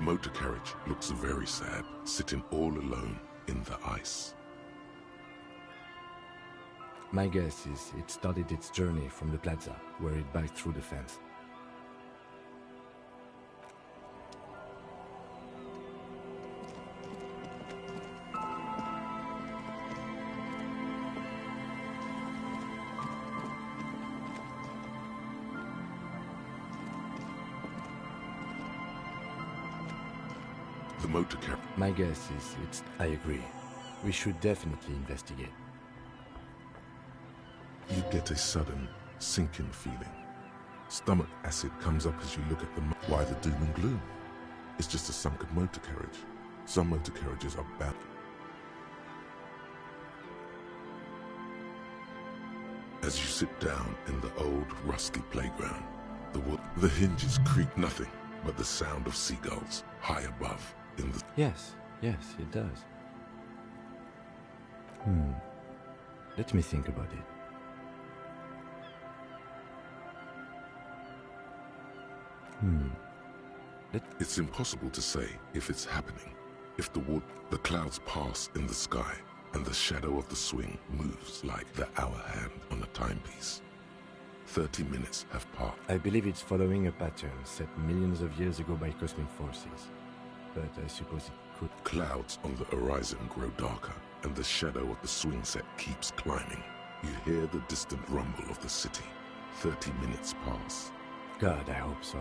The motor carriage looks very sad, sitting all alone in the ice. My guess is it started its journey from the plaza, where it backed through the fence. The motor carriage. My guess is it's... I agree. We should definitely investigate. You get a sudden, sinking feeling. Stomach acid comes up as you look at the... Why the doom and gloom? It's just a sunken motor carriage. Some motor carriages are bad. As you sit down in the old, rusty playground, the hinges creak nothing but the sound of seagulls high above in the... Yes, it does. Let me think about it. It's impossible to say if it's happening, if the clouds pass in the sky and the shadow of the swing moves like the hour hand on a timepiece. 30 minutes have passed. I believe it's following a pattern set millions of years ago by cosmic forces. But I suppose it could... Clouds on the horizon grow darker, and the shadow of the swing set keeps climbing. You hear the distant rumble of the city. 30 minutes pass. God, I hope so.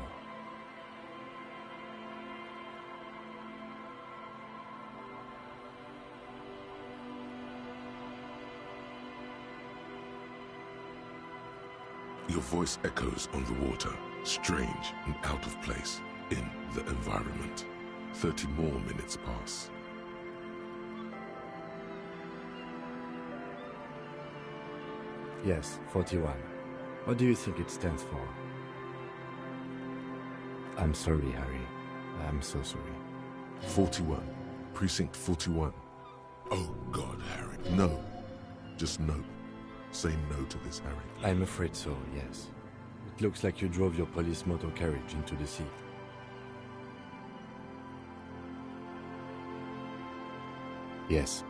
Your voice echoes on the water, strange and out of place in the environment. 30 more minutes pass. Yes, 41. What do you think it stands for? I'm sorry, Harry. I'm so sorry. 41. Precinct 41. Oh, God, Harry. No. Just no. Say no to this, Harry. I'm afraid so, yes. It looks like you drove your police motor carriage into the sea. Yes.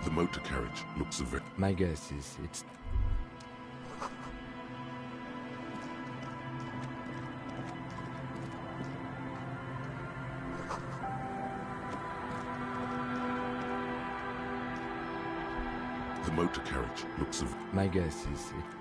The motor carriage looks a very... My guess is it's... The motor carriage looks a... My guess is it...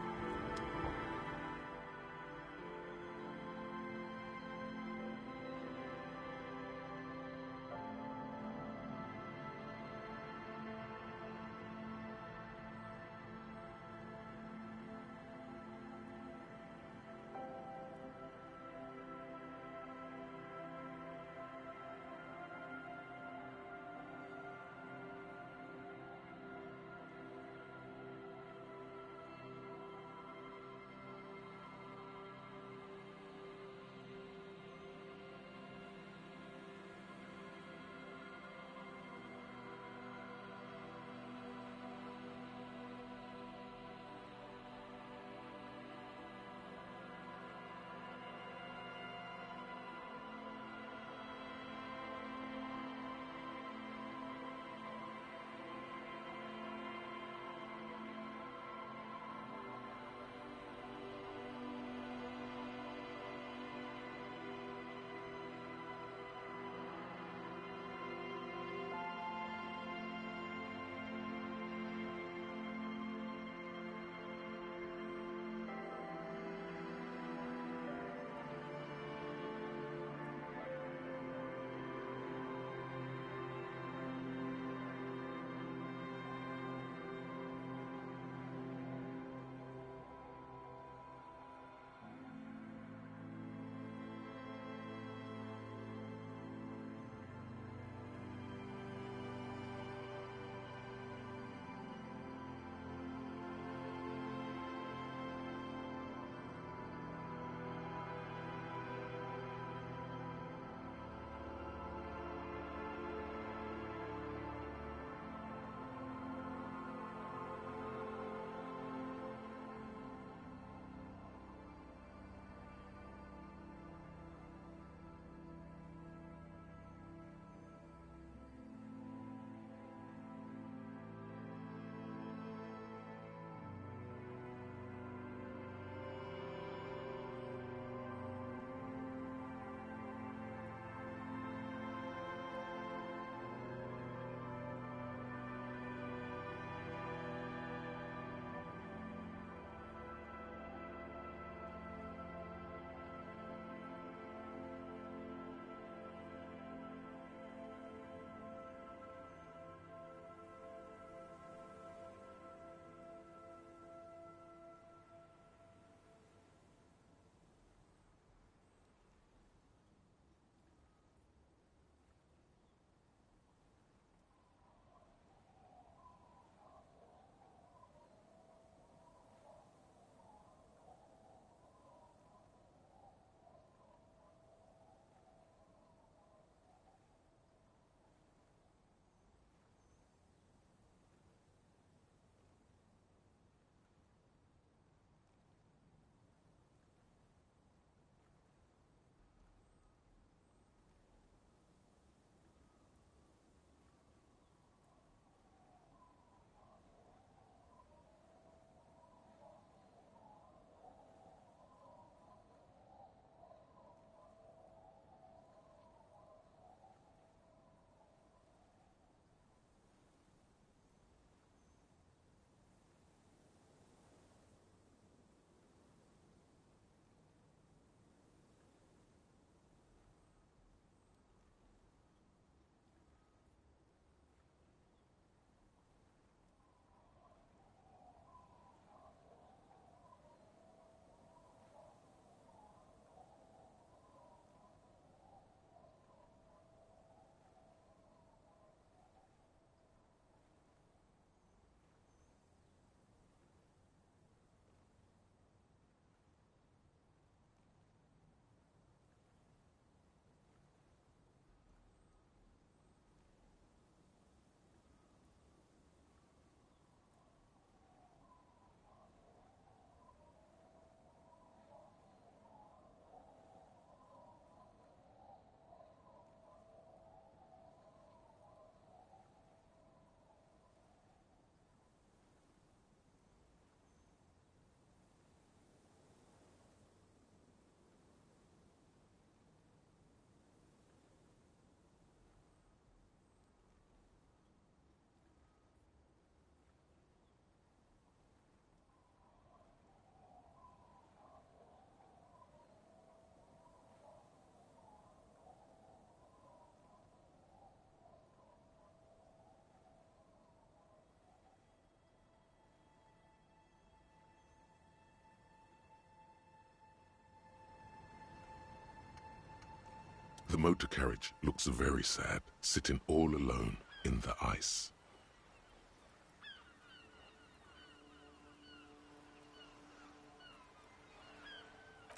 motor carriage looks very sad, sitting all alone in the ice.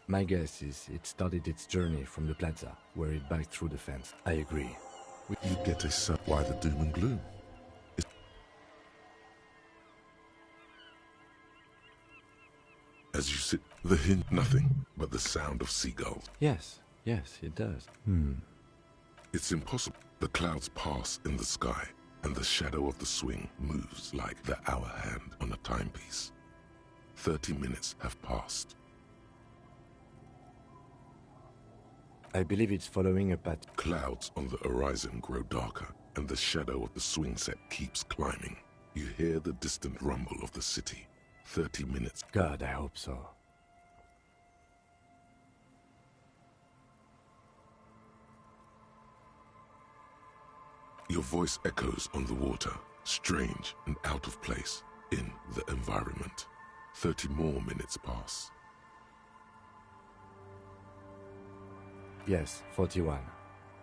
My guess is it started its journey from the plaza, where it backed through the fence. I agree. You get a sense why the doom and gloom. As you sit, the hint, nothing but the sound of seagulls. Yes, it does. It's impossible. The clouds pass in the sky, and the shadow of the swing moves like the hour hand on a timepiece. 30 minutes have passed. I believe it's following a path. Clouds on the horizon grow darker, and the shadow of the swing set keeps climbing. You hear the distant rumble of the city. 30 minutes. God, I hope so. Your voice echoes on the water, strange and out of place in the environment. 30 more minutes pass. Yes, 41.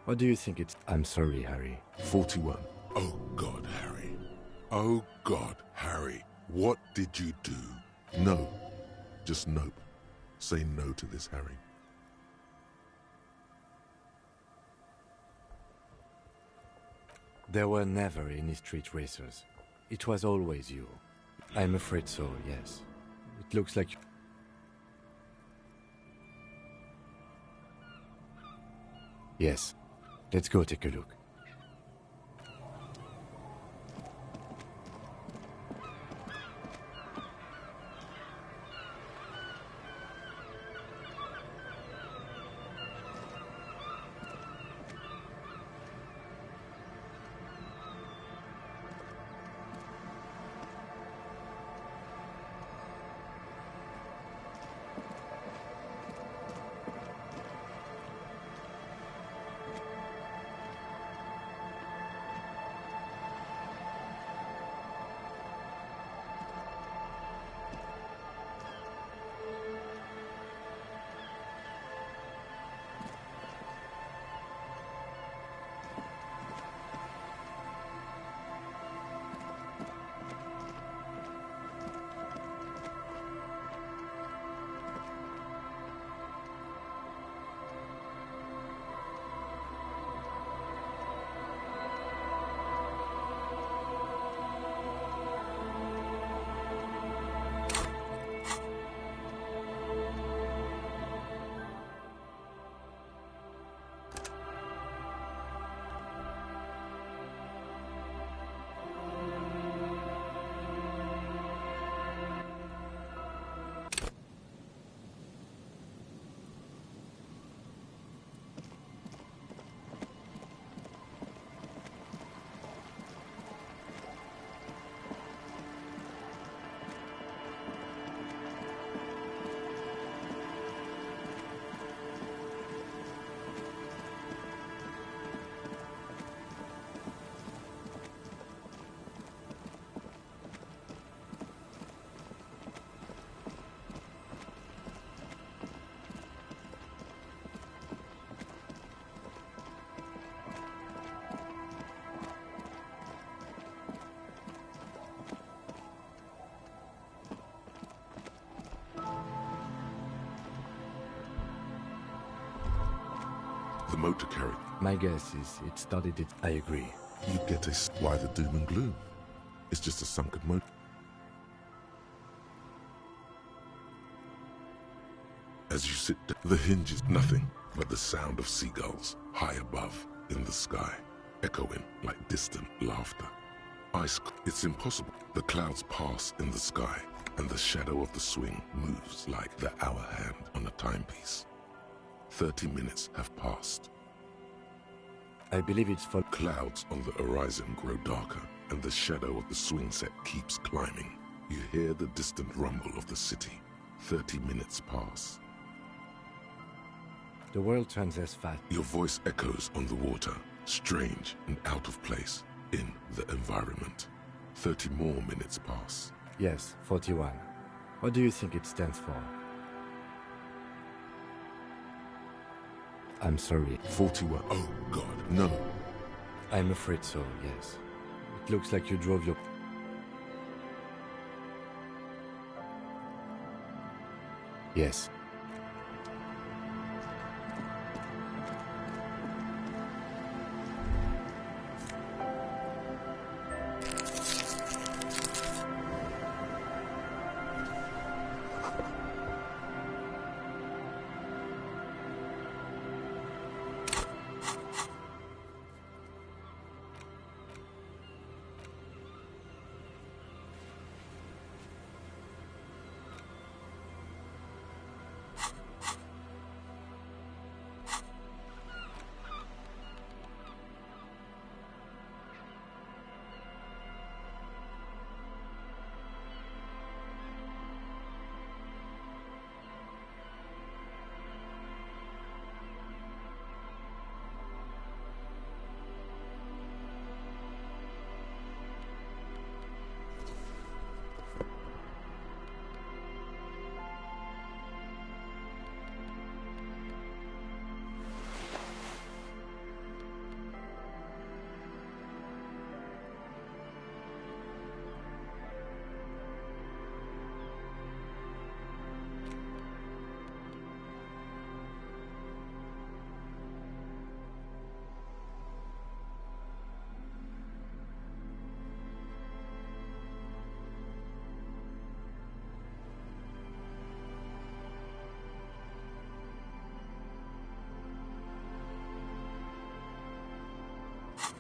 What do you think it's... I'm sorry, Harry. 41. Oh God, Harry. Oh God, Harry. What did you do? No. Just nope. Say no to this, Harry. There were never any street racers. It was always you. I'm afraid so, yes. It looks like... Yes. Let's go take a look. The motor carriage. My guess is it started it... I agree. You get a... Why the doom and gloom? It's just a sunken motor. As you sit down, the hinges, nothing but the sound of seagulls high above in the sky, echoing like distant laughter. Ice, it's impossible. The clouds pass in the sky, and the shadow of the swing moves like the hour hand on a timepiece. 30 minutes have passed. I believe it's for... Clouds on the horizon grow darker, and the shadow of the swing set keeps climbing. You hear the distant rumble of the city. 30 minutes pass. The world turns as fast. Your voice echoes on the water, strange and out of place in the environment. 30 more minutes pass. Yes, 41. What do you think it stands for? I'm sorry. 41. Oh, God, no. I'm afraid so, yes. It looks like you drove your... Yes.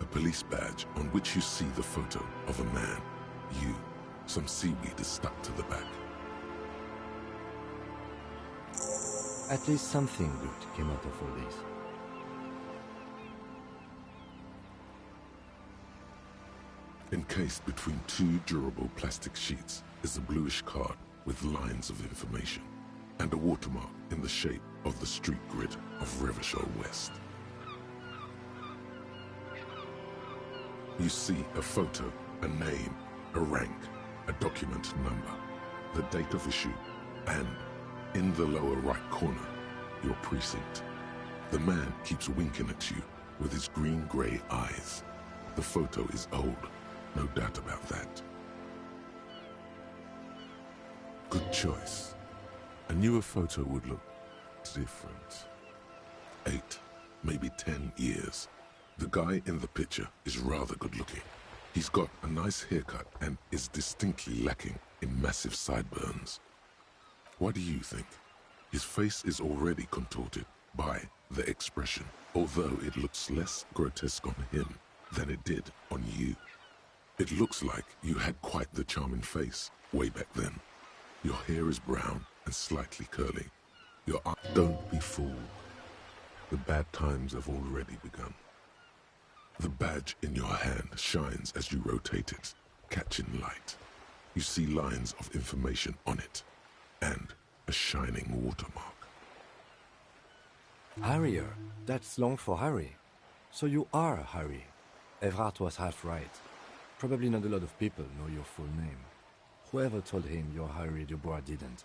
A police badge on which you see the photo of a man. You. Some seaweed is stuck to the back. At least something good came out of all this. Encased between two durable plastic sheets is a bluish card with lines of information and a watermark in the shape of the street grid of Revachol West. You see a photo, a name, a rank, a document number, the date of issue, and, in the lower right corner, your precinct. The man keeps winking at you with his green-grey eyes. The photo is old, no doubt about that. Good choice. A newer photo would look different. 8, maybe 10 years. The guy in the picture is rather good looking. He's got a nice haircut and is distinctly lacking in massive sideburns. What do you think? His face is already contorted by the expression, although it looks less grotesque on him than it did on you. It looks like you had quite the charming face way back then. Your hair is brown and slightly curly. Your eyes... Don't be fooled. The bad times have already begun. The badge in your hand shines as you rotate it, catching light. You see lines of information on it, and a shining watermark. Harrier. That's long for Harry. So you are Harry. Evrard was half right. Probably not a lot of people know your full name. Whoever told him you're Harry Dubois didn't.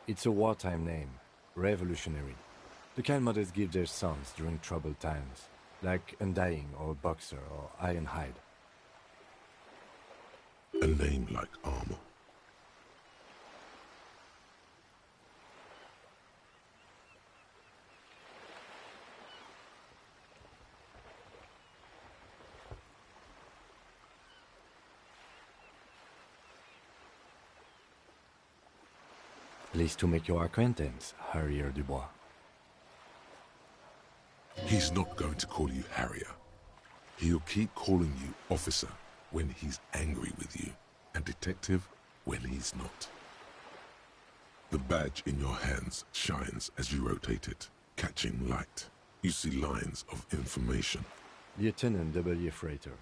It's a wartime name, revolutionary. The kind mothers give their sons during troubled times, like Undying or Boxer or Ironhide. A name like armor. Pleased to make your acquaintance, Harrier Dubois. He's not going to call you Harrier. He'll keep calling you officer when he's angry with you, and detective when he's not. The badge in your hands shines as you rotate it, catching light. You see lines of information. Lieutenant W. Freighter.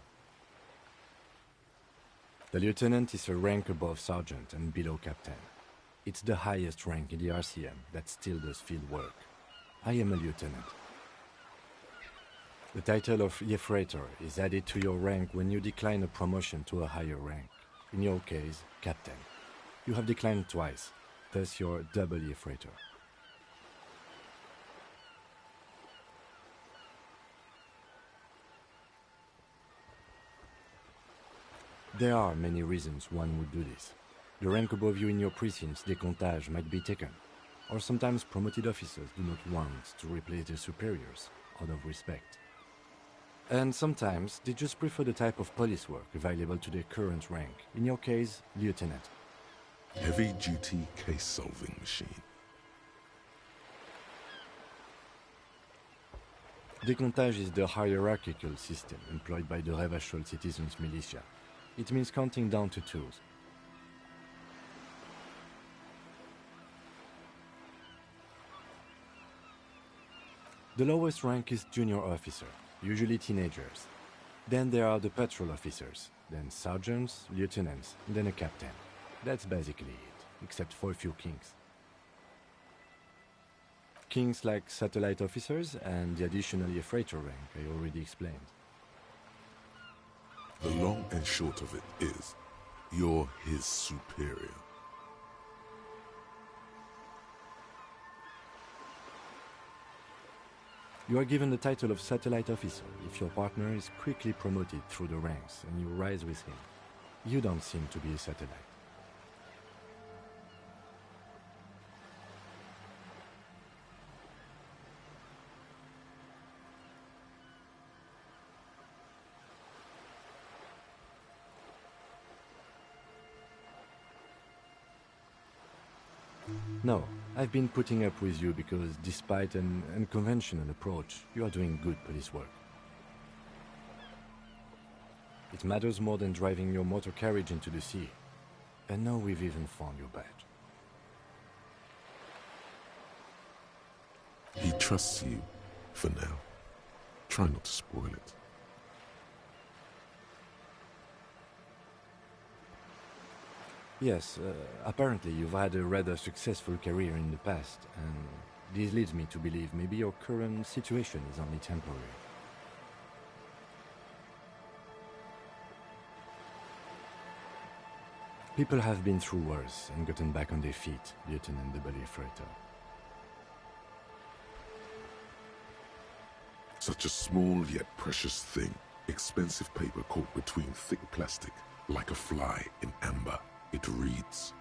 The lieutenant is a rank above sergeant and below captain. It's the highest rank in the RCM that still does field work. I am a lieutenant. The title of Freighter is added to your rank when you decline a promotion to a higher rank. In your case, Captain. You have declined twice, thus you're double Freighter. There are many reasons one would do this. The rank above you in your precinct's décomptage might be taken, or sometimes promoted officers do not want to replace their superiors out of respect. And sometimes they just prefer the type of police work available to their current rank, in your case, lieutenant. Heavy-duty case-solving machine. Décomptage is the hierarchical system employed by the Revachol citizens' militia. It means counting down to twos. The lowest rank is junior officer, usually teenagers. Then there are the patrol officers, then sergeants, lieutenants, then a captain. That's basically it, except for a few kings. Kings like satellite officers and the additional freighter rank I already explained. The long and short of it is, you're his superior. You are given the title of satellite officer if your partner is quickly promoted through the ranks and you rise with him. You don't seem to be a satellite. No, I've been putting up with you because despite an unconventional approach, you are doing good police work. It matters more than driving your motor carriage into the sea. And now we've even found your badge. He trusts you, for now. Try not to spoil it. Yes, apparently you've had a rather successful career in the past, and this leads me to believe maybe your current situation is only temporary. People have been through worse and gotten back on their feet, Lieutenant W. Freighter. Such a small yet precious thing. Expensive paper caught between thick plastic, like a fly in amber. It reads.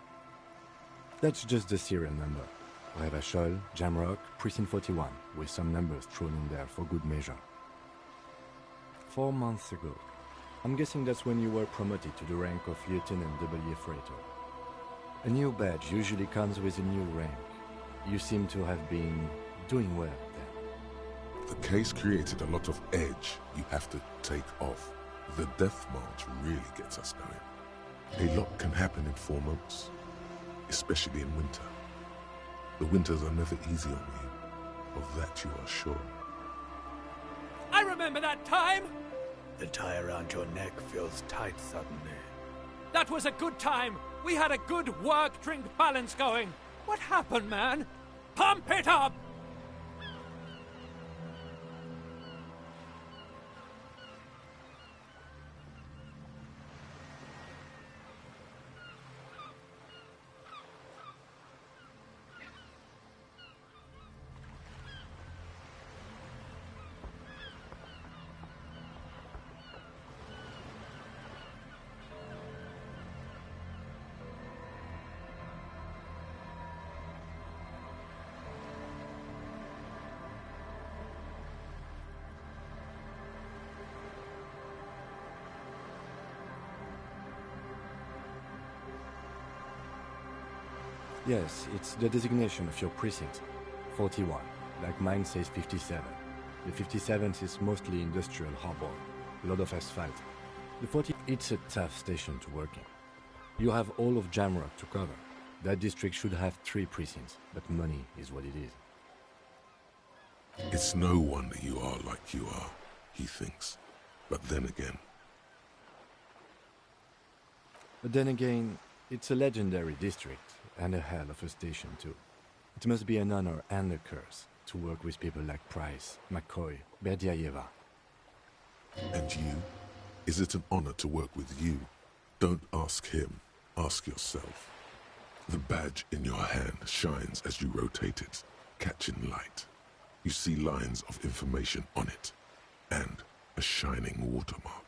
That's just the serial number. Revachol, Jamrock, Precinct 41, with some numbers thrown in there for good measure. 4 months ago. I'm guessing that's when you were promoted to the rank of Lieutenant W. Freighter. A new badge usually comes with a new rank. You seem to have been doing well then. The case created a lot of edge you have to take off. The death march really gets us going. A lot can happen in 4 months, especially in winter. The winters are never easy on you, of that you are sure. I remember that time! The tie around your neck feels tight suddenly. That was a good time! We had a good work-drink balance going! What happened, man? Pump it up! Yes, it's the designation of your precinct. 41, like mine says 57. The 57th is mostly industrial harbor, a lot of asphalt. The 40, it's a tough station to work in. You have all of Jamrock to cover. That district should have 3 precincts, but money is what it is. It's no wonder you are like you are, he thinks. But then again... But then again, it's a legendary district, and a hell of a station too. It must be an honor and a curse to work with people like Price, McCoy, Berdiaeva. And you? Is it an honor to work with you? Don't ask him, ask yourself. The badge in your hand shines as you rotate it, catching light. You see lines of information on it, and a shining watermark.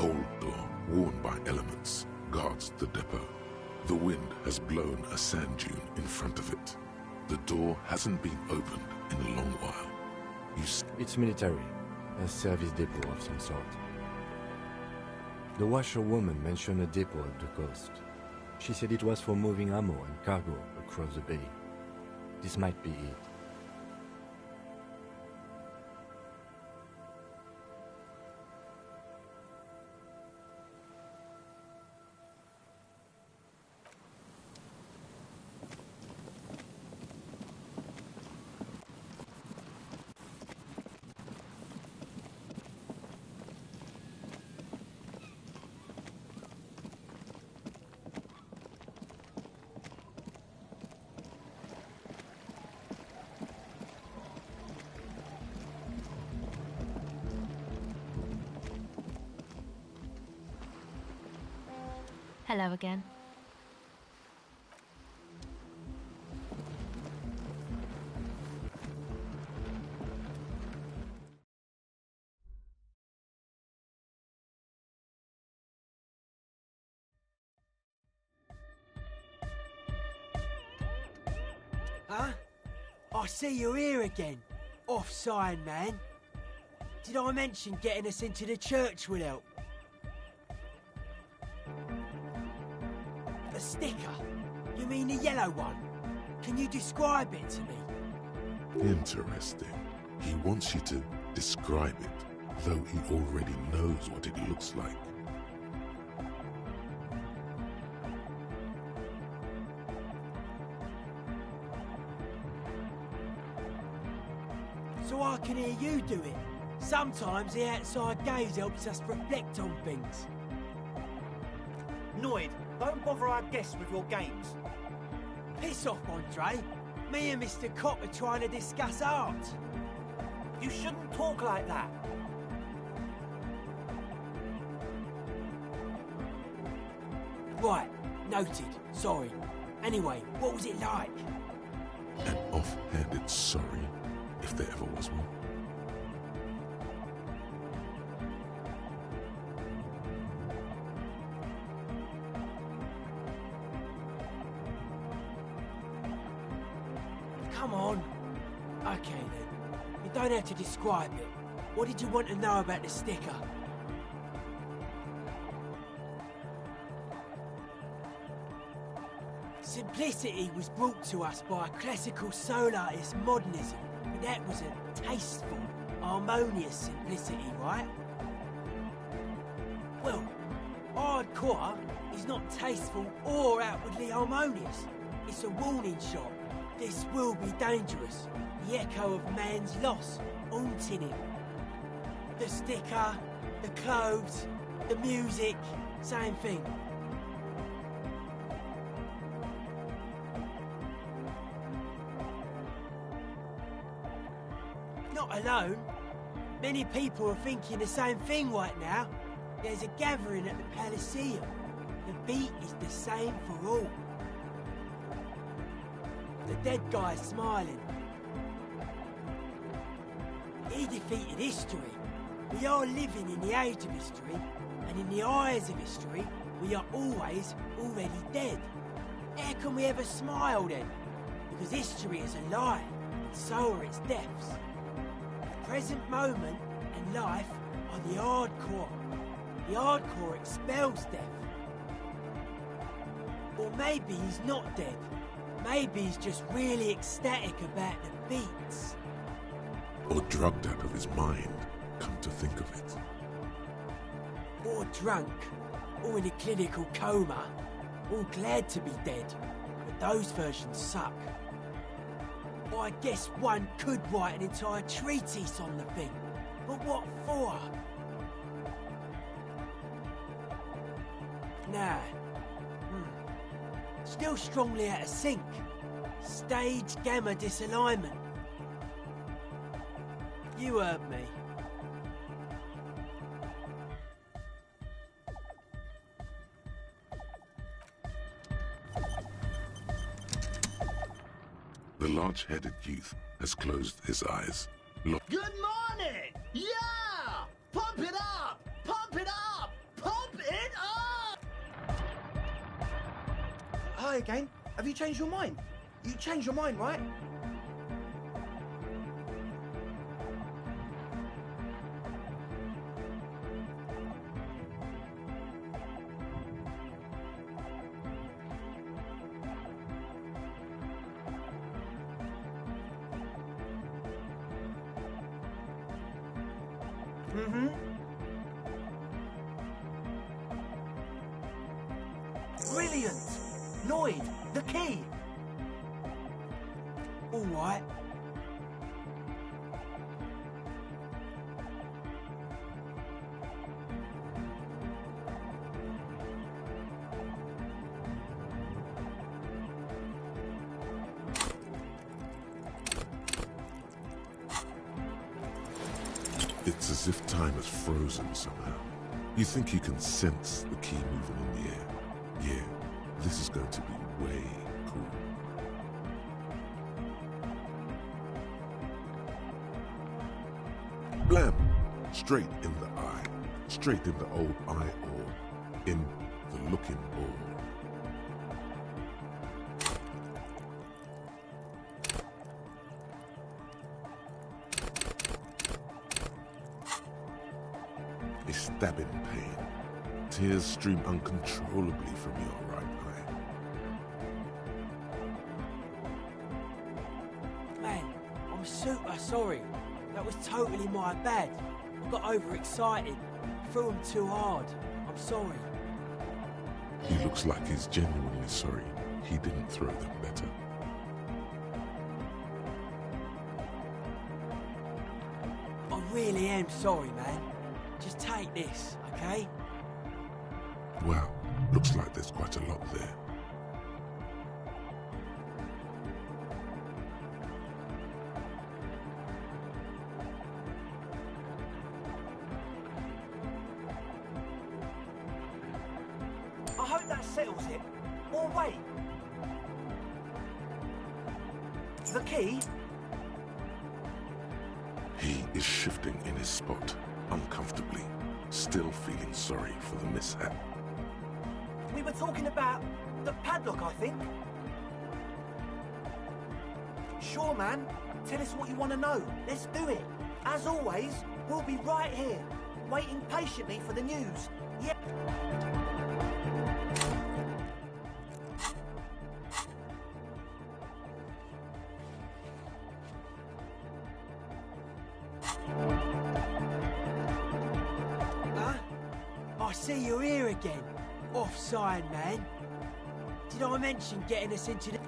old door, worn by elements, guards the depot. The wind has blown a sand dune in front of it. The door hasn't been opened in a long while. It's military, a service depot of some sort. The washerwoman mentioned a depot at the coast. She said it was for moving ammo and cargo across the bay. This might be it. Hello again. Huh? I see you're here again. Off-sign, man. Did I mention getting us into the church would help? A sticker? You mean the yellow one? Can you describe it to me? Interesting. He wants you to describe it, though he already knows what it looks like. So I can hear you do it. Sometimes the outside gaze helps us reflect on things. Noid, don't bother our guests with your games. Piss off, Andre. Me and Mr. Cock are trying to discuss art. You shouldn't talk like that. Right, noted. Sorry. Anyway, what was it like? An off-handed sorry, if there ever was one. Come on. Okay then. You don't have to describe it. What did you want to know about the sticker? Simplicity was brought to us by a classical soul artist modernism, but that was a tasteful, harmonious simplicity, right? Well, hardcore is not tasteful or outwardly harmonious. It's a warning shot. This will be dangerous. The echo of man's loss, haunting him. The sticker, the clothes, the music, same thing. Not alone. Many people are thinking the same thing right now. There's a gathering at the Elysium. The beat is the same for all. The dead guy's smiling. He defeated history. We are living in the age of history, and in the eyes of history, we are always already dead. How can we ever smile then? Because history is a lie, and so are its deaths. The present moment and life are the hardcore. The hardcore expels death. Or maybe he's not dead. Maybe he's just really ecstatic about the beats. Or drugged out of his mind, come to think of it. Or drunk, or in a clinical coma, or glad to be dead. But those versions suck. Well, I guess one could write an entire treatise on the thing. But what for? Nah. Still strongly out of sync. Stage gamma disalignment. You heard me. The large-headed youth has closed his eyes. Good morning! Yeah! Pump it up! Pump it up! lie again? Have you changed your mind? You changed your mind, right? Mm-hmm. Brilliant! Lloyd, the key! All right. It's as if time has frozen somehow. You think you can sense the key moving in the air. Yeah, this is going to be way cool. Blam! Straight in the eye. Straight in the old eye orb. In the looking ball. A stabbing pain. Tears stream uncontrollably from your right eye. Man, I'm super sorry. That was totally my bad. I got overexcited. Threw him too hard. I'm sorry. He looks like he's genuinely sorry he didn't throw them better. I really am sorry, man. Just take this, okay? Wow, looks like there's quite a lot there. I hope that settles it. Or wait. The key? He is shifting in his spot, uncomfortably, still feeling sorry for the mishap. We were talking about the padlock, I think. Sure, man. Tell us what you want to know. Let's do it. As always, we'll be right here, waiting patiently for the news. Yeah. Huh? I see you're here again. Offside, man. Did I mention getting us into the...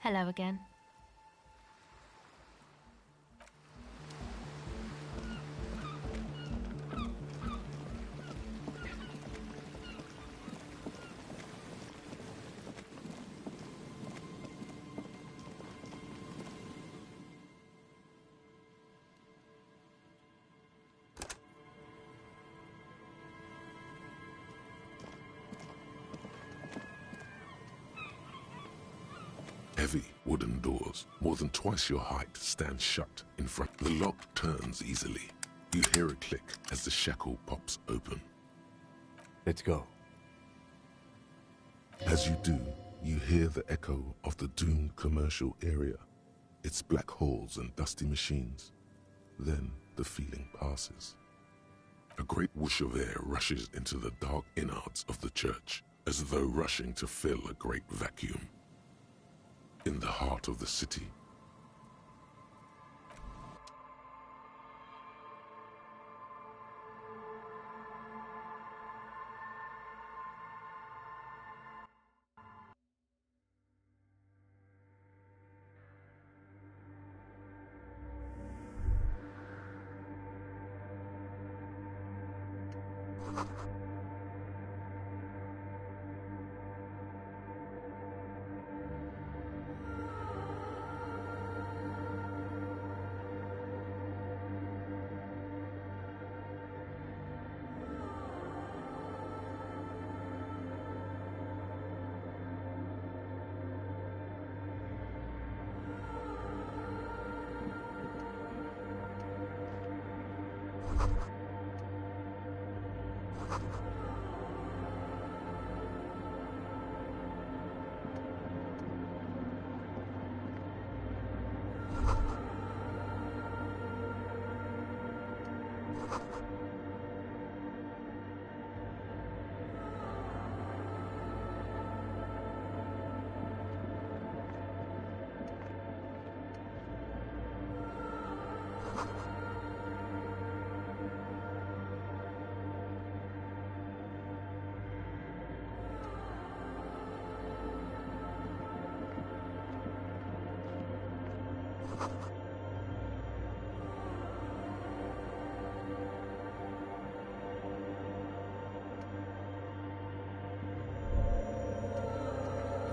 Hello again. Heavy wooden doors, more than twice your height, stand shut in front. The lock turns easily. You hear a click as the shackle pops open. Let's go. As you do, you hear the echo of the doomed commercial area. Its black halls and dusty machines. Then the feeling passes. A great whoosh of air rushes into the dark innards of the church, as though rushing to fill a great vacuum. In the heart of the city,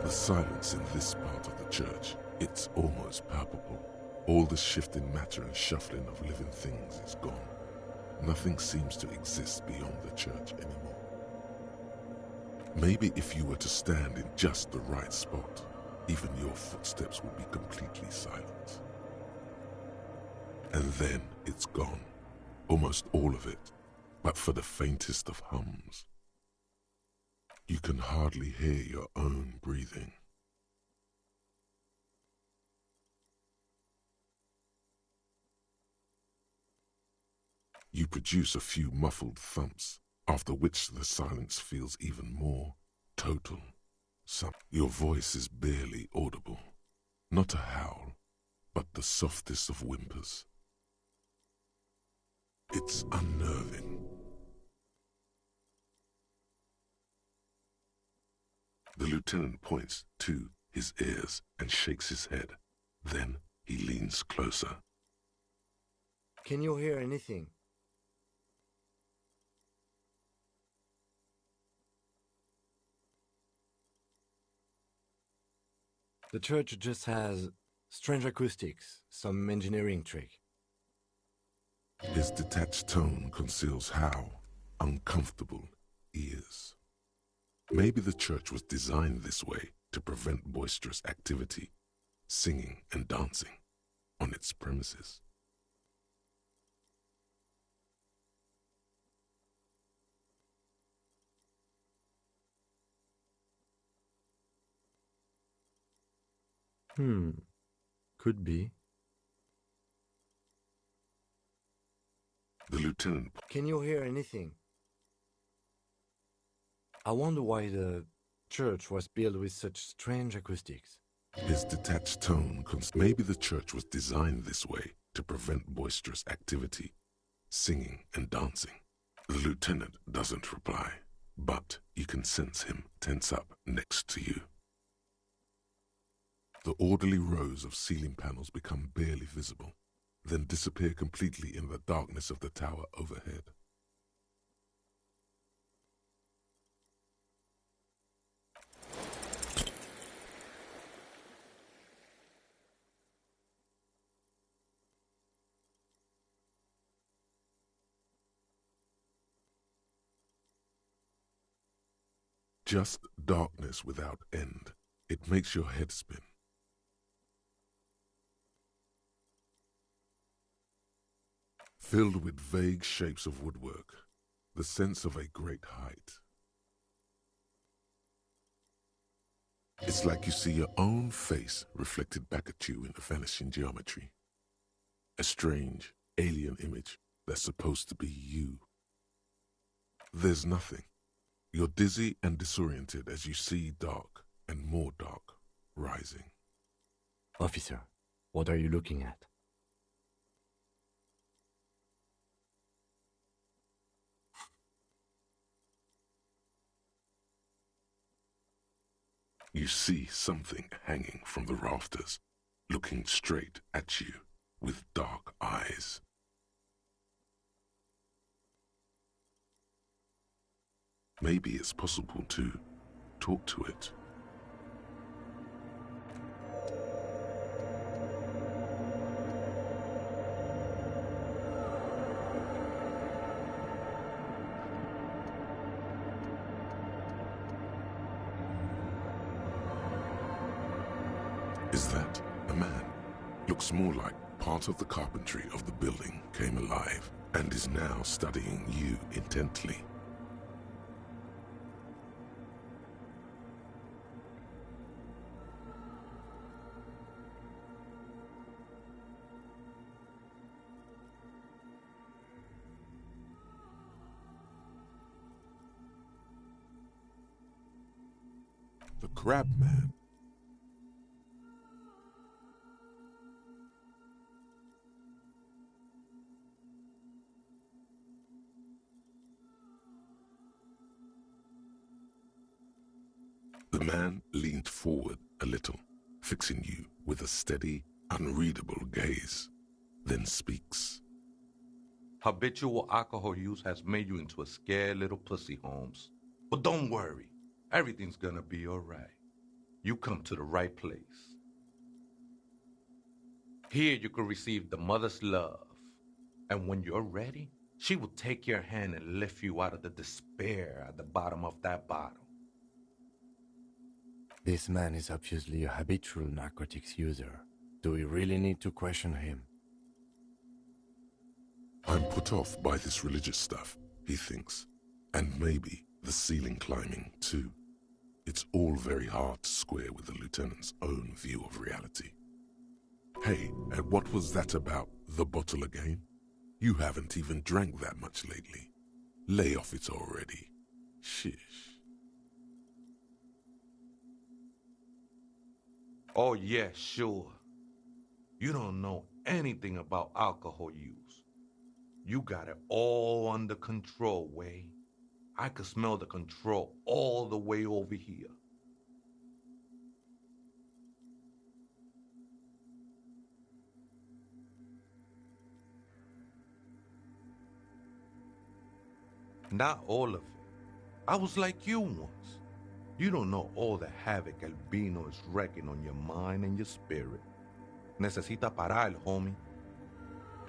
The silence in this part of the church, it's almost palpable. All the shifting matter and shuffling of living things is gone. Nothing seems to exist beyond the church anymore. Maybe if you were to stand in just the right spot, even your footsteps would be completely silent. And then it's gone. Almost all of it, but for the faintest of hums. You can hardly hear your own breathing. You produce a few muffled thumps, after which the silence feels even more total. Your voice is barely audible. Not a howl, but the softest of whimpers. It's unnerving. The lieutenant points to his ears and shakes his head. Then he leans closer. Can you hear anything? The church just has strange acoustics, some engineering trick. His detached tone conceals how uncomfortable he is. Maybe the church was designed this way to prevent boisterous activity, singing and dancing on its premises. Could be. The lieutenant... Can you hear anything? I wonder why the church was built with such strange acoustics. His detached tone... Maybe the church was designed this way to prevent boisterous activity, singing and dancing. The lieutenant doesn't reply, but you can sense him tense up next to you. The orderly rows of ceiling panels become barely visible, then disappear completely in the darkness of the tower overhead. Just darkness without end. It makes your head spin. Filled with vague shapes of woodwork, the sense of a great height. It's like you see your own face reflected back at you in the vanishing geometry. A strange, alien image that's supposed to be you. There's nothing. You're dizzy and disoriented as you see dark and more dark rising. Officer, what are you looking at? You see something hanging from the rafters, looking straight at you with dark eyes. Maybe it's possible to talk to it. Is that a man? Looks more like part of the carpentry of the building came alive and is now studying you intently. The Crab Man. The man leaned forward a little, fixing you with a steady, unreadable gaze, then speaks. Habitual alcohol use has made you into a scared little pussy, Holmes. But don't worry, everything's gonna be alright. You come to the right place. Here you can receive the mother's love. And when you're ready, she will take your hand and lift you out of the despair at the bottom of that bottle. This man is obviously a habitual narcotics user. Do we really need to question him? I'm put off by this religious stuff, he thinks. And maybe the ceiling climbing, too. It's all very hard to square with the lieutenant's own view of reality. Hey, and what was that about the bottle again? You haven't even drank that much lately. Lay off it already. Shish. Oh yeah, sure. You don't know anything about alcohol use. You got it all under control, Way. I could smell the control all the way over here. Not all of it. I was like you once. You don't know all the havoc Albino is wrecking on your mind and your spirit. Necesita parar, homie.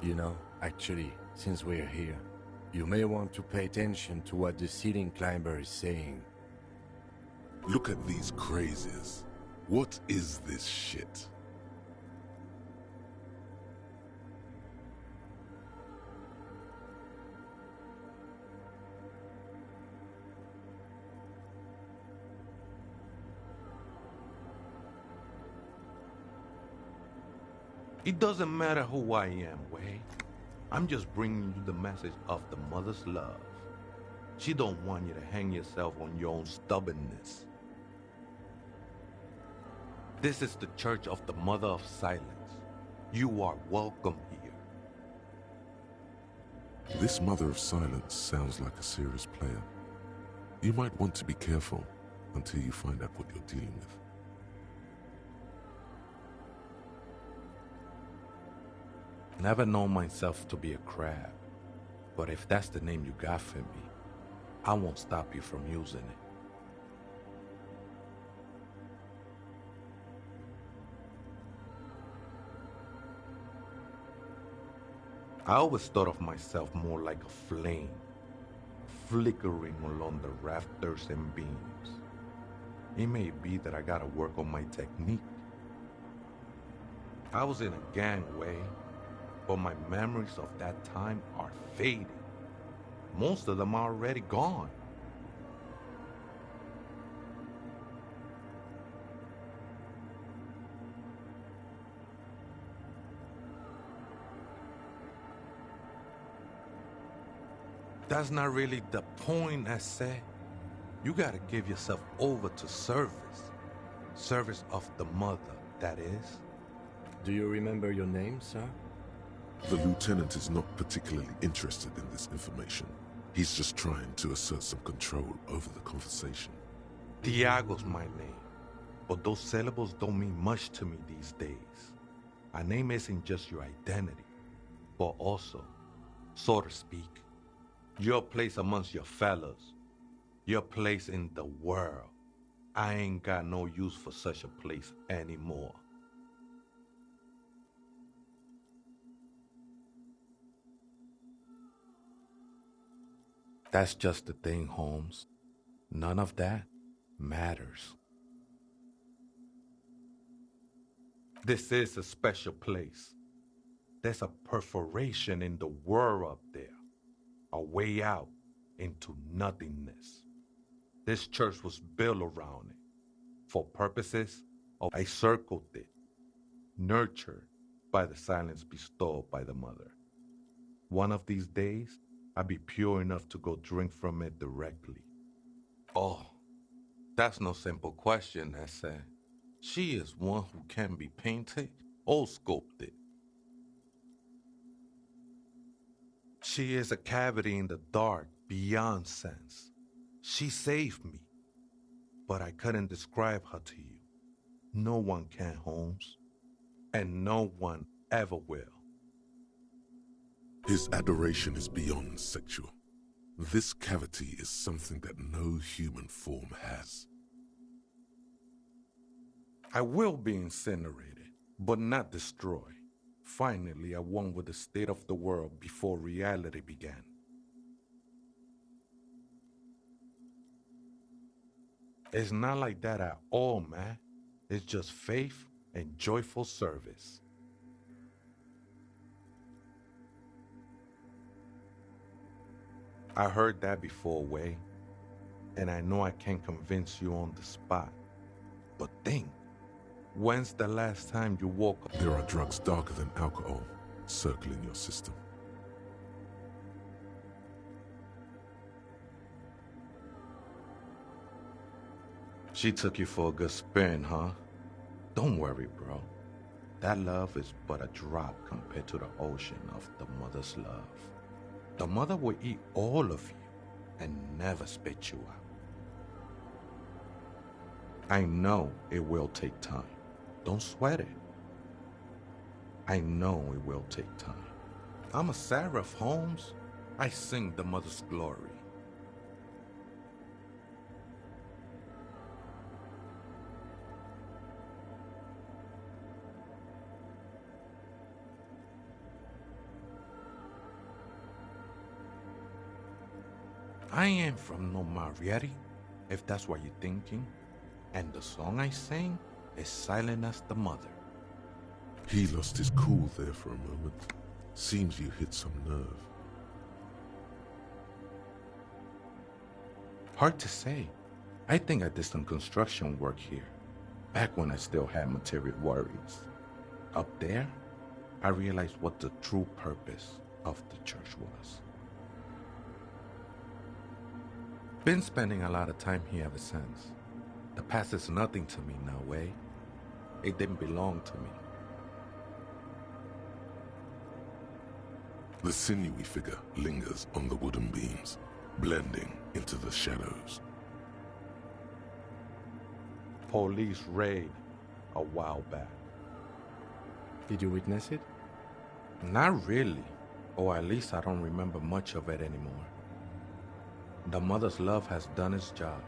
You know, actually, since we're here, you may want to pay attention to what the ceiling climber is saying. Look at these crazies. What is this shit? It doesn't matter who I am, Way. I'm just bringing you the message of the mother's love. She don't want you to hang yourself on your own stubbornness. This is the Church of the Mother of Silence. You are welcome here. This Mother of Silence sounds like a serious player. You might want to be careful until you find out what you're dealing with. Never known myself to be a crab, but if that's the name you got for me, I won't stop you from using it. I always thought of myself more like a flame, flickering along the rafters and beams. It may be that I gotta work on my technique. I was in a gangway, but my memories of that time are fading. Most of them are already gone. That's not really the point, I say. You gotta give yourself over to service. Service of the mother, that is. Do you remember your name, sir? The lieutenant is not particularly interested in this information. He's just trying to assert some control over the conversation. Tiago's my name, but those syllables don't mean much to me these days. A name isn't just your identity, but also, so to speak, your place amongst your fellows, your place in the world. I ain't got no use for such a place anymore. That's just the thing, Holmes. None of that matters. This is a special place. There's a perforation in the world up there. a way out into nothingness. This church was built around it. For purposes of I circled it, nurtured by the silence bestowed by the mother. One of these days, I'll be pure enough to go drink from it directly. Oh, that's no simple question, I said. She is one who can be painted or sculpted. She is a cavity in the dark beyond sense. She saved me, but I couldn't describe her to you. No one can, Holmes, and no one ever will. His adoration is beyond sexual. This cavity is something that no human form has. I will be incinerated, but not destroyed. Finally, I won with the state of the world before reality began. It's not like that at all, man. It's just faith and joyful service. I heard that before, Way, and I know I can't convince you on the spot. But think, when's the last time you woke up? There are drugs darker than alcohol circling your system. She took you for a good spin, huh? Don't worry, bro. That love is but a drop compared to the ocean of the mother's love. The mother will eat all of you and never spit you out. I know it will take time. Don't sweat it. I know it will take time. I'm a seraph, Holmes. I sing the mother's glory. I ain't from no Marietta, if that's what you're thinking. And the song I sing is silent as the mother. He lost his cool there for a moment. Seems you hit some nerve. Hard to say. I think I did some construction work here, back when I still had material worries. Up there, I realized what the true purpose of the church was. Been spending a lot of time here ever since. The past is nothing to me now, Way. It didn't belong to me. The sinewy figure lingers on the wooden beams, blending into the shadows. Police raid a while back. Did you witness it? Not really, or at least I don't remember much of it anymore. The mother's love has done its job.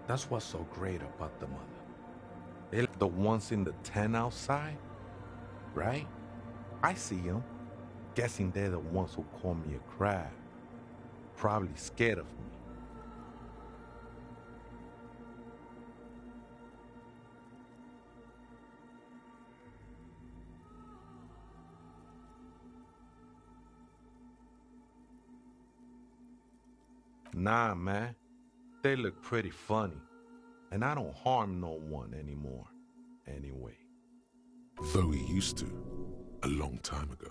That's what's so great about the mother. They're the ones in the tent outside, right? I see them. Guessing they're the ones who call me a crab. Probably scared of me. Nah, man. They look pretty funny. And I don't harm no one anymore. Anyway. Though he used to, a long time ago.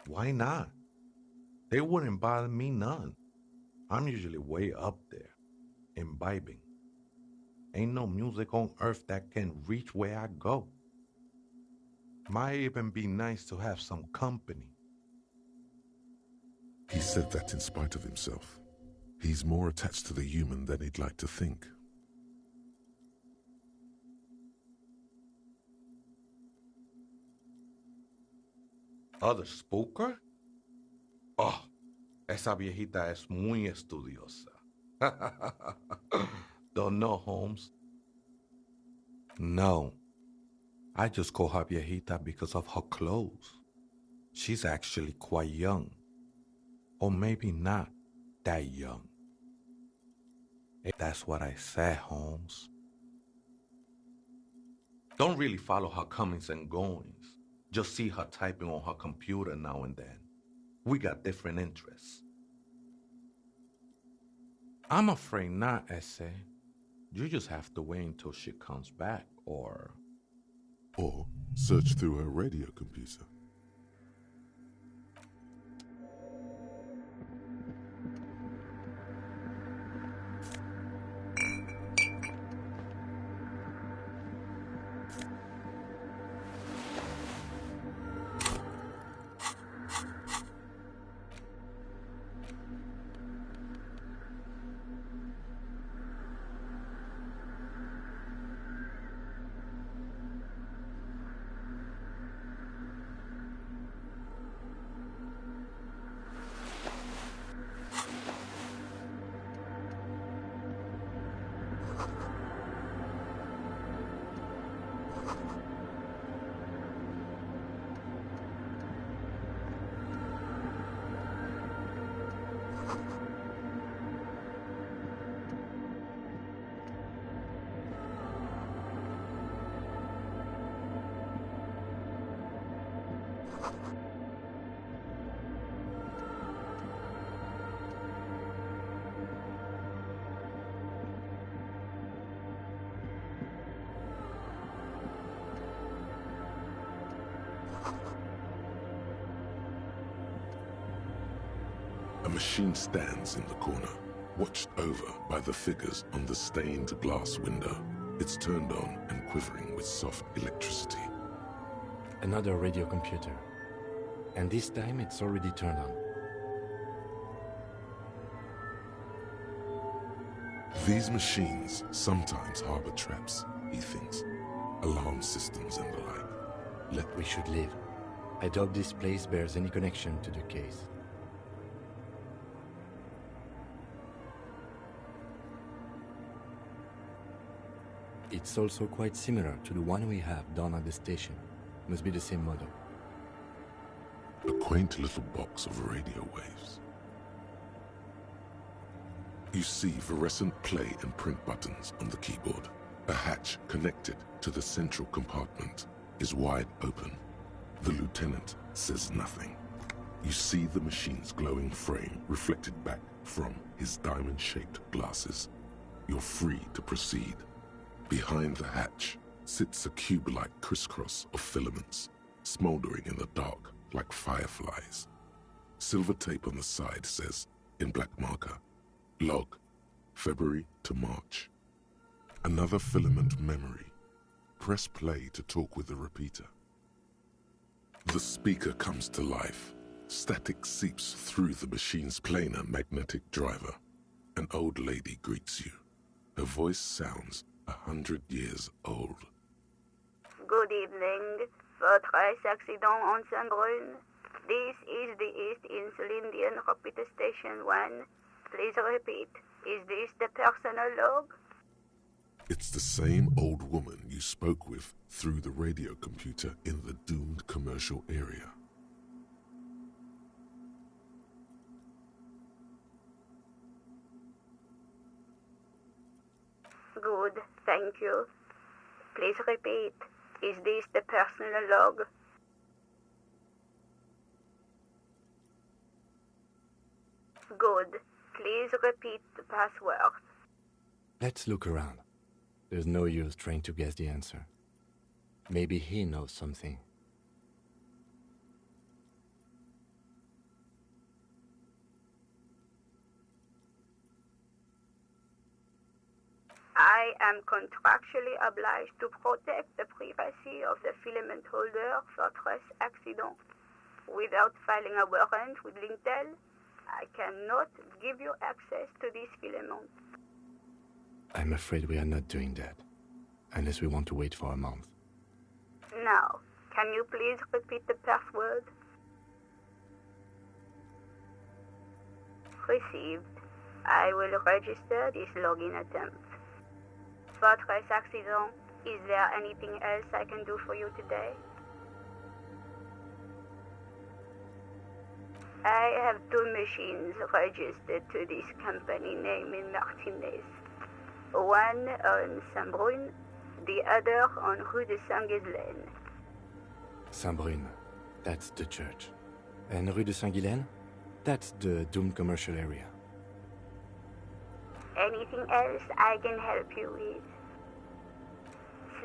Why not? They wouldn't bother me none. I'm usually way up there, imbibing. Ain't no music on earth that can reach where I go. Might even be nice to have some company. He said that in spite of himself. He's more attached to the human than he'd like to think. Other spooker? Oh, esa viejita es muy estudiosa. Don't know, Holmes? No. I just call her viejita because of her clothes. She's actually quite young. Or maybe not that young. That's what I said, Holmes. Don't really follow her comings and goings. Just see her typing on her computer now and then. We got different interests. I'm afraid not, Essay. You just have to wait until she comes back, or search through her radio computer. A machine stands in the corner, watched over by the figures on the stained glass window. It's turned on and quivering with soft electricity. Another radio computer. And this time it's already turned on. These machines sometimes harbor traps, he thinks. Alarm systems and the like. We should leave. I doubt this place bears any connection to the case. It's also quite similar to the one we have down at the station. Must be the same model. A quaint little box of radio waves. You see fluorescent play and print buttons on the keyboard. A hatch connected to the central compartment is wide open. The lieutenant says nothing. You see the machine's glowing frame reflected back from his diamond-shaped glasses. You're free to proceed. Behind the hatch sits a cube-like crisscross of filaments, smoldering in the dark like fireflies. Silver tape on the side says, in black marker, log, February to March. Another filament memory. Press play to talk with the repeater. The speaker comes to life. Static seeps through the machine's planar magnetic driver. An old lady greets you. Her voice sounds 100 years old. Good evening. Votre accident on Saint-Brune. This is the East Insulindian Repeater Station 1. Please repeat. Is this the personal log? It's the same old woman you spoke with through the radio computer in the doomed commercial area. Good, thank you. Please repeat. Is this the personal log? Good. Please repeat the password. Let's look around. There's no use trying to guess the answer. Maybe he knows something. I am contractually obliged to protect the privacy of the filament holder for stress accident. Without filing a warrant with Lintel, I cannot give you access to this filament. I'm afraid we are not doing that, unless we want to wait for a month. Now, can you please repeat the password? Received. I will register this login attempt. Votre accident, is there anything else I can do for you today? I have 2 machines registered to this company name in Martinez. One on Saint-Brune, the other on Rue de Saint-Ghislaine. Saint-Brune, that's the church. And Rue de Saint-Ghislaine? That's the doomed commercial area. Anything else I can help you with?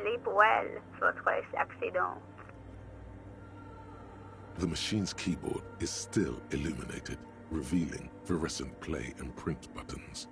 Sleep well, Fortress Accident. The machine's keyboard is still illuminated, revealing fluorescent play and print buttons.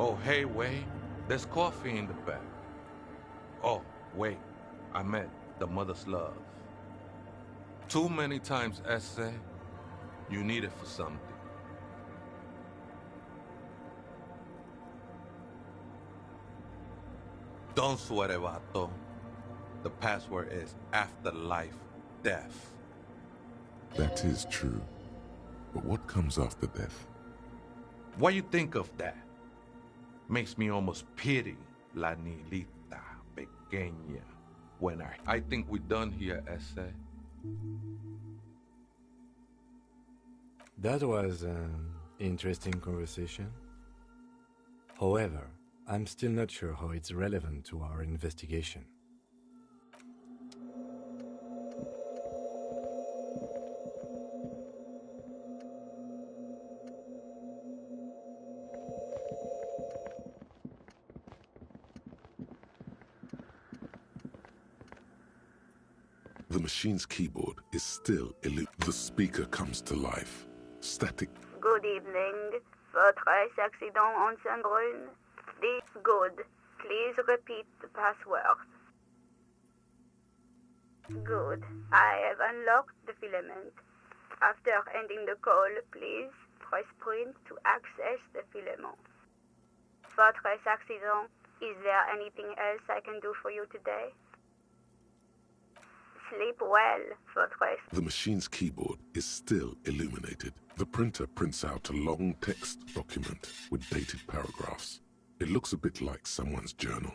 Oh, hey, wait. There's coffee in the back. Oh, wait. I meant the mother's love. Too many times, essay, you need it for something. Don't sweat it, vato. The password is afterlife death. That is true. But what comes after death? What you think of that? Makes me almost pity La Nilita Pequeña. When I think we're done here, essay. That was an interesting conversation. However, I'm still not sure how it's relevant to our investigation. The machine's keyboard is still The speaker comes to life. Static. Good evening, Fortress Accident on Saint-Brune. This good. Please repeat the password. Good. I have unlocked the filament. After ending the call, please press print to access the filament. Fortress Accident, is there anything else I can do for you today? Sleep well, Fortress. The machine's keyboard is still illuminated. The printer prints out a long text document with dated paragraphs. It looks a bit like someone's journal.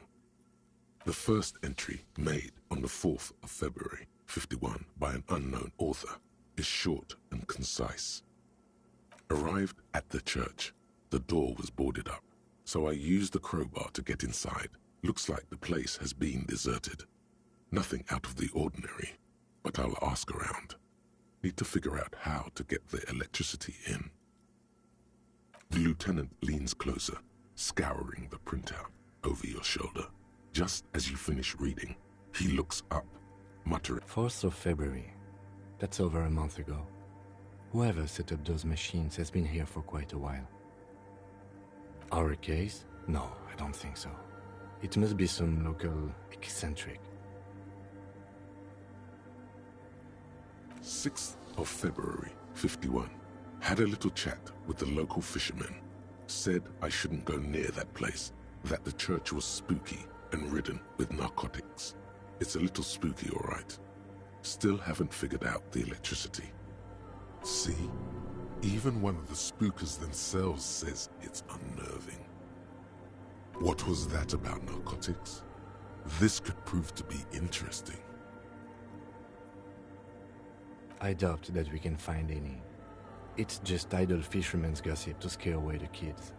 The first entry, made on the 4th of February, 51, by an unknown author, is short and concise. Arrived at the church. The door was boarded up, so I used the crowbar to get inside. Looks like the place has been deserted. Nothing out of the ordinary, but I'll ask around. Need to figure out how to get the electricity in. The lieutenant leans closer, scouring the printout over your shoulder. Just as you finish reading, he looks up, muttering. 4th of February. That's over a month ago. Whoever set up those machines has been here for quite a while. Our case? No, I don't think so. It must be some local eccentric. 6th of February, 51. Had a little chat with the local fishermen. Said I shouldn't go near that place, that the church was spooky and ridden with narcotics. It's a little spooky, all right. Still haven't figured out the electricity. See? Even one of the spookers themselves says it's unnerving. What was that about narcotics? This could prove to be interesting. I doubt that we can find any. It's just idle fishermen's gossip to scare away the kids.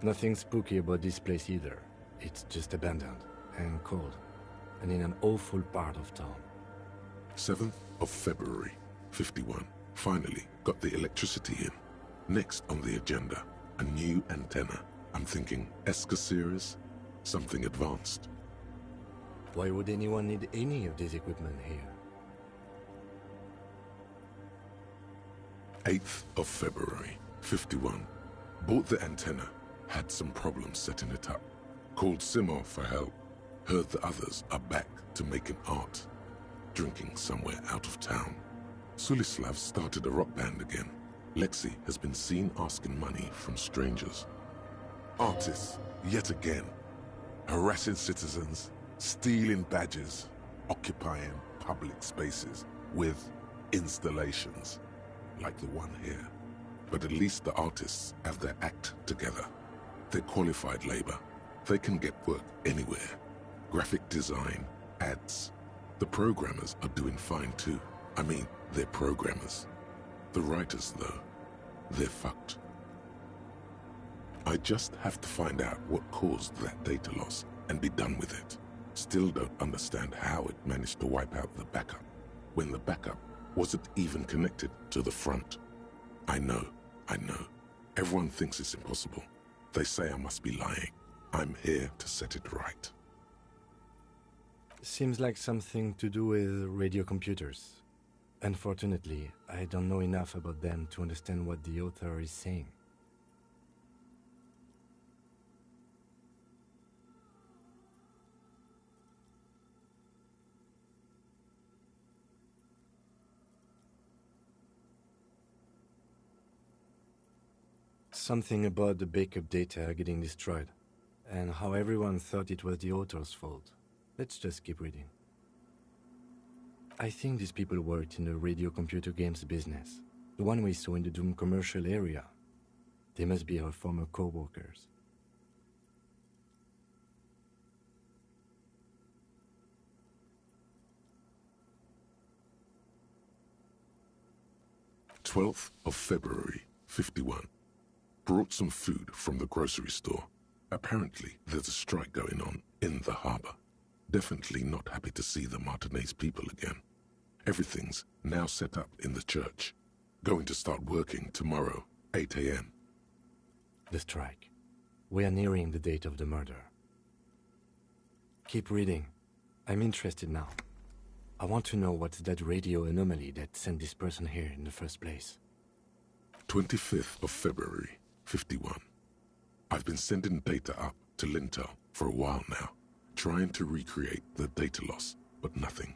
Nothing spooky about this place either. It's just abandoned and cold, and in an awful part of town. 7th of February, 51. Finally got the electricity in. Next on the agenda, a new antenna. I'm thinking ESCA series, something advanced. Why would anyone need any of this equipment here? 8th of February, 51. Bought the antenna, had some problems setting it up. Called Simon for help. Heard the others are back to making art. Drinking somewhere out of town. Sulislav started a rock band again. Lexi has been seen asking money from strangers. Artists, yet again. Harassing citizens, stealing badges, occupying public spaces with installations, like the one here. But at least the artists have their act together. They're qualified labor. They can get work anywhere. Graphic design, ads. The programmers are doing fine too. I mean, they're programmers. The writers, though, they're fucked. I just have to find out what caused that data loss and be done with it. Still don't understand how it managed to wipe out the backup, when the backup wasn't even connected to the front. I know. Everyone thinks it's impossible. They say I must be lying. I'm here to set it right. Seems like something to do with radio computers. Unfortunately, I don't know enough about them to understand what the author is saying. Something about the backup data getting destroyed, and how everyone thought it was the author's fault. Let's just keep reading. I think these people worked in the radio computer games business, the one we saw in the Doom commercial area. They must be our former co-workers. "12th of February, 51. Brought some food from the grocery store. Apparently, there's a strike going on in the harbor. Definitely not happy to see the Martinez people again. Everything's now set up in the church. Going to start working tomorrow, 8 a.m. The strike. We are nearing the date of the murder. Keep reading. I'm interested now. I want to know what's that radio anomaly that sent this person here in the first place. 25th of February, 51. I've been sending data up to Lintel for a while now, trying to recreate the data loss, but nothing.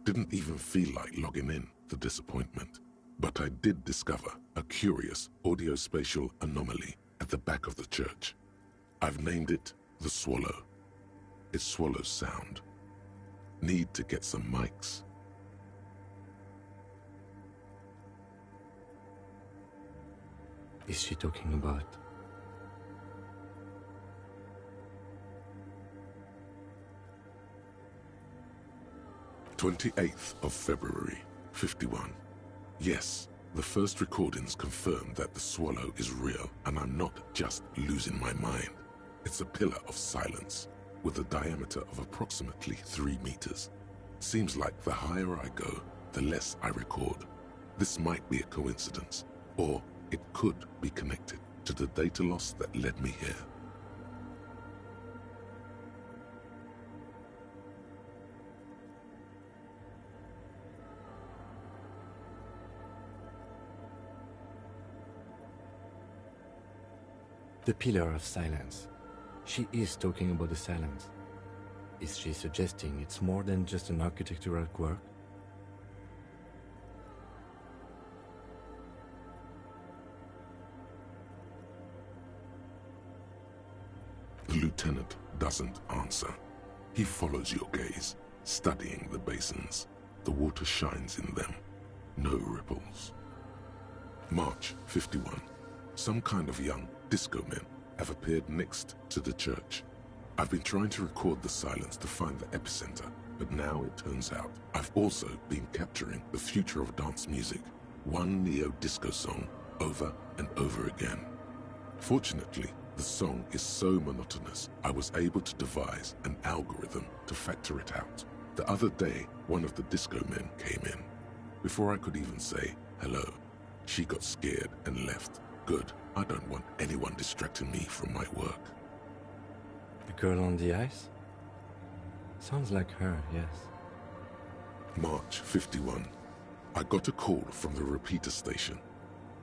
Didn't even feel like logging in, the disappointment. But I did discover a curious audio-spatial anomaly at the back of the church. I've named it the Swallow. It swallows sound. Need to get some mics. Is she talking about? "28th of February, 51. Yes, the first recordings confirm that the Swallow is real, and I'm not just losing my mind. It's a pillar of silence, with a diameter of approximately 3 meters. Seems like the higher I go, the less I record. This might be a coincidence, or it could be connected to the data loss that led me here. The pillar of silence. She is talking about the silence. Is she suggesting it's more than just an architectural quirk? The lieutenant doesn't answer. He follows your gaze, studying the basins. The water shines in them. No ripples. March 51. Some kind of young disco men have appeared next to the church. I've been trying to record the silence to find the epicenter, but now it turns out I've also been capturing the future of dance music, one neo-disco song over and over again. Fortunately, the song is so monotonous, I was able to devise an algorithm to factor it out. The other day, one of the disco men came in. Before I could even say hello, She got scared and left. Good. I don't want anyone distracting me from my work. The girl on the ice? Sounds like her, yes. March 51. I got a call from the repeater station.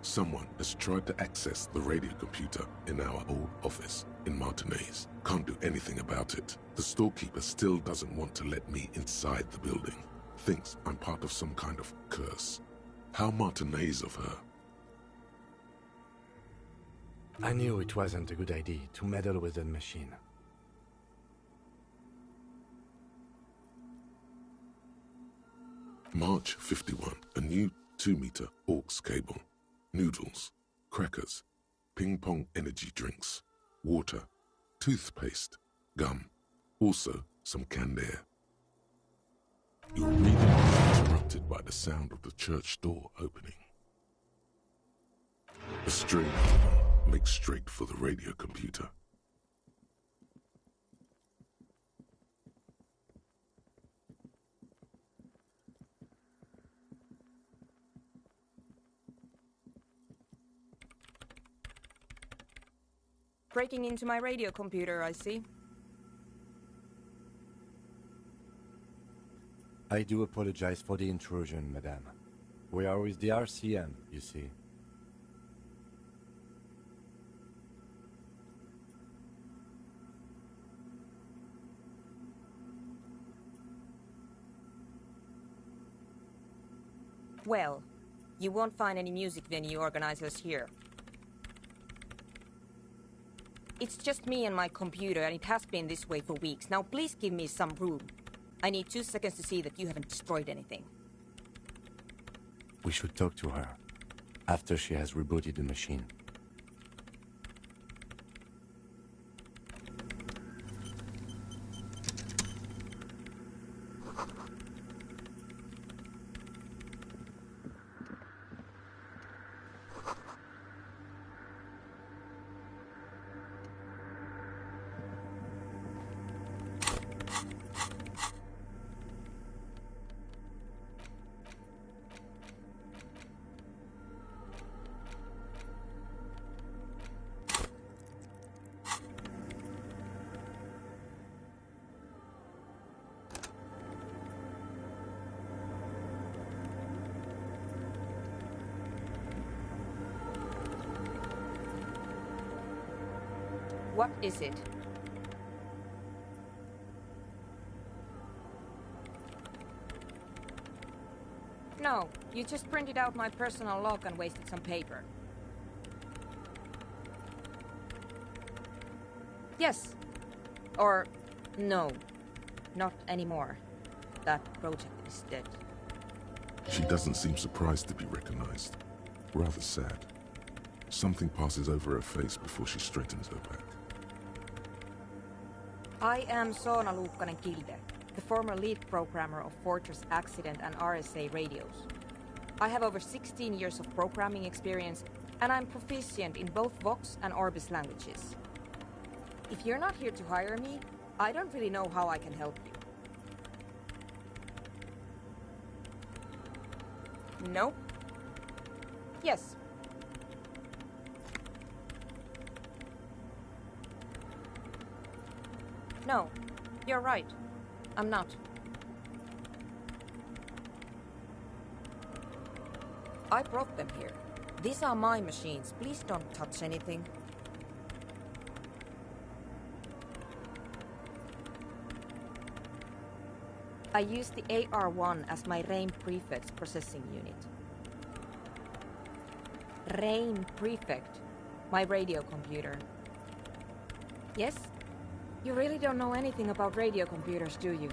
Someone has tried to access the radio computer in our old office in Martinez. Can't do anything about it. The storekeeper still doesn't want to let me inside the building. Thinks I'm part of some kind of curse. How Martinez of her. I knew it wasn't a good idea to meddle with that machine. March 51. A new 2-meter aux cable. Noodles, crackers, ping-pong energy drinks, water, toothpaste, gum, also some canned air. Your reading is interrupted by the sound of the church door opening. A strange woman makes straight for the radio computer. Breaking into my radio computer, I see. I do apologize for the intrusion, madame. We are with the RCM, you see. Well, you won't find any music venue organizers here. It's just me and my computer, and it has been this way for weeks. Now please give me some room. I need 2 seconds to see that you haven't destroyed anything. We should talk to her after she has rebooted the machine. What is it? No, you just printed out my personal log and wasted some paper. Yes. Or no. Not anymore. That project is dead. She doesn't seem surprised to be recognized. Rather sad. Something passes over her face before she straightens her back. I am Soona Luukkanen-Kilde, the former lead programmer of Fortress Accident and RSA radios. I have over 16 years of programming experience, and I'm proficient in both Vox and Orbis languages. If you're not here to hire me, I don't really know how I can help you. No? Yes. No, you're right. I'm not. I brought them here. These are my machines. Please don't touch anything. I use the AR-1 as my RAIN Prefect processing unit. RAIN Prefect, my radio computer. Yes? You really don't know anything about radio computers, do you?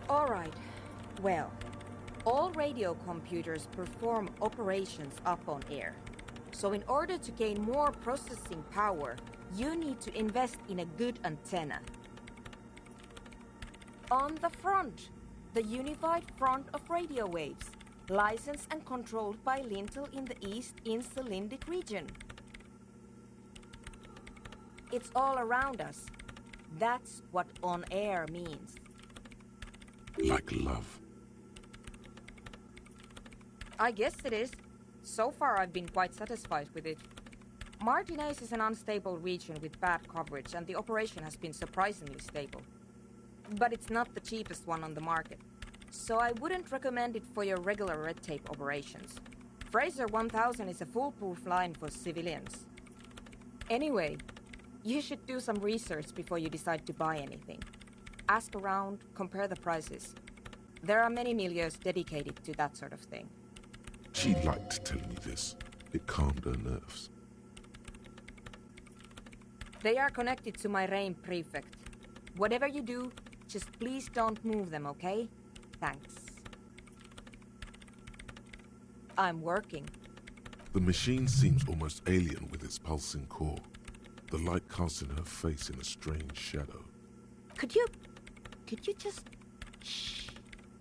All right. Well, all radio computers perform operations up on air. So in order to gain more processing power, you need to invest in a good antenna. On the front, the unified front of radio waves, licensed and controlled by Lintel in the East Insulindic region. It's all around us. That's what on air means. like love. I guess it is. So far I've been quite satisfied with it. Martinez is an unstable region with bad coverage, and the operation has been surprisingly stable. But it's not the cheapest one on the market, so I wouldn't recommend it for your regular red tape operations. Fraser 1000 is a foolproof line for civilians. Anyway, you should do some research before you decide to buy anything. Ask around, compare the prices. There are many milieus dedicated to that sort of thing. She liked telling me this. It calmed her nerves. They are connected to my RAIN prefect. Whatever you do, just please don't move them, okay? Thanks. I'm working. The machine seems almost alien with its pulsing core. The light casting her face in a strange shadow. Could you just shh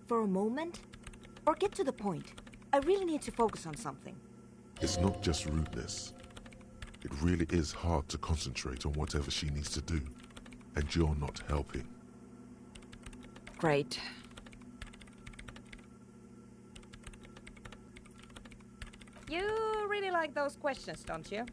for a moment? Or get to the point. I really need to focus on something. It's not just rudeness. It really is hard to concentrate on whatever she needs to do, and you're not helping. Great. You really like those questions, don't you?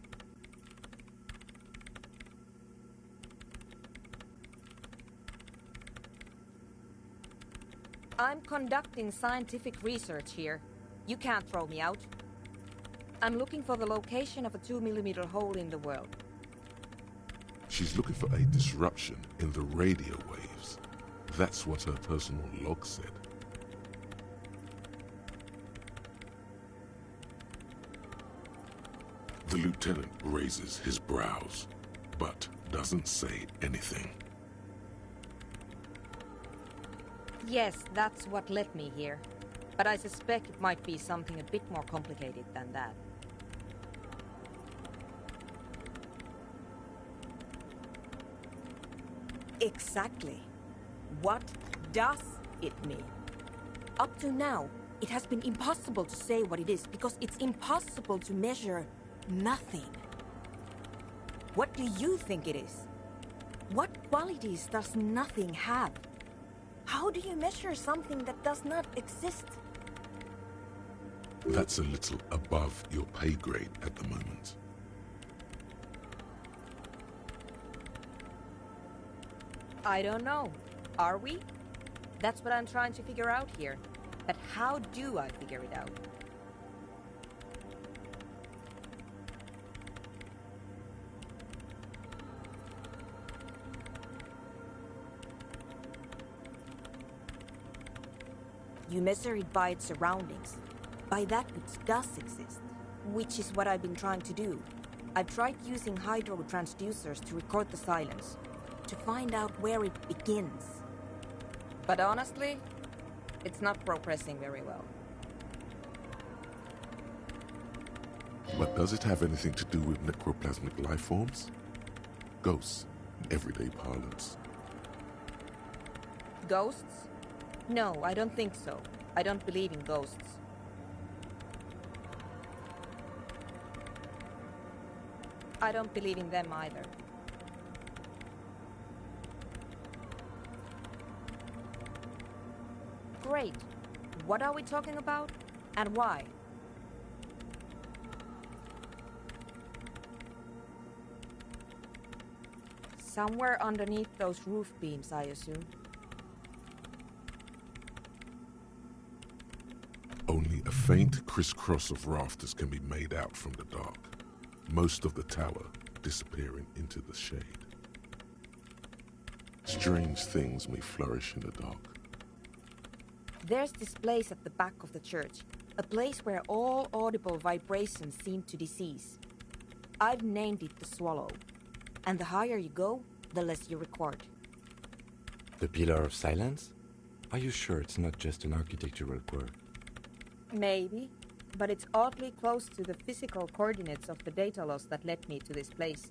I'm conducting scientific research here. You can't throw me out. I'm looking for the location of a 2mm hole in the world. She's looking for a disruption in the radio waves. That's what her personal log said. The lieutenant raises his brows, but doesn't say anything. Yes, that's what led me here. But I suspect it might be something a bit more complicated than that. Exactly. What does it mean? Up to now, it has been impossible to say what it is because it's impossible to measure nothing. What do you think it is? What qualities does nothing have? How do you measure something that does not exist? That's a little above your pay grade at the moment. I don't know. Are we? That's what I'm trying to figure out here. But how do I figure it out? You measure it by its surroundings, by that which does exist, which is what I've been trying to do. I've tried using hydro transducers to record the silence, to find out where it begins. But honestly, it's not progressing very well. But does it have anything to do with necroplasmic life forms? Ghosts, in everyday parlance. Ghosts? No, I don't think so. I don't believe in ghosts. I don't believe in them either. Great. What are we talking about? And why? Somewhere underneath those roof beams, I assume. Only a faint crisscross of rafters can be made out from the dark, most of the tower disappearing into the shade. Strange things may flourish in the dark. There's this place at the back of the church, a place where all audible vibrations seem to decease. I've named it the Swallow, and the higher you go, the less you record. The Pillar of Silence? Are you sure it's not just an architectural quirk? Maybe, but it's oddly close to the physical coordinates of the data loss that led me to this place.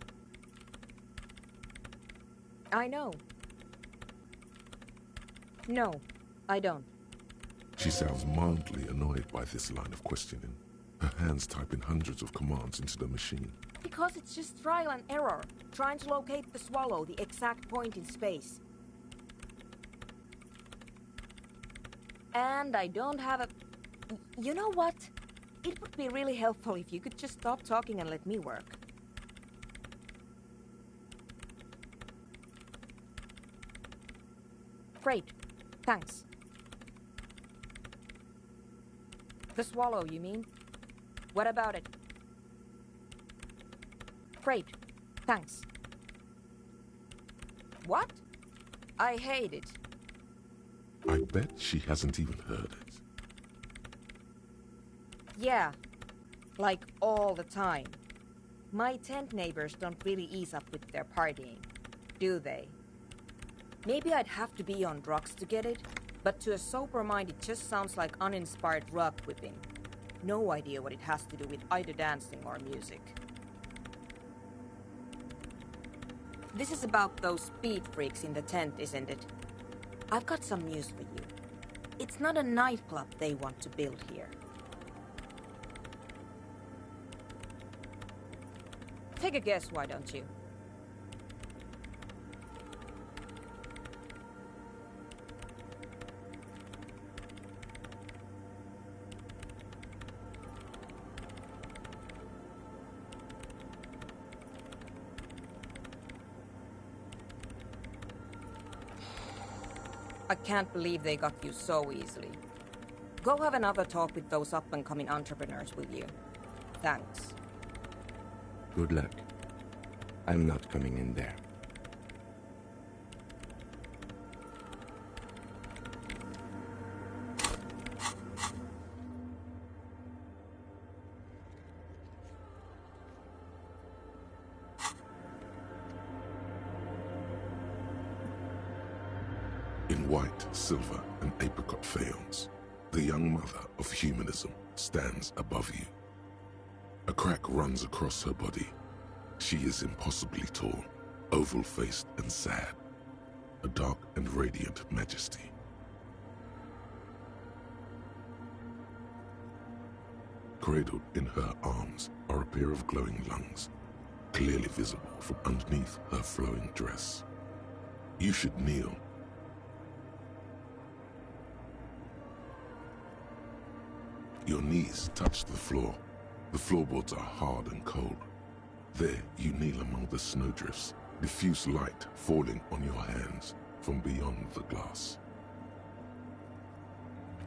I know. No, I don't. She sounds mildly annoyed by this line of questioning. Her hands typing hundreds of commands into the machine. Because it's just trial and error, trying to locate the Swallow, the exact point in space. And I don't have a... You know what? It would be really helpful if you could just stop talking and let me work. Great. Thanks. The swallow, you mean? What about it? Great. Thanks. What? I hate it. I bet she hasn't even heard it. Yeah. Like all the time. My tent neighbors don't really ease up with their partying, do they? Maybe I'd have to be on drugs to get it, but to a sober mind it just sounds like uninspired rug whipping. No idea what it has to do with either dancing or music. This is about those speed freaks in the tent, isn't it? I've got some news for you. It's not a nightclub they want to build here. Take a guess, why don't you? I can't believe they got you so easily. Go have another talk with those up-and-coming entrepreneurs, will you? Thanks. Good luck. I'm not coming in there. In white, silver, and apricot faience, the young mother of humanism stands above you. A crack runs across her body. She is impossibly tall, oval-faced and sad, a dark and radiant majesty. Cradled in her arms are a pair of glowing lungs, clearly visible from underneath her flowing dress. You should kneel. Your knees touch the floor. The floorboards are hard and cold. There you kneel among the snowdrifts, diffuse light falling on your hands from beyond the glass.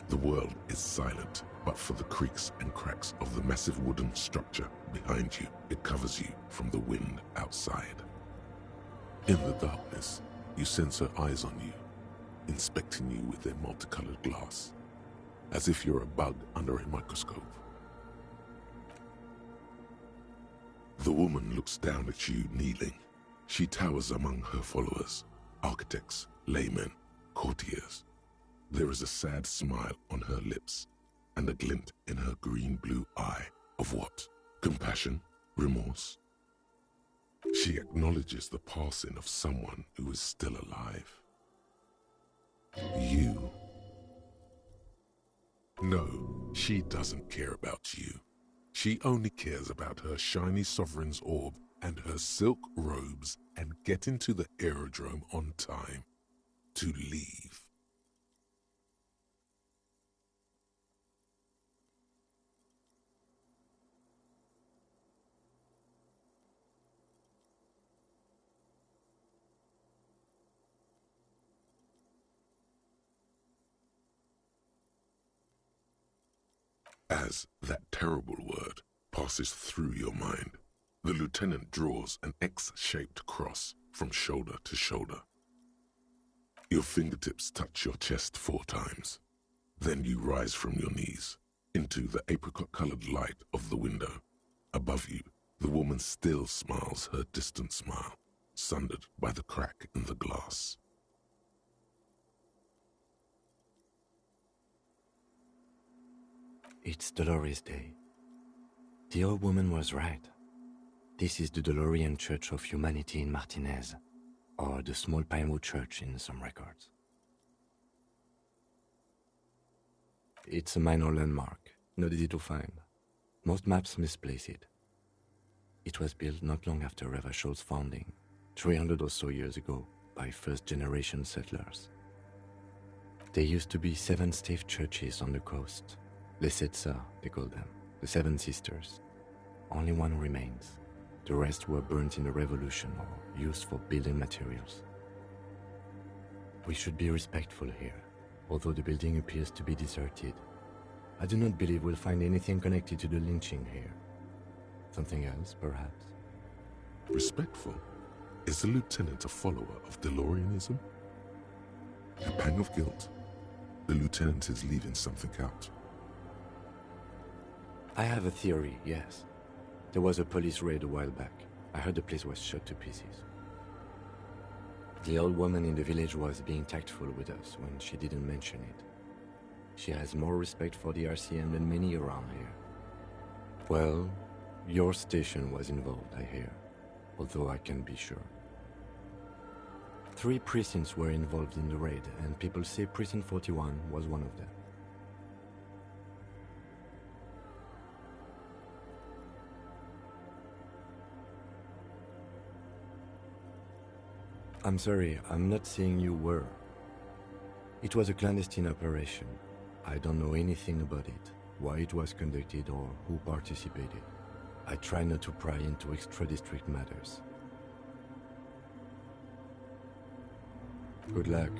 The world is silent, but for the creaks and cracks of the massive wooden structure behind you, it covers you from the wind outside. In the darkness, you sense her eyes on you, inspecting you with their multicolored glass, as if you're a bug under a microscope. The woman looks down at you kneeling. She towers among her followers, architects, laymen, courtiers. There is a sad smile on her lips and a glint in her green-blue eye of what? Compassion? Remorse? She acknowledges the passing of someone who is still alive. You. No, she doesn't care about you. She only cares about her shiny sovereign's orb and her silk robes and getting to the aerodrome on time to leave. As that terrible word passes through your mind, the lieutenant draws an X-shaped cross from shoulder to shoulder. Your fingertips touch your chest 4 times. Then you rise from your knees into the apricot-colored light of the window. Above you, the woman still smiles her distant smile, sundered by the crack in the glass. It's Dolores Day. The old woman was right. This is the DeLorean Church of Humanity in Martinez, or the Small Pinewood Church in some records. It's a minor landmark, not easy to find. Most maps misplace it. It was built not long after Revachol's founding, 300 or so years ago, by first-generation settlers. There used to be 7 stave churches on the coast. Les Sept Sœurs, they call them, the 7 sisters. Only one remains. The rest were burnt in the revolution or used for building materials. We should be respectful here, although the building appears to be deserted. I do not believe we'll find anything connected to the lynching here. Something else, perhaps? Respectful? Is the lieutenant a follower of DeLoreanism? A pang of guilt. The lieutenant is leaving something out. I have a theory, yes. There was a police raid a while back. I heard the place was shot to pieces. The old woman in the village was being tactful with us when she didn't mention it. She has more respect for the RCM than many around here. Well, your station was involved, I hear, although I can't be sure. 3 precincts were involved in the raid, and people say Precinct 41 was one of them. I'm sorry, I'm not saying you were. It was a clandestine operation. I don't know anything about it, why it was conducted or who participated. I try not to pry into extra-district matters. Good luck.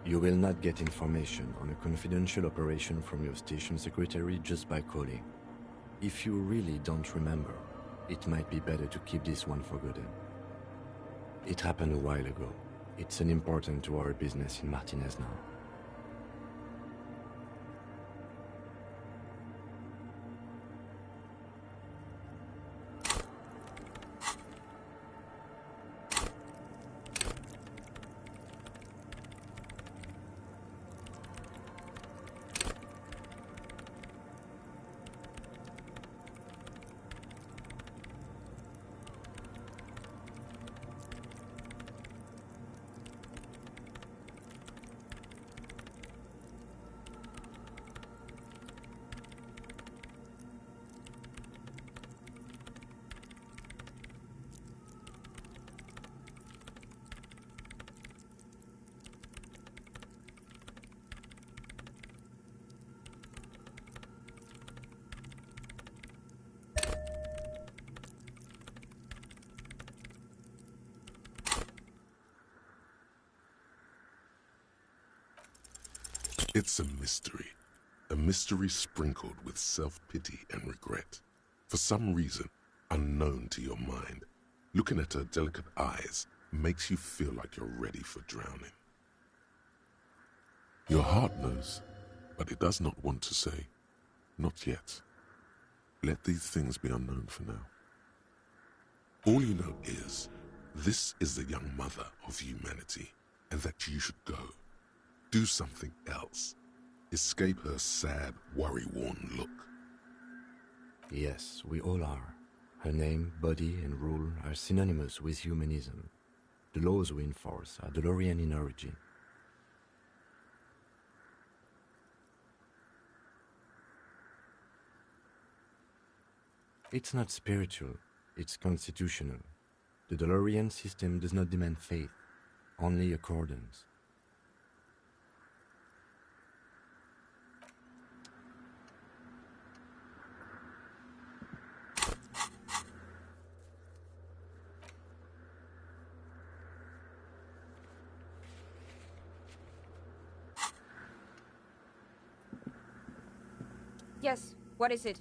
You will not get information on a confidential operation from your station secretary just by calling. If you really don't remember, it might be better to keep this one forgotten. It happened a while ago. It's unimportant to our business in Martinez now. It's a mystery sprinkled with self-pity and regret. For some reason, unknown to your mind, looking at her delicate eyes makes you feel like you're ready for drowning. Your heart knows, but it does not want to say, not yet. Let these things be unknown for now. All you know is, this is the young mother of humanity, and that you should go. Do something else. Escape her sad, worry-worn look. Yes, we all are. Her name, body, and rule are synonymous with humanism. The laws we enforce are DeLorean in origin. It's not spiritual, it's constitutional. The DeLorean system does not demand faith, only accordance. Yes, what is it?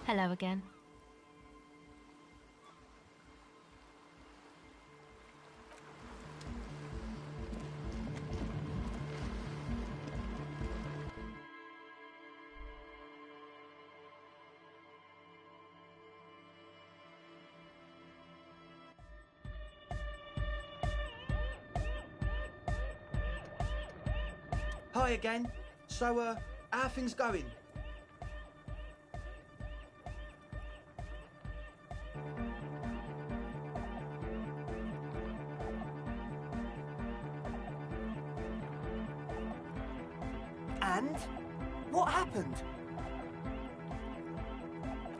Hello again. Hi again. So, how are things going? And? What happened?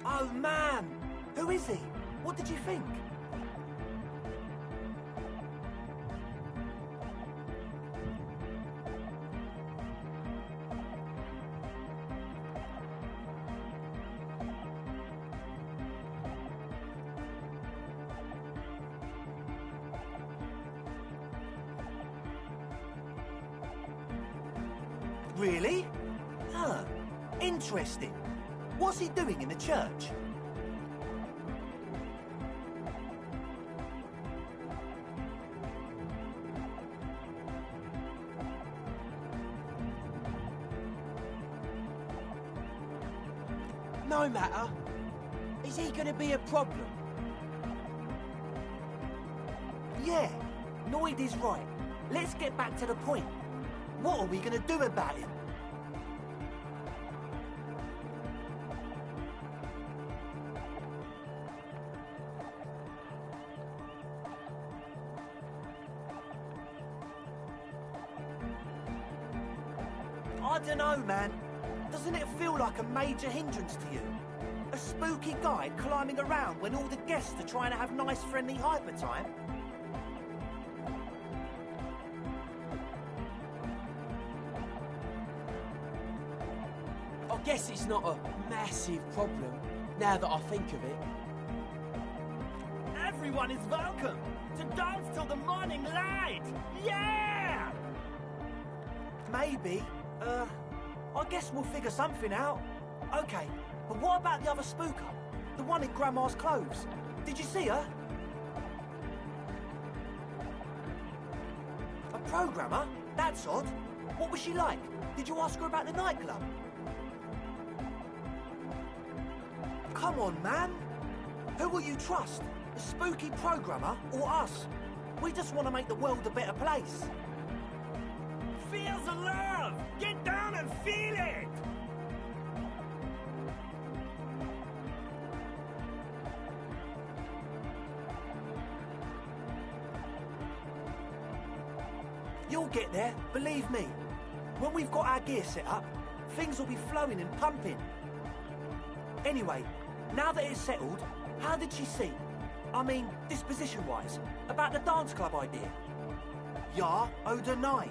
Oh, man! Who is he? What did you think? Really? Huh. Interesting. What's he doing in the church? No matter. Is he gonna be a problem? Yeah, Noid is right. Let's get back to the point. What are we gonna do about him? I don't know, man. Doesn't it feel like a major hindrance to you? A spooky guy climbing around when all the guests are trying to have nice, friendly hyper time? I guess it's not a massive problem, now that I think of it. Everyone is welcome to dance till the morning light! Yeah! Maybe. I guess we'll figure something out. Okay, but what about the other spooker? The one in Grandma's clothes? Did you see her? A programmer? That's odd. What was she like? Did you ask her about the nightclub? Come on, man. Who will you trust? The spooky programmer or us? We just want to make the world a better place. Feel the love! Get down and feel it! You'll get there, believe me. When we've got our gear set up, things will be flowing and pumping. Anyway, now that it's settled, how did she seem? I mean, disposition-wise, about the dance club idea. Ja oder nein?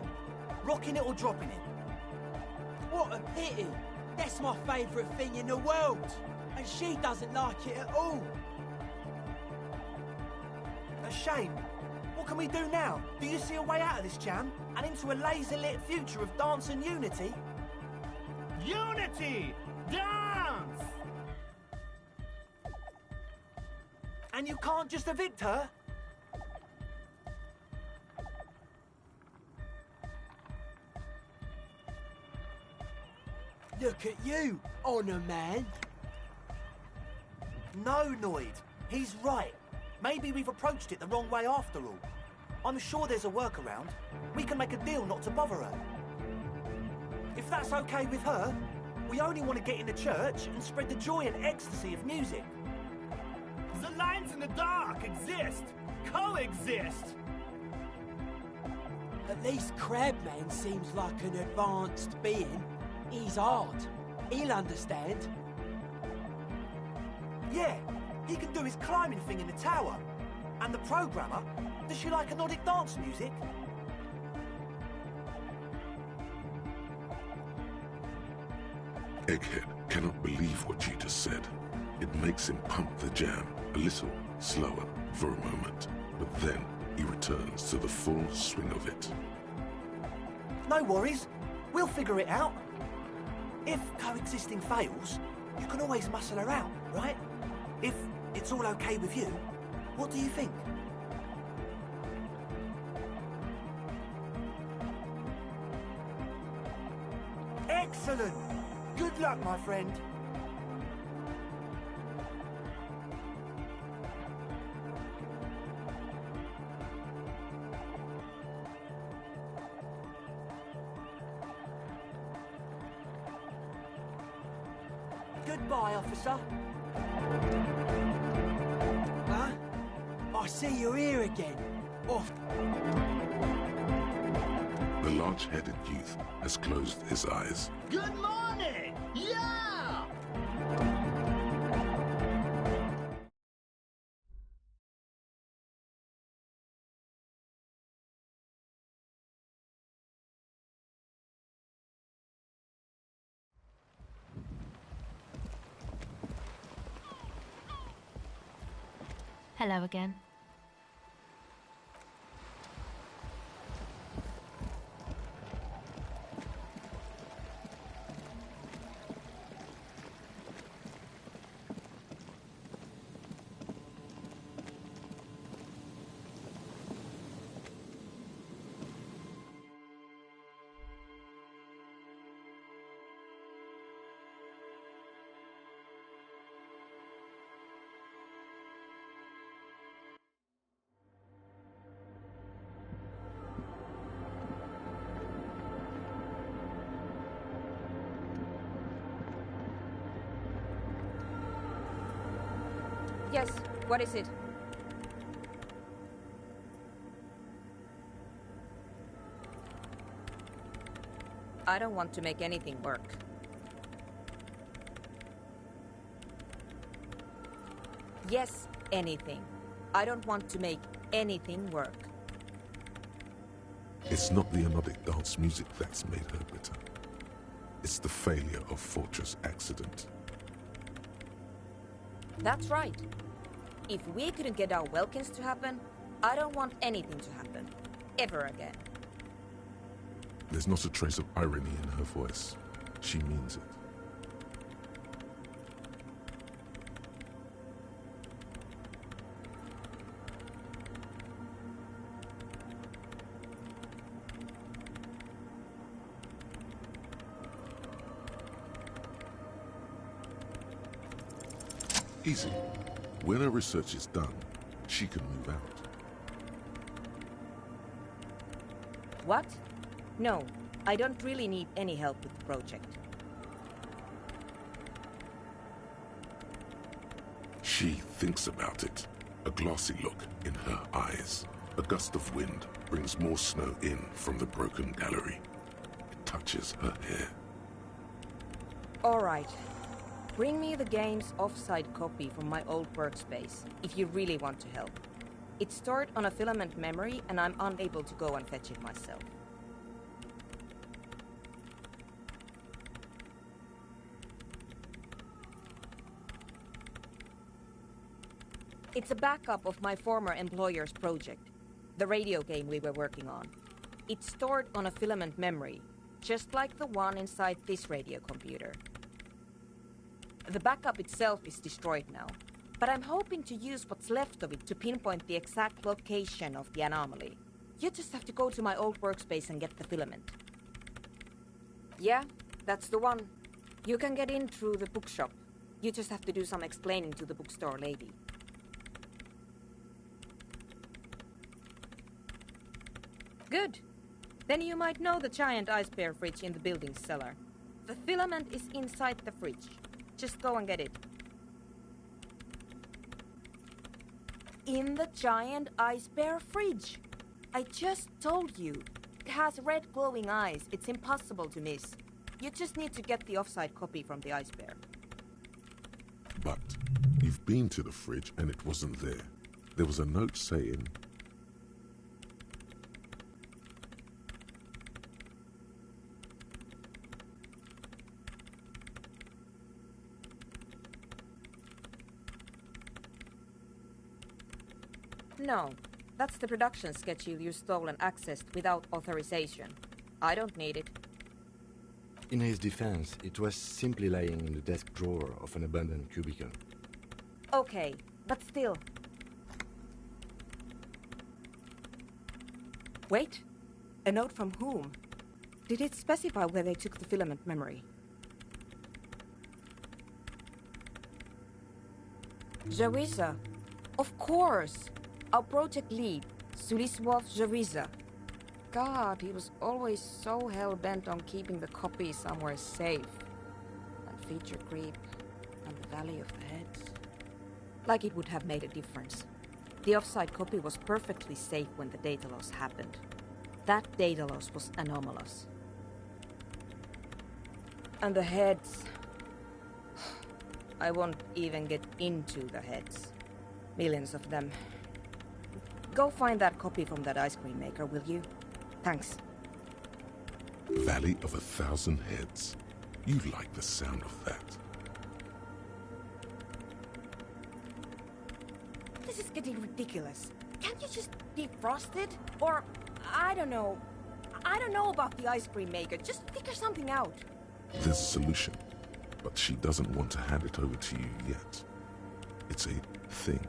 Rocking it or dropping it? What a pity! That's my favourite thing in the world! And she doesn't like it at all! A shame. What can we do now? Do you see a way out of this jam? And into a laser-lit future of dance and unity? Unity! Dance! And you can't just evict her? Look at you, Honor Man! No, Noid. He's right. Maybe we've approached it the wrong way after all. I'm sure there's a workaround. We can make a deal not to bother her. If that's okay with her, we only want to get in the church and spread the joy and ecstasy of music. The lines in the dark exist! Coexist! At least Crabman seems like an advanced being. He's hard. He'll understand. Yeah, he can do his climbing thing in the tower. And the programmer, does she like Nordic dance music? Egghead cannot believe what you just said. It makes him pump the jam a little slower for a moment, but then he returns to the full swing of it. No worries. We'll figure it out. If coexisting fails, you can always muscle her out. right? If it's all okay with you, what do you think? Excellent! Good luck, my friend. Goodbye, officer. Huh? I see you're here again. Off. The large-headed youth has closed his eyes. Good morning! Yeah! Hello again. Yes, what is it? I don't want to make anything work. Yes, anything. I don't want to make anything work. It's not the melodic dance music that's made her bitter. It's the failure of Fortress Accident. That's right. If we couldn't get our Welkins to happen, I don't want anything to happen. Ever again. There's not a trace of irony in her voice. She means it. Easy. When her research is done, she can move out. What? No, I don't really need any help with the project. She thinks about it. A glassy look in her eyes. A gust of wind brings more snow in from the broken gallery. It touches her hair. All right. Bring me the game's offsite copy from my old workspace, if you really want to help. It's stored on a filament memory, and I'm unable to go and fetch it myself. It's a backup of my former employer's project, the radio game we were working on. It's stored on a filament memory, just like the one inside this radio computer. The backup itself is destroyed now, but I'm hoping to use what's left of it to pinpoint the exact location of the anomaly. You just have to go to my old workspace and get the filament. Yeah, that's the one. You can get in through the bookshop. You just have to do some explaining to the bookstore lady. Good. Then you might know the giant ice bear fridge in the building's cellar. The filament is inside the fridge. Just go and get it. In the giant ice bear fridge. I just told you. It has red glowing eyes. It's impossible to miss. You just need to get the offsite copy from the ice bear. But you've been to the fridge and it wasn't there. There was a note saying... No, that's the production schedule you stole and accessed without authorization. I don't need it. In his defense, it was simply lying in the desk drawer of an abandoned cubicle. Okay, but still. Wait, a note from whom? Did it specify where they took the filament memory? Jawiza. Of course. Our project lead, Suliswov Jawiza. God, he was always so hell-bent on keeping the copy somewhere safe. And feature creep, and the Valley of the Heads. Like it would have made a difference. The offside copy was perfectly safe when the data loss happened. That data loss was anomalous. And the heads... I won't even get into the heads. Millions of them. Go find that copy from that ice cream maker, will you? Thanks. Valley of 1,000 Heads. You like the sound of that. This is getting ridiculous. Can't you just defrost it? Or, I don't know. I don't know about the ice cream maker. Just figure something out. There's a solution, but she doesn't want to hand it over to you yet. It's a thing.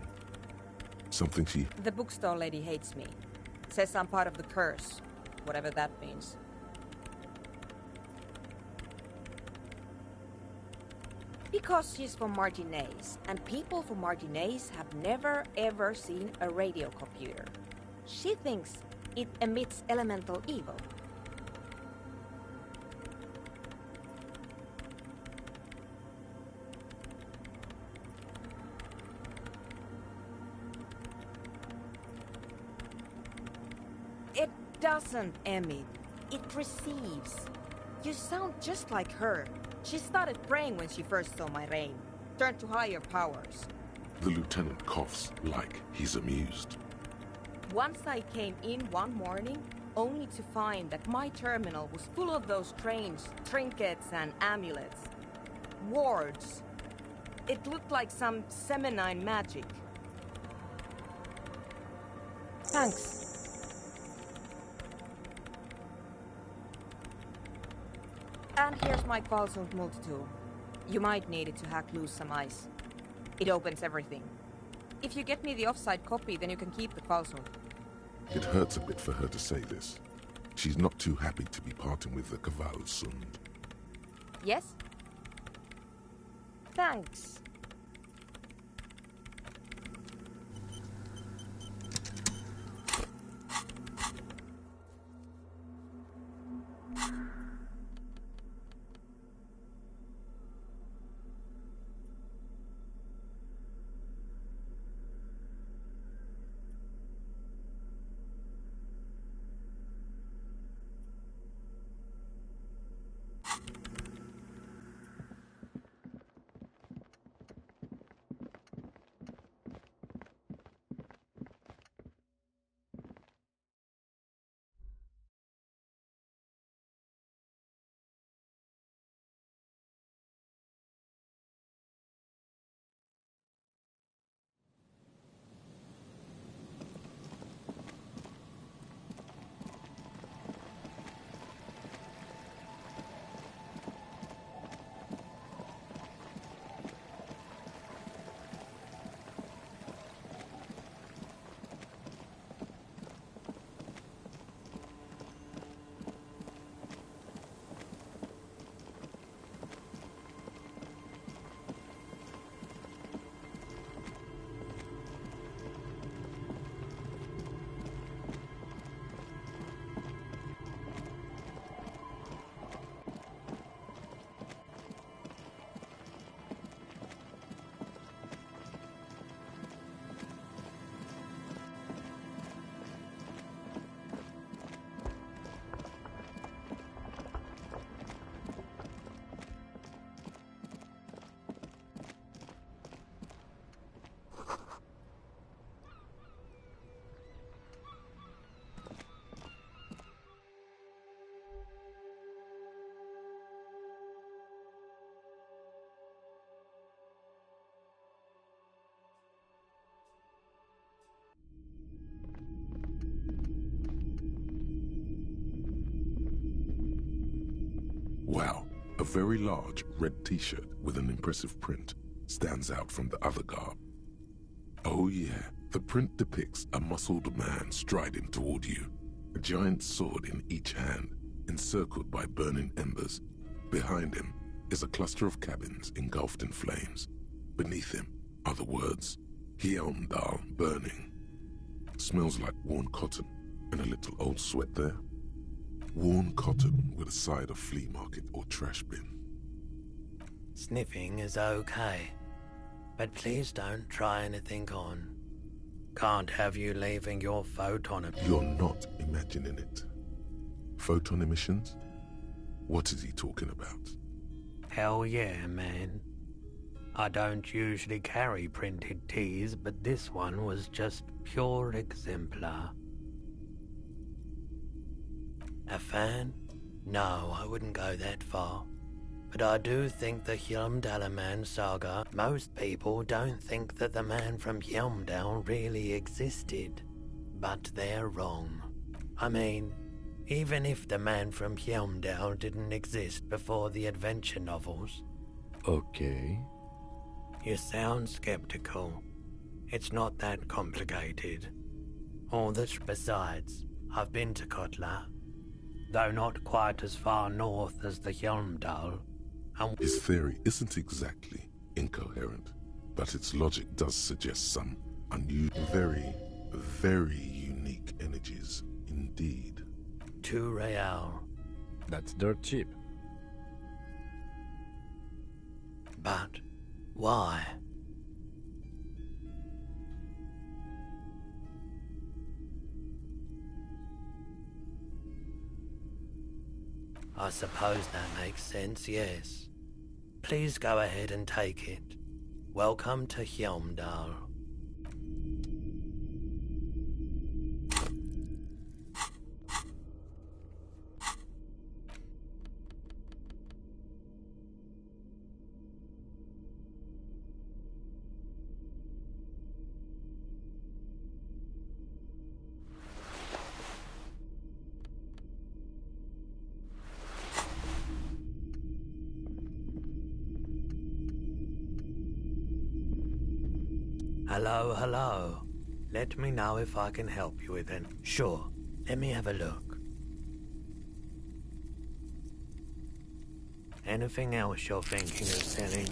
Something she... The bookstore lady hates me. Says I'm part of the curse. Whatever that means. Because she's from Martinez, and people from Martinez have never ever seen a radio computer. She thinks it emits elemental evil. It doesn't emit, it receives. You sound just like her. She started praying when she first saw my reign. Turned to higher powers. The lieutenant coughs like he's amused. Once I came in one morning, only to find that my terminal was full of those strange trinkets and amulets. Wards. It looked like some Semenine magic. Thanks. And here's my Qualsund multitool. You might need it to hack loose some ice. It opens everything. If you get me the offside copy, then you can keep the Qualsund. It hurts a bit for her to say this. She's not too happy to be parting with the Kvalsund. Yes? Thanks. Wow, a very large red t-shirt with an impressive print stands out from the other garb. Oh yeah, the print depicts a muscled man striding toward you, a giant sword in each hand, encircled by burning embers. Behind him is a cluster of cabins engulfed in flames. Beneath him are the words, Hjelmdal burning. Smells like worn cotton and a little old sweat there. Worn cotton with a side of flea market or trash bin. Sniffing is okay, but please don't try anything on. Can't have you leaving your photon. You're not imagining it. Photon emissions? What is he talking about? Hell yeah, man. I don't usually carry printed tees, but this one was just pure exemplar. A fan? No, I wouldn't go that far. But I do think the Hjelmdalaman saga, most people don't think that the man from Hjelmdal really existed. But they're wrong. I mean, even if the man from Hjelmdal didn't exist before the adventure novels. Okay. You sound skeptical. It's not that complicated. All this besides, I've been to Kotla, though not quite as far north as the Hjelmdal. His theory isn't exactly incoherent, but its logic does suggest some unusual, very unique energies indeed. 2 real. That's dirt cheap. But why? I suppose that makes sense, yes. Please go ahead and take it. Welcome to Hjelmdal. Hello, hello. Let me know if I can help you with it. Sure, let me have a look. Anything else you're thinking of selling?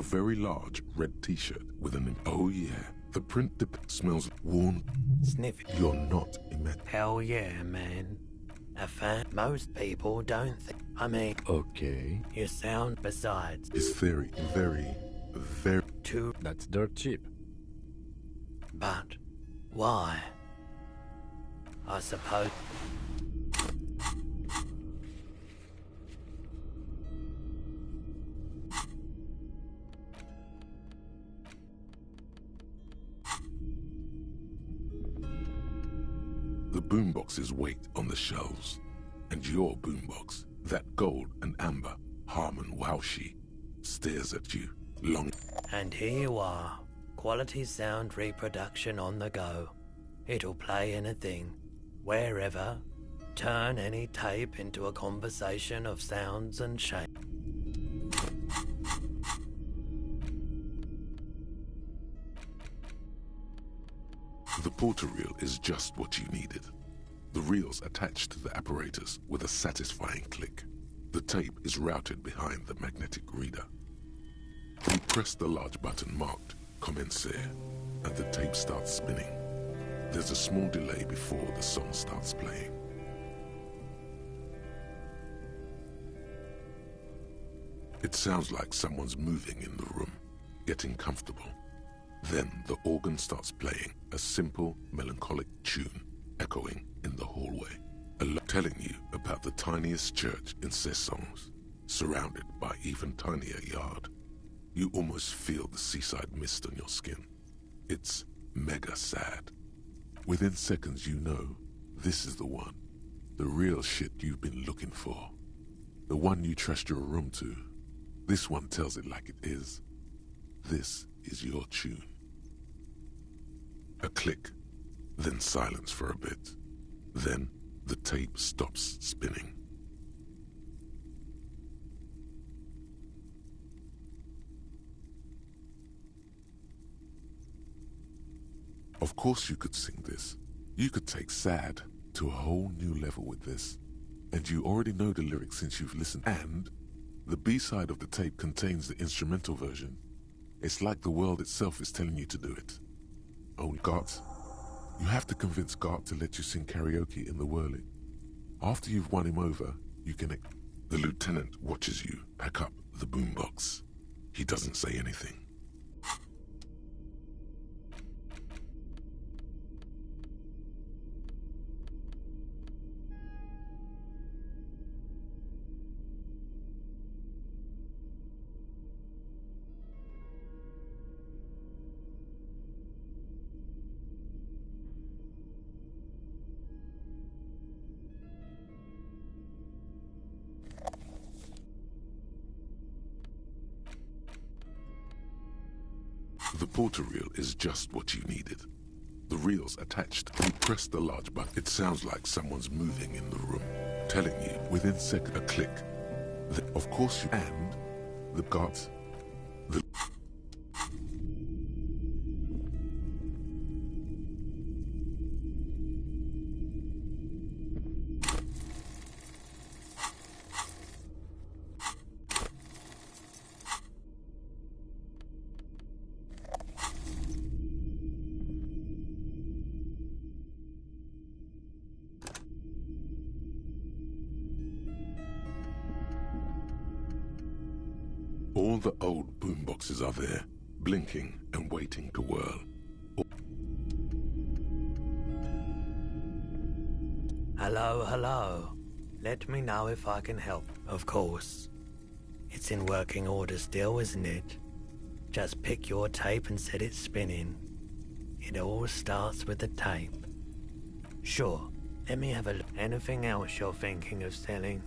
A very large red t-shirt with an... Oh yeah, the print smells worn. Sniff. You're not imagine. Hell yeah, man. A fan. Most people don't think. I mean... Okay. You sound besides. His theory, very... Too... That's dirt cheap. But... why? I suppose... The boomboxes wait on the shelves, and your boombox, that gold and amber Harman Waushi, stares at you long. And here you are, quality sound reproduction on the go. It'll play anything, wherever, turn any tape into a conversation of sounds and shapes. The porter reel is just what you needed. The reel's attached to the apparatus with a satisfying click. The tape is routed behind the magnetic reader. You press the large button marked Commencer, and the tape starts spinning. There's a small delay before the song starts playing. It sounds like someone's moving in the room, getting comfortable. Then the organ starts playing a simple, melancholic tune echoing in the hallway, telling you about the tiniest church in Cessons, surrounded by even tinier yard. You almost feel the seaside mist on your skin. It's mega sad. Within seconds you know this is the one, the real shit you've been looking for, the one you trust your room to. This one tells it like it is. This is your tune. A click, then silence for a bit. Then the tape stops spinning. Of course you could sing this. You could take sad to a whole new level with this. And you already know the lyrics since you've listened. And the B-side of the tape contains the instrumental version. It's like the world itself is telling you to do it. Oh, Gart, you have to convince Gart to let you sing karaoke in the whirling. After you've won him over, you can... The lieutenant watches you pack up the boombox. He doesn't say anything. The porter reel is just what you needed. The reel's attached. You press the large button. It sounds like someone's moving in the room, telling you within seconds a click. Of course you... And the guards... The... All the old boomboxes are there, blinking and waiting to whirl. Hello, hello. Let me know if I can help. Of course. It's in working order still, isn't it? Just pick your tape and set it spinning. It all starts with the tape. Sure, let me have a look. Anything else you're thinking of selling?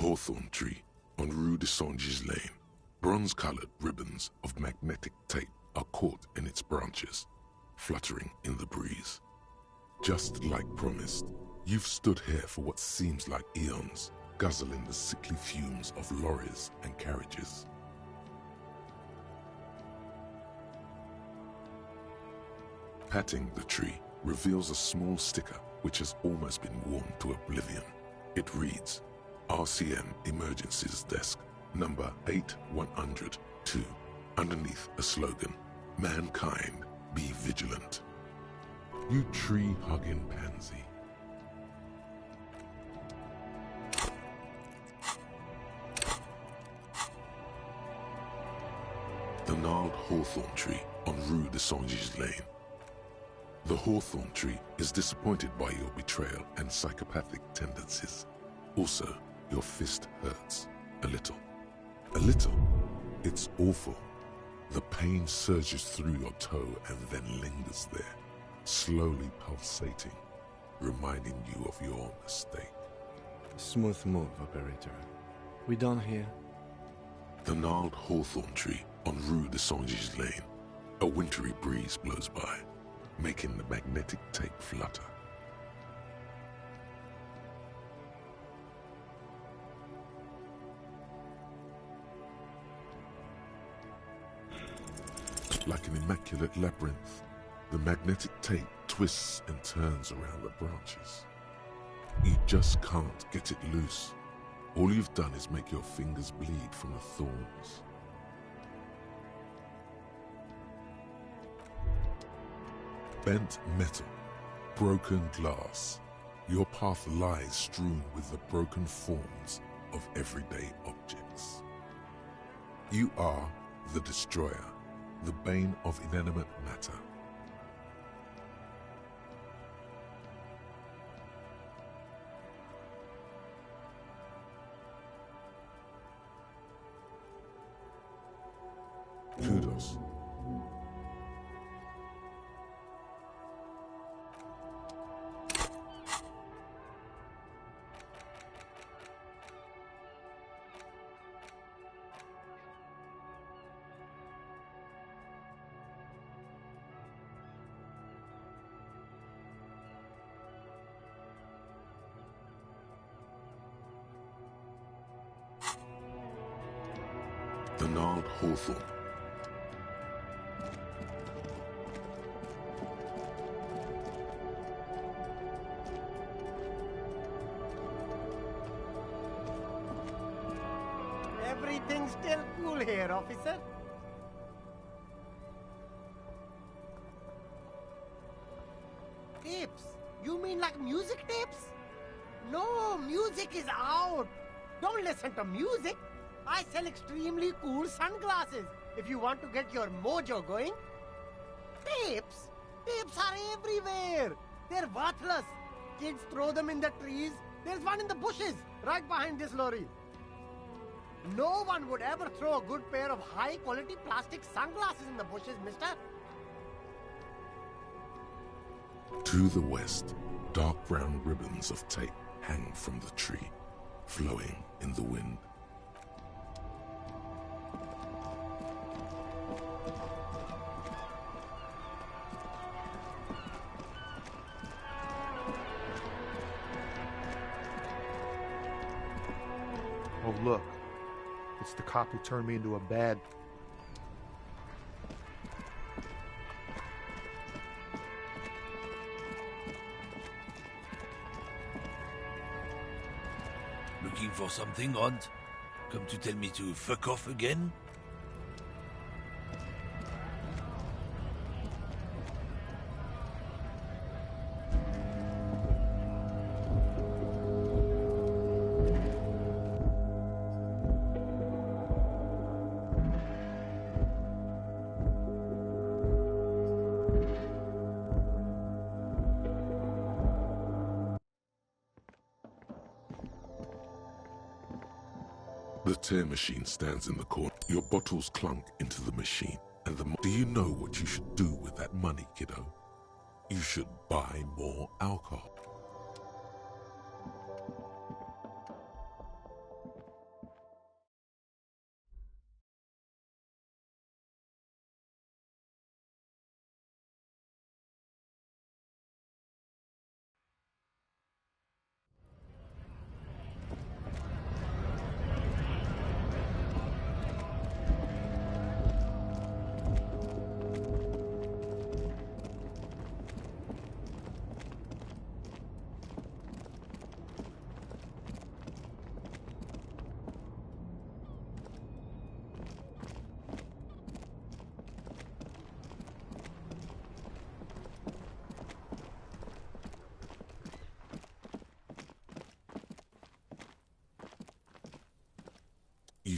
hawthorn tree on Rue de Saint-Gilles Lane. Bronze-colored ribbons of magnetic tape are caught in its branches, fluttering in the breeze. Just like promised, you've stood here for what seems like eons, guzzling the sickly fumes of lorries and carriages. Patting the tree reveals a small sticker which has almost been worn to oblivion. It reads, RCM Emergencies Desk, number 8102, underneath a slogan, Mankind, be vigilant. You tree-hugging pansy. The gnarled hawthorn tree on Rue de Saint-Gilles Lane. The hawthorn tree is disappointed by your betrayal and psychopathic tendencies. Also, your fist hurts. A little. A little? It's awful. The pain surges through your toe and then lingers there, slowly pulsating, reminding you of your mistake. Smooth move, operator. We done here? The gnarled hawthorn tree on Rue de Saint-Gilles Lane. A wintry breeze blows by, making the magnetic tape flutter. Like an immaculate labyrinth, the magnetic tape twists and turns around the branches. You just can't get it loose. All you've done is make your fingers bleed from the thorns. Bent metal, broken glass. Your path lies strewn with the broken forms of everyday objects. You are the destroyer, the bane of inanimate matter. Kudos. The gnarled hawthorn. Everything's still cool here, officer. Tapes? You mean like music tapes? No, music is out. Don't listen to music. I sell extremely cool sunglasses if you want to get your mojo going. Tapes? Tapes are everywhere. They're worthless. Kids throw them in the trees. There's one in the bushes right behind this lorry. No one would ever throw a good pair of high-quality plastic sunglasses in the bushes, mister. To the west, dark brown ribbons of tape hang from the tree, flowing in the wind. Oh, look. It's the cop who turned me into a bad... Looking for something, Hunt? Come to tell me to fuck off again? The tear machine stands in the corner. Your bottles clunk into the machine. And do you know what you should do with that money, kiddo? You should buy more alcohol.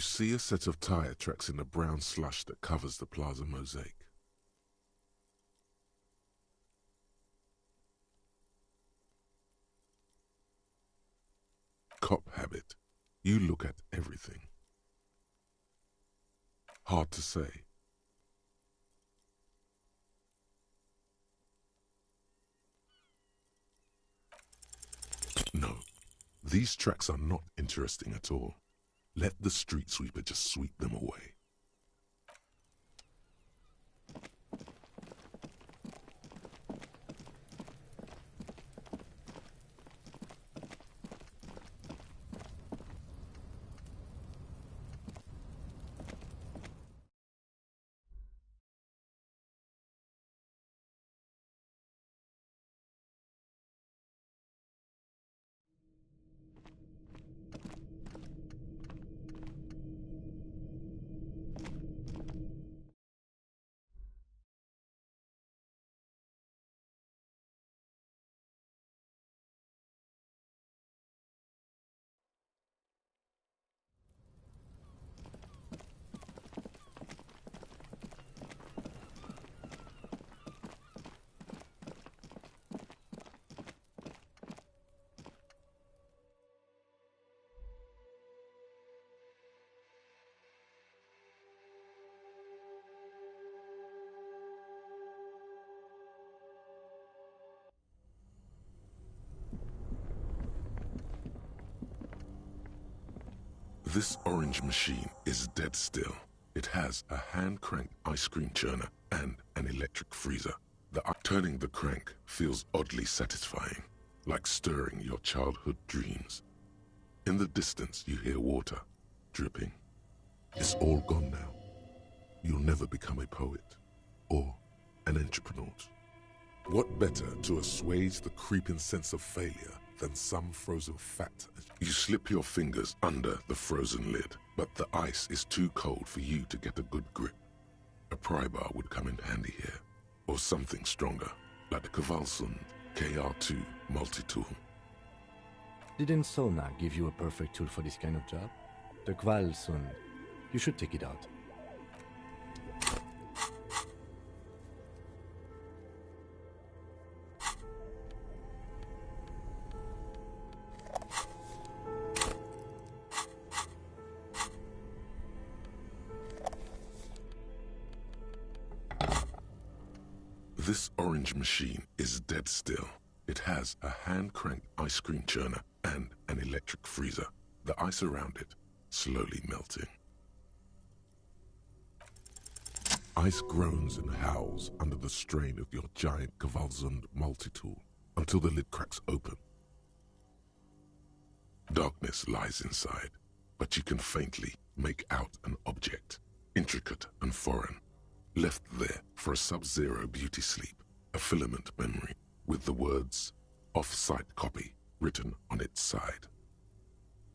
You see a set of tire tracks in the brown slush that covers the plaza mosaic. Cop habit. You look at everything. Hard to say. No, these tracks are not interesting at all. Let the street sweeper just sweep them away. This orange machine is dead still. It has a hand-cranked ice cream churner and an electric freezer. Turning the crank feels oddly satisfying, like stirring your childhood dreams. In the distance, you hear water dripping. It's all gone now. You'll never become a poet or an entrepreneur. What better to assuage the creeping sense of failure than some frozen fat? You slip your fingers under the frozen lid, but the ice is too cold for you to get a good grip. A pry bar would come in handy here, or something stronger, like the Kvalsund KR2 multi-tool. Didn't Sona give you a perfect tool for this kind of job? The Kvalsund. You should take it out. This orange machine is dead still. It has a hand-cranked ice cream churner and an electric freezer. The ice around it slowly melting. Ice groans and howls under the strain of your giant Kvalsund multi-tool until the lid cracks open. Darkness lies inside, but you can faintly make out an object, intricate and foreign, left there for a sub-zero beauty sleep, a filament memory with the words "off-site copy" written on its side.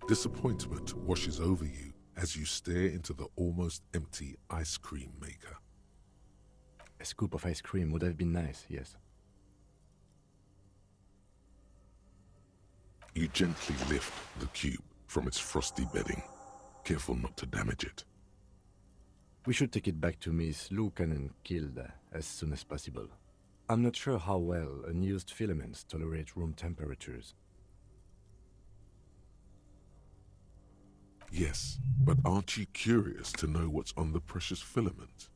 Disappointment washes over you as you stare into the almost empty ice cream maker. A scoop of ice cream would have been nice, yes. You gently lift the cube from its frosty bedding, careful not to damage it. We should take it back to Miss Vous-Connaissez as soon as possible. I'm not sure how well unused filaments tolerate room temperatures. Yes, but aren't you curious to know what's on the precious filament?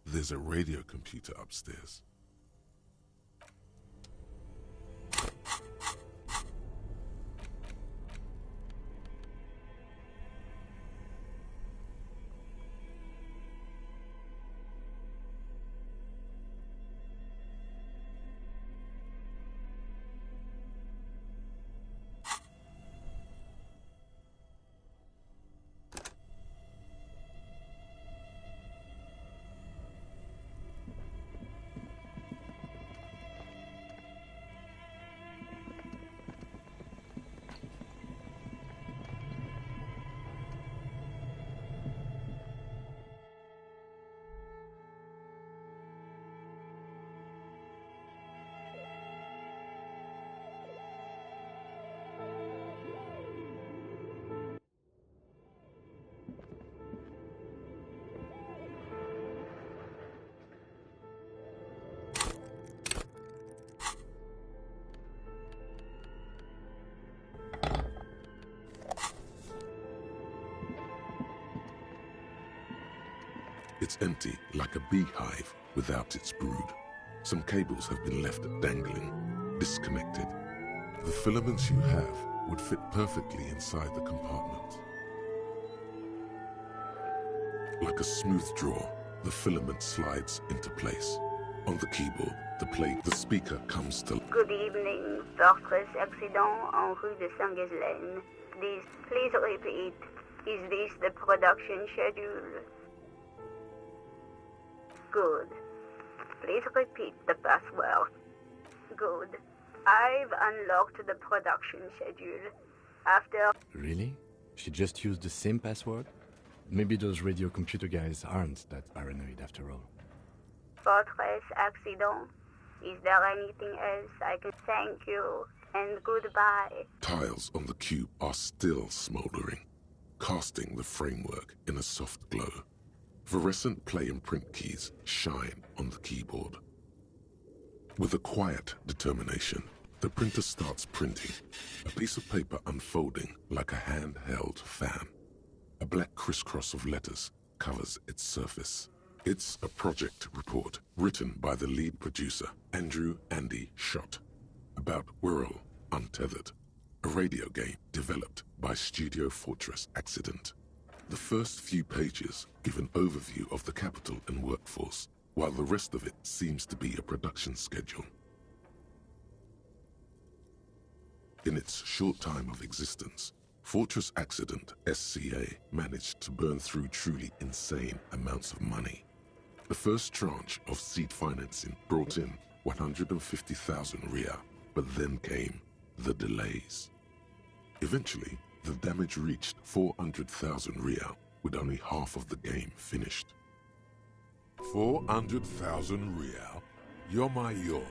There's a radio computer upstairs. It's empty like a beehive without its brood. Some cables have been left dangling, disconnected. The filaments you have would fit perfectly inside the compartment. Like a smooth draw, the filament slides into place. On the keyboard, the speaker comes to... Good evening, Fortress Accident en rue de Saint-Ghislaine. Please repeat. Is this the production schedule? Good. Please repeat the password. Good. I've unlocked the production schedule. After... Really? She just used the same password? Maybe those radio computer guys aren't that paranoid after all. Fortress Accident. Is there anything else I can thank you? And goodbye. Tiles on the cube are still smoldering, casting the framework in a soft glow. Fluorescent play and print keys shine on the keyboard. With a quiet determination, the printer starts printing, a piece of paper unfolding like a handheld fan. A black crisscross of letters covers its surface. It's a project report written by the lead producer, Andrew "Andy" Schott, about Whirl Untethered, a radio game developed by Studio Fortress Accident. The first few pages give an overview of the capital and workforce, while the rest of it seems to be a production schedule. In its short time of existence, Fortress Accident SCA managed to burn through truly insane amounts of money. The first tranche of seed financing brought in 150,000 Riyal, but then came the delays. Eventually, the damage reached 400,000 Riyal, with only half of the game finished. 400,000 Riyal? Yo.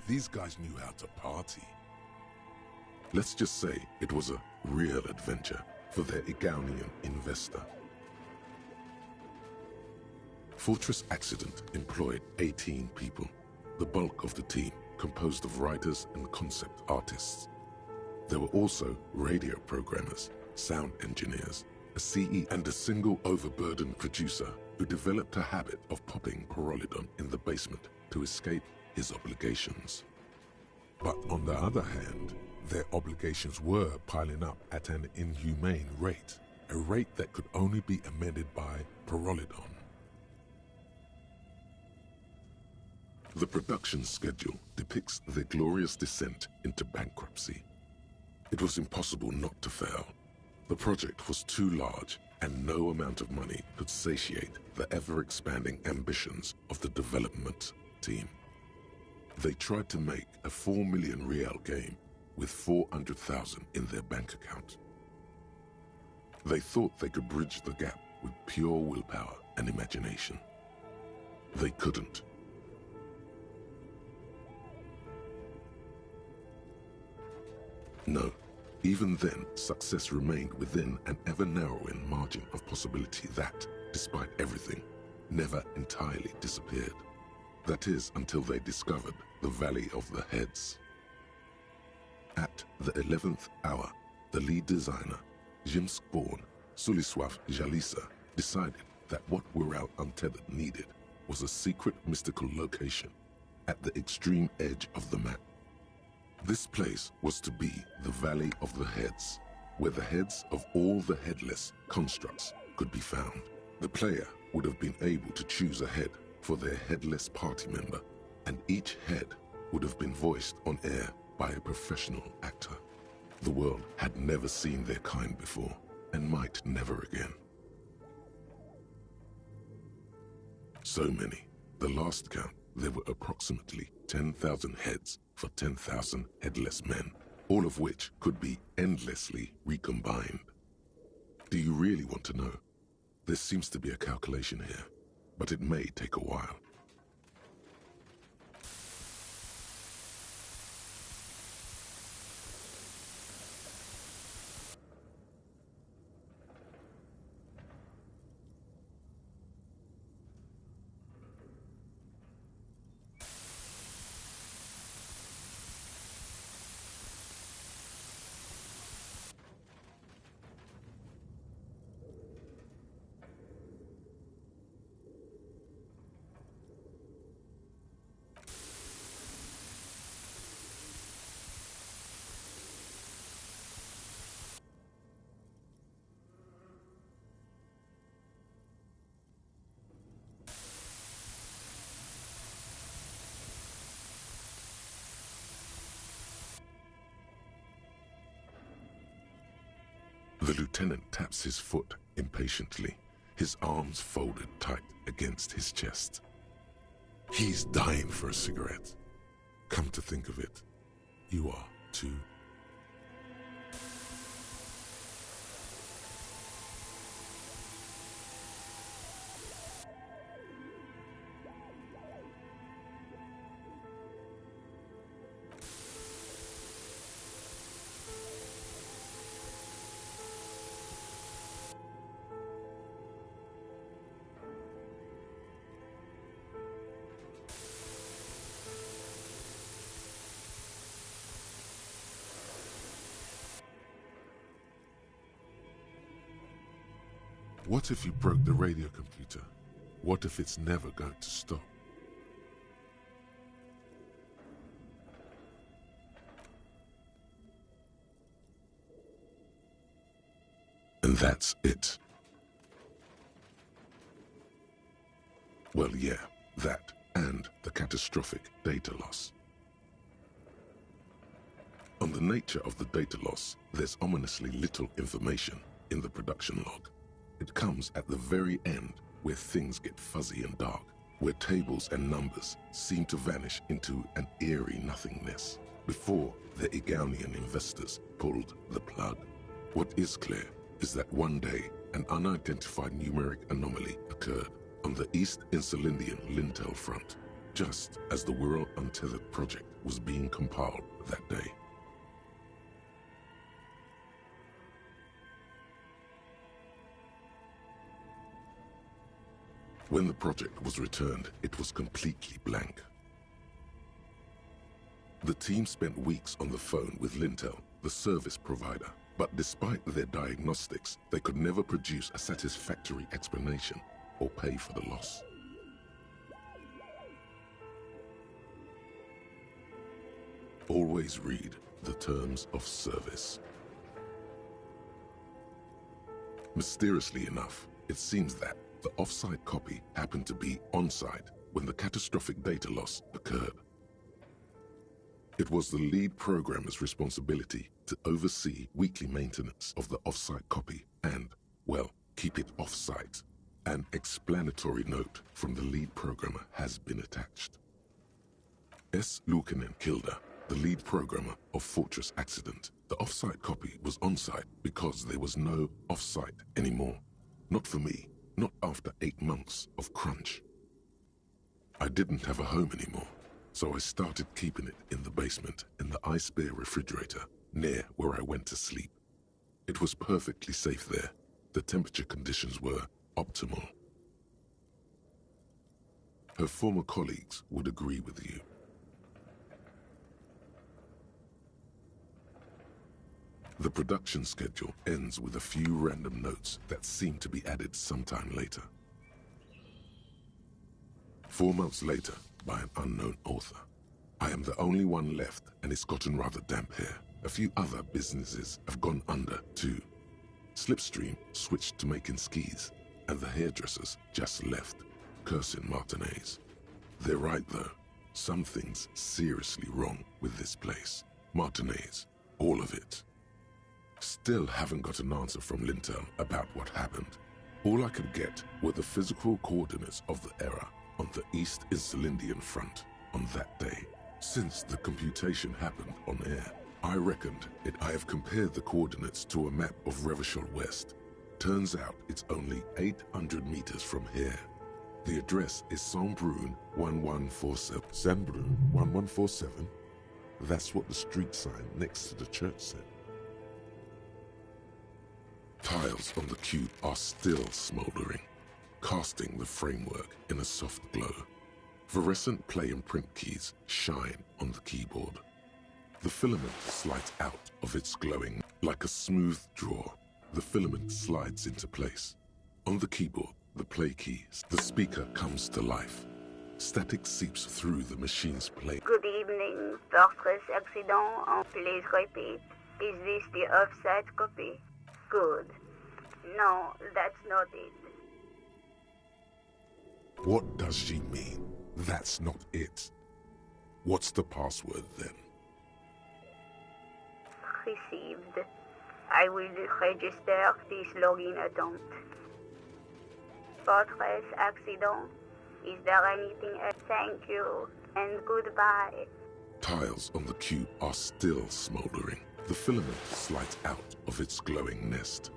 These guys knew how to party. Let's just say it was a real adventure for their Igaunian investor. Fortress Accident employed 18 people, the bulk of the team composed of writers and concept artists. There were also radio programmers, sound engineers, a CE and a single overburdened producer who developed a habit of popping Pyrrolidon in the basement to escape his obligations. But on the other hand, their obligations were piling up at an inhumane rate, a rate that could only be amended by Pyrrolidon. The production schedule depicts their glorious descent into bankruptcy. It was impossible not to fail. The project was too large, and no amount of money could satiate the ever-expanding ambitions of the development team. They tried to make a 4 million Riyal game with 400,000 in their bank account. They thought they could bridge the gap with pure willpower and imagination. They couldn't. No, even then, success remained within an ever-narrowing margin of possibility that, despite everything, never entirely disappeared. That is, until they discovered the Valley of the Heads. At the 11th hour, the lead designer, Jimsk-born Suliswaf Jalisa, decided that what Whirl Untethered needed was a secret mystical location at the extreme edge of the map. This place was to be the Valley of the Heads, where the heads of all the headless constructs could be found. The player would have been able to choose a head for their headless party member, and each head would have been voiced on air by a professional actor. The world had never seen their kind before, and might never again. So many. The last count, there were approximately 10,000 heads for 10,000 headless men, all of which could be endlessly recombined. Do you really want to know? There seems to be a calculation here, but it may take a while. The lieutenant taps his foot impatiently, his arms folded tight against his chest. He's dying for a cigarette. Come to think of it, you are too. What if you broke the radio computer? What if it's never going to stop? And that's it. Well, yeah, that and the catastrophic data loss. On the nature of the data loss, there's ominously little information in the production log. It comes at the very end, where things get fuzzy and dark, where tables and numbers seem to vanish into an eerie nothingness, before the Egonian investors pulled the plug. What is clear is that one day, an unidentified numeric anomaly occurred on the East Insulindian Lintel front, just as the World Untethered project was being compiled that day. When the project was returned, it was completely blank. The team spent weeks on the phone with Lintel, the service provider, but despite their diagnostics, they could never produce a satisfactory explanation or pay for the loss. Always read the terms of service. Mysteriously enough, it seems that the off-site copy happened to be on-site when the catastrophic data loss occurred. It was the lead programmer's responsibility to oversee weekly maintenance of the off-site copy and, well, keep it off-site. An explanatory note from the lead programmer has been attached. S. Luukkonen Kilda, the lead programmer of Fortress Accident. The off-site copy was on-site because there was no off-site anymore. Not for me. Not after 8 months of crunch. I didn't have a home anymore, so I started keeping it in the basement in the ice bear refrigerator near where I went to sleep. It was perfectly safe there. The temperature conditions were optimal. Her former colleagues would agree with you. The production schedule ends with a few random notes that seem to be added sometime later. 4 months later, by an unknown author. I am the only one left, and it's gotten rather damp here. A few other businesses have gone under, too. Slipstream switched to making skis, and the hairdressers just left, cursing Martinez. They're right, though. Something's seriously wrong with this place. Martinez, all of it. Still haven't got an answer from Lintel about what happened. All I could get were the physical coordinates of the error on the East Insulindian front on that day. Since the computation happened on air, I reckoned it. I have compared the coordinates to a map of Revachol West. Turns out it's only 800 meters from here. The address is Saint-Brun 1147. Saint-Brun 1147? That's what the street sign next to the church said. Tiles on the cube are still smoldering, casting the framework in a soft glow. Fluorescent play and print keys shine on the keyboard. The filament slides out of its glowing like a smooth draw. The filament slides into place. On the keyboard, the play key, the speaker comes to life. Static seeps through the machine's play. Good evening, Fortress Accident. Please repeat. Is this the offset copy? Good. No, that's not it. What does she mean? That's not it. What's the password then? Received. I will register this login attempt. Fortress accident. Is there anything else? Thank you, and goodbye. Tiles on the cube are still smoldering. The filament slides out of its glowing nest.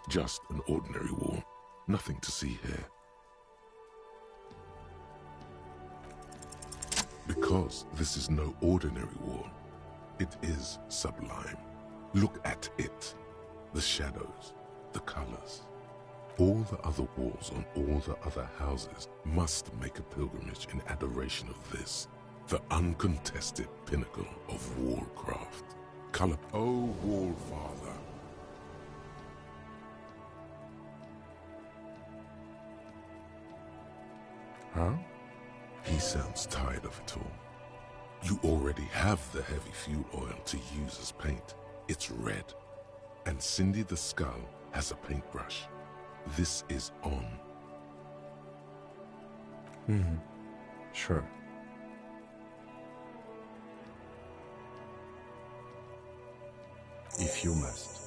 Just an ordinary wall. Nothing to see here. Because this is no ordinary wall, it is sublime. Look at it. The shadows, the colors. All the other walls on all the other houses must make a pilgrimage in adoration of this, the uncontested pinnacle of wallcraft. Color, oh wall father. Huh? He sounds tired of it all. You already have the heavy fuel oil to use as paint. It's red. And Cindy the Skull has a paintbrush. This is on. Sure. If you must.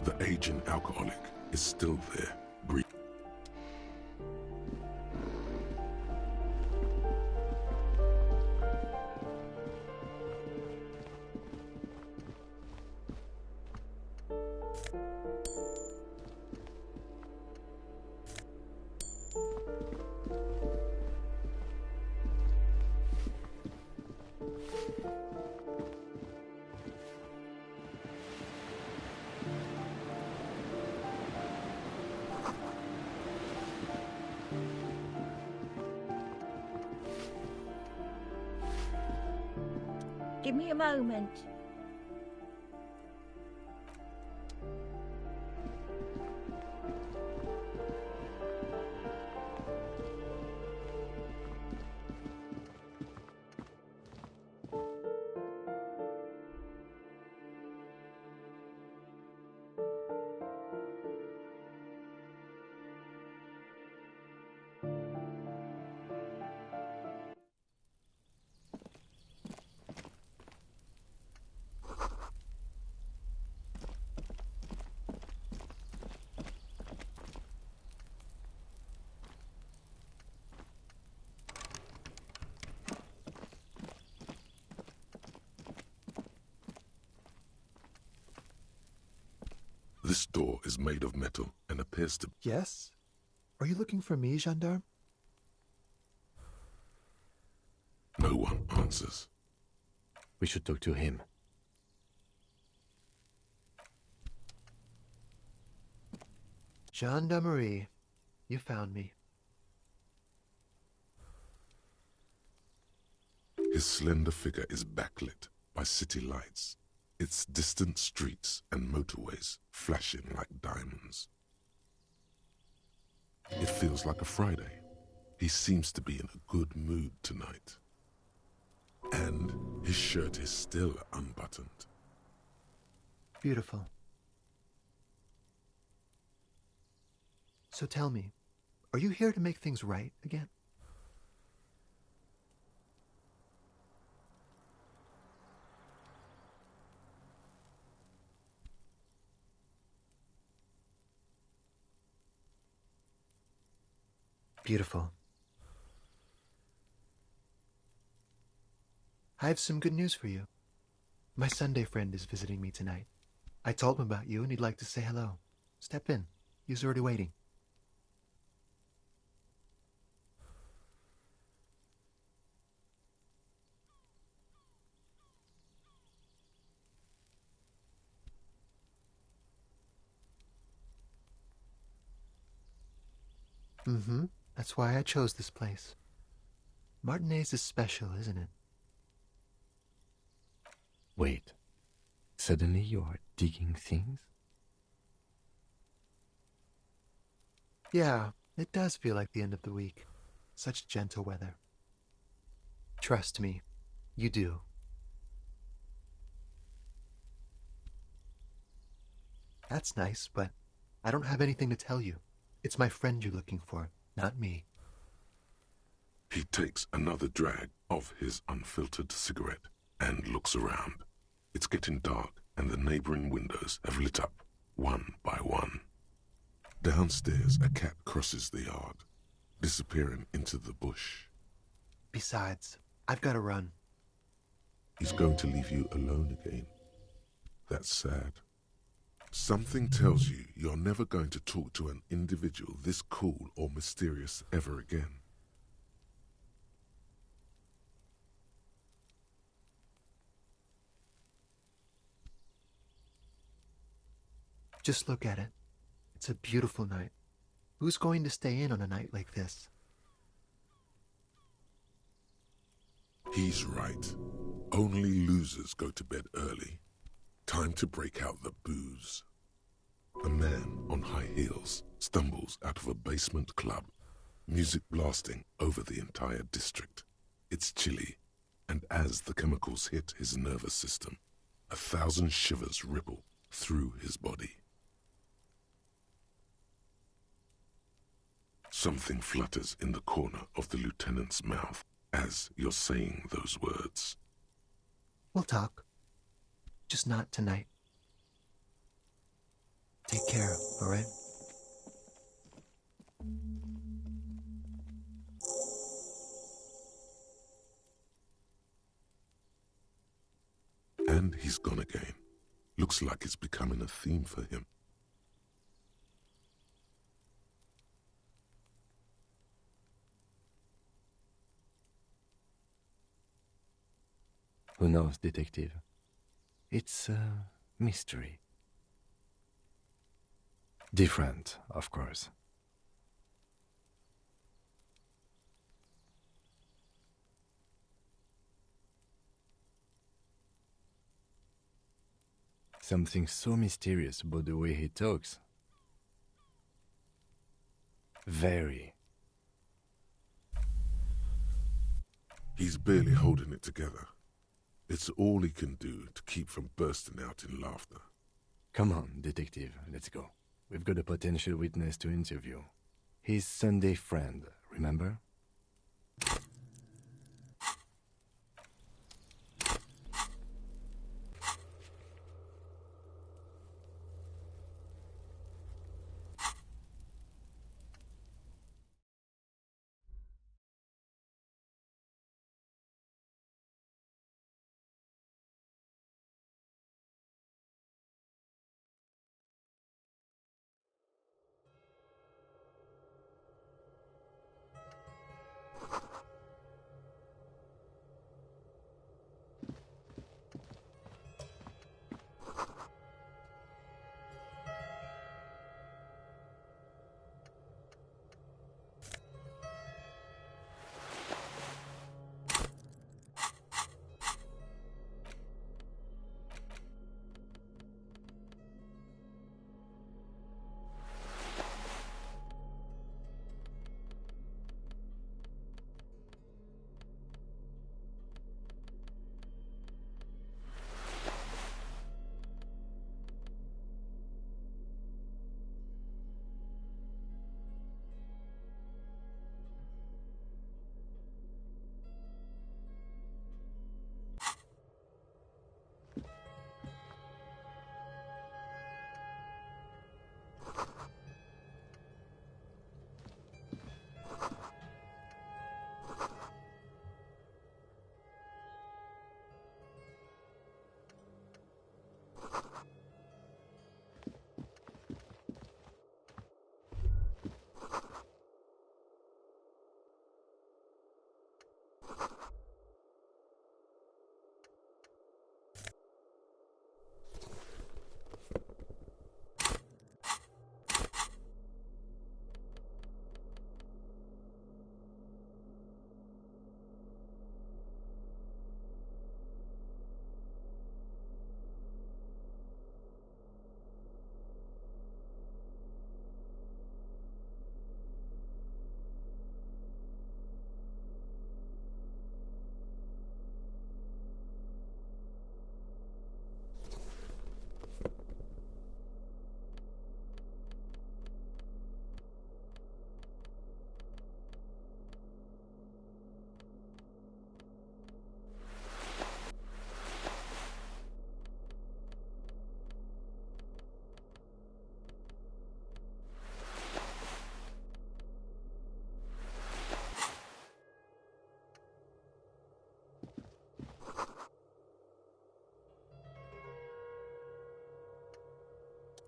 The aging alcoholic is still there, breathing. Give me a moment. This door is made of metal and appears to... Yes? Are you looking for me, gendarme? No one answers. We should talk to him. Gendarmerie. You found me. His slender figure is backlit by city lights, its distant streets and motorways flashing like diamonds. It feels like a Friday. He seems to be in a good mood tonight. And his shirt is still unbuttoned. Beautiful. So tell me, are you here to make things right again? Beautiful. I have some good news for you. My Sunday friend is visiting me tonight. I told him about you and he'd like to say hello. Step in. He's already waiting. Mm-hmm. That's why I chose this place. Martinez is special, isn't it? Wait. Suddenly you are digging things? Yeah, it does feel like the end of the week. Such gentle weather. Trust me, you do. That's nice, but I don't have anything to tell you. It's my friend you're looking for, not me. He takes another drag of his unfiltered cigarette and looks around. It's getting dark and the neighboring windows have lit up, one by one. Downstairs, a cat crosses the yard, disappearing into the bush. Besides, I've got to run. He's going to leave you alone again. That's sad. Something tells you you're never going to talk to an individual this cool or mysterious ever again. Just look at it. It's a beautiful night. Who's going to stay in on a night like this? He's right. Only losers go to bed early. Time to break out the booze. A man on high heels stumbles out of a basement club, music blasting over the entire district. It's chilly, and as the chemicals hit his nervous system, 1,000 shivers ripple through his body. Something flutters in the corner of the lieutenant's mouth as you're saying those words. We'll talk. Just not tonight. Take care, all right? And he's gone again. Looks like it's becoming a theme for him. Who knows, detective? It's a mystery. Different, of course. Something so mysterious about the way he talks. Very. He's barely holding it together. It's all he can do to keep from bursting out in laughter. Come on, detective, let's go. We've got a potential witness to interview. His Sunday friend, remember?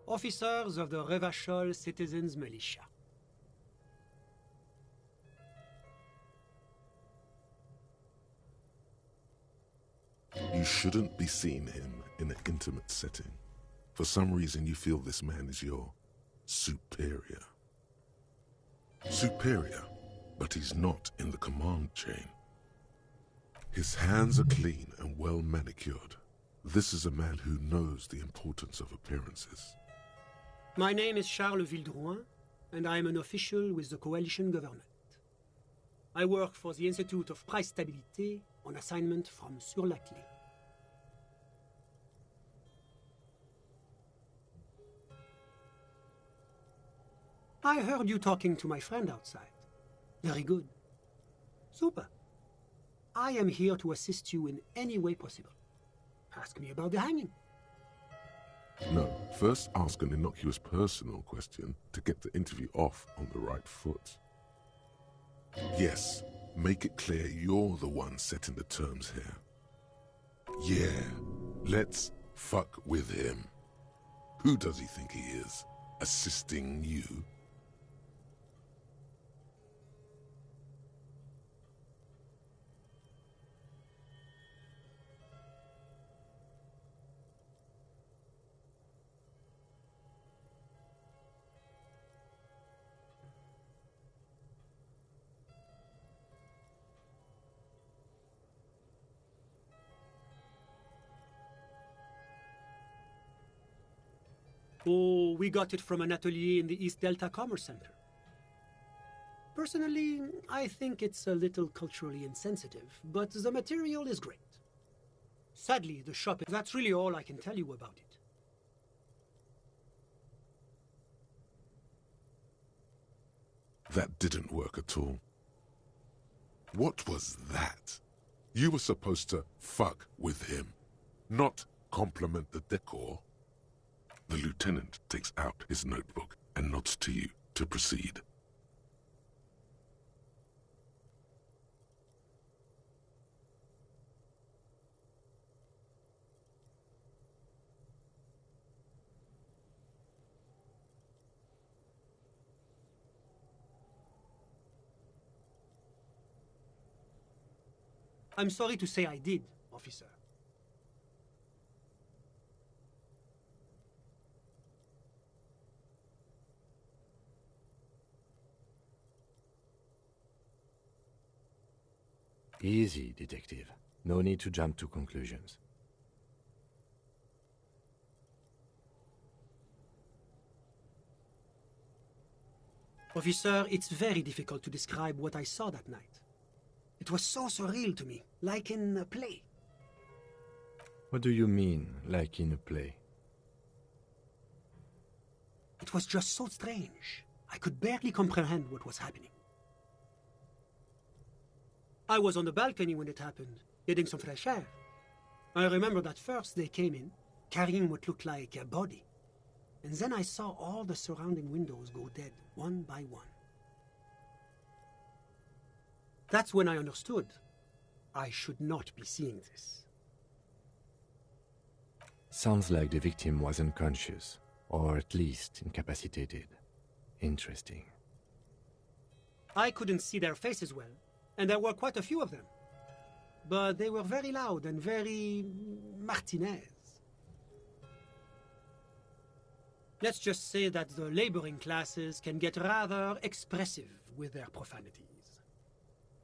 Officers of the Revachol Citizens Militia. You shouldn't be seeing him in an intimate setting. For some reason you feel this man is your superior. Superior, but he's not in the command chain. His hands are clean and well manicured. This is a man who knows the importance of appearances. My name is Charles Vildrouin, and I am an official with the coalition government. I work for the Institute of Price Stabilité on assignment from Sur-la-Clé. I heard you talking to my friend outside. Very good. Super. I am here to assist you in any way possible. Ask me about the hanging. No, first ask an innocuous personal question to get the interview off on the right foot. Yes, make it clear you're the one setting the terms here. Yeah, let's fuck with him. Who does he think he is? Assisting you? Oh, we got it from an atelier in the East Delta Commerce Center. Personally, I think it's a little culturally insensitive, but the material is great. Sadly, the shop... That's really all I can tell you about it. That didn't work at all. What was that? You were supposed to fuck with him, not compliment the decor. The lieutenant takes out his notebook and nods to you to proceed. I'm sorry to say I did, officer. Easy, detective. No need to jump to conclusions. Officer, it's very difficult to describe what I saw that night. It was so surreal to me, like in a play. What do you mean, like in a play? It was just so strange. I could barely comprehend what was happening. I was on the balcony when it happened, getting some fresh air. I remember that first they came in, carrying what looked like a body. And then I saw all the surrounding windows go dead, one by one. That's when I understood. I should not be seeing this. Sounds like the victim was unconscious, or at least incapacitated. Interesting. I couldn't see their faces well, and there were quite a few of them. But they were very loud and very... Martinez. Let's just say that the laboring classes can get rather expressive with their profanities.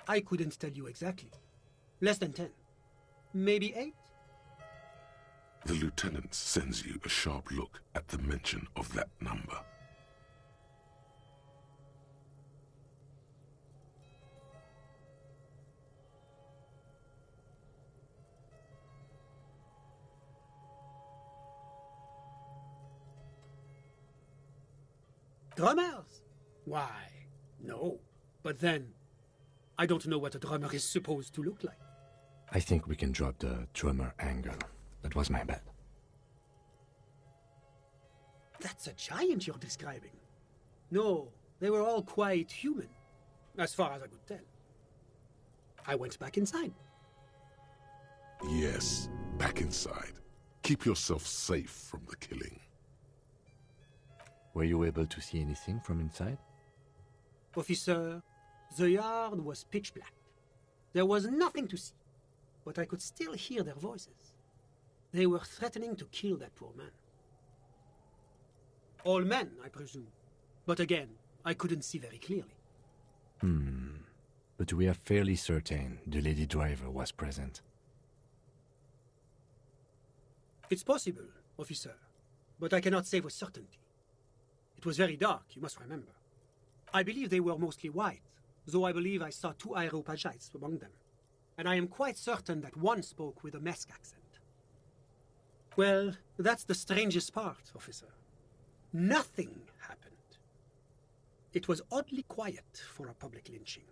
I couldn't tell you exactly. Less than 10. Maybe 8? The lieutenant sends you a sharp look at the mention of that number. Drummers? Why, no. But then, I don't know what a drummer is supposed to look like. I think we can drop the drummer angle. That was my bad. That's a giant you're describing. No, they were all quite human, as far as I could tell. I went back inside. Yes, back inside. Keep yourself safe from the killing. Were you able to see anything from inside? Officer, the yard was pitch black. There was nothing to see, but I could still hear their voices. They were threatening to kill that poor man. All men, I presume. But again, I couldn't see very clearly. But we are fairly certain the lady driver was present. It's possible, officer, but I cannot say with certainty. It was very dark, you must remember. I believe they were mostly white, though I believe I saw 2 Areopagites among them. And I am quite certain that one spoke with a Mesk accent. Well, that's the strangest part, officer. Nothing happened. It was oddly quiet for a public lynching.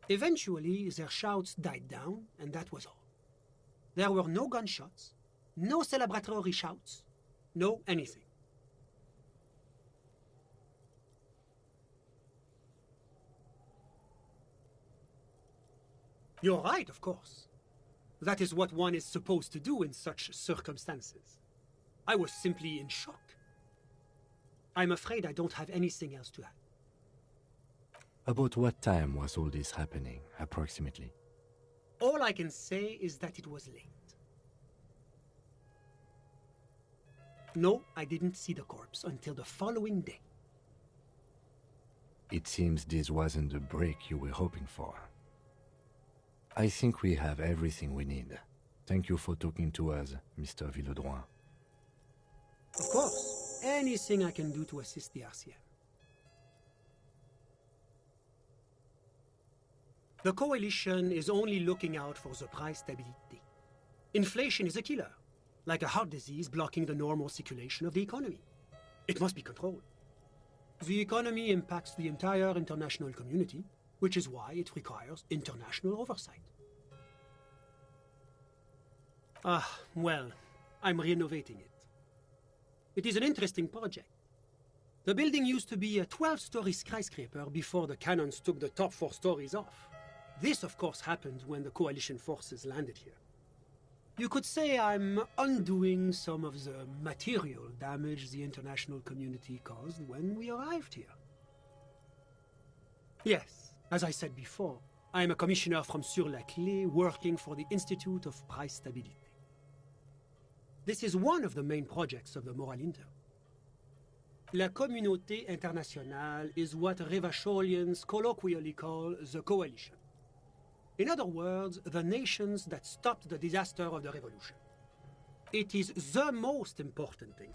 Eventually, their shouts died down, and that was all. There were no gunshots, no celebratory shouts, no anything. You're right, of course. That is what one is supposed to do in such circumstances. I was simply in shock. I'm afraid I don't have anything else to add. About what time was all this happening, approximately? All I can say is that it was late. No, I didn't see the corpse until the following day. It seems this wasn't the break you were hoping for. I think we have everything we need. Thank you for talking to us, Mr. Villedroit. Of course. Anything I can do to assist the RCM. The Coalition is only looking out for the price stability. Inflation is a killer, like a heart disease blocking the normal circulation of the economy. It must be controlled. The economy impacts the entire international community, which is why it requires international oversight. Well, I'm renovating it. It is an interesting project. The building used to be a 12-story skyscraper before the cannons took the top 4 stories off. This, of course, happened when the Coalition forces landed here. You could say I'm undoing some of the material damage the international community caused when we arrived here. Yes, as I said before, I am a commissioner from Sur-la-Clé working for the Institute of Price Stability. This is one of the main projects of the Moral Inter. La Communauté Internationale is what Revacholians colloquially call the Coalition. In other words, the nations that stopped the disaster of the revolution. It is the most important thing.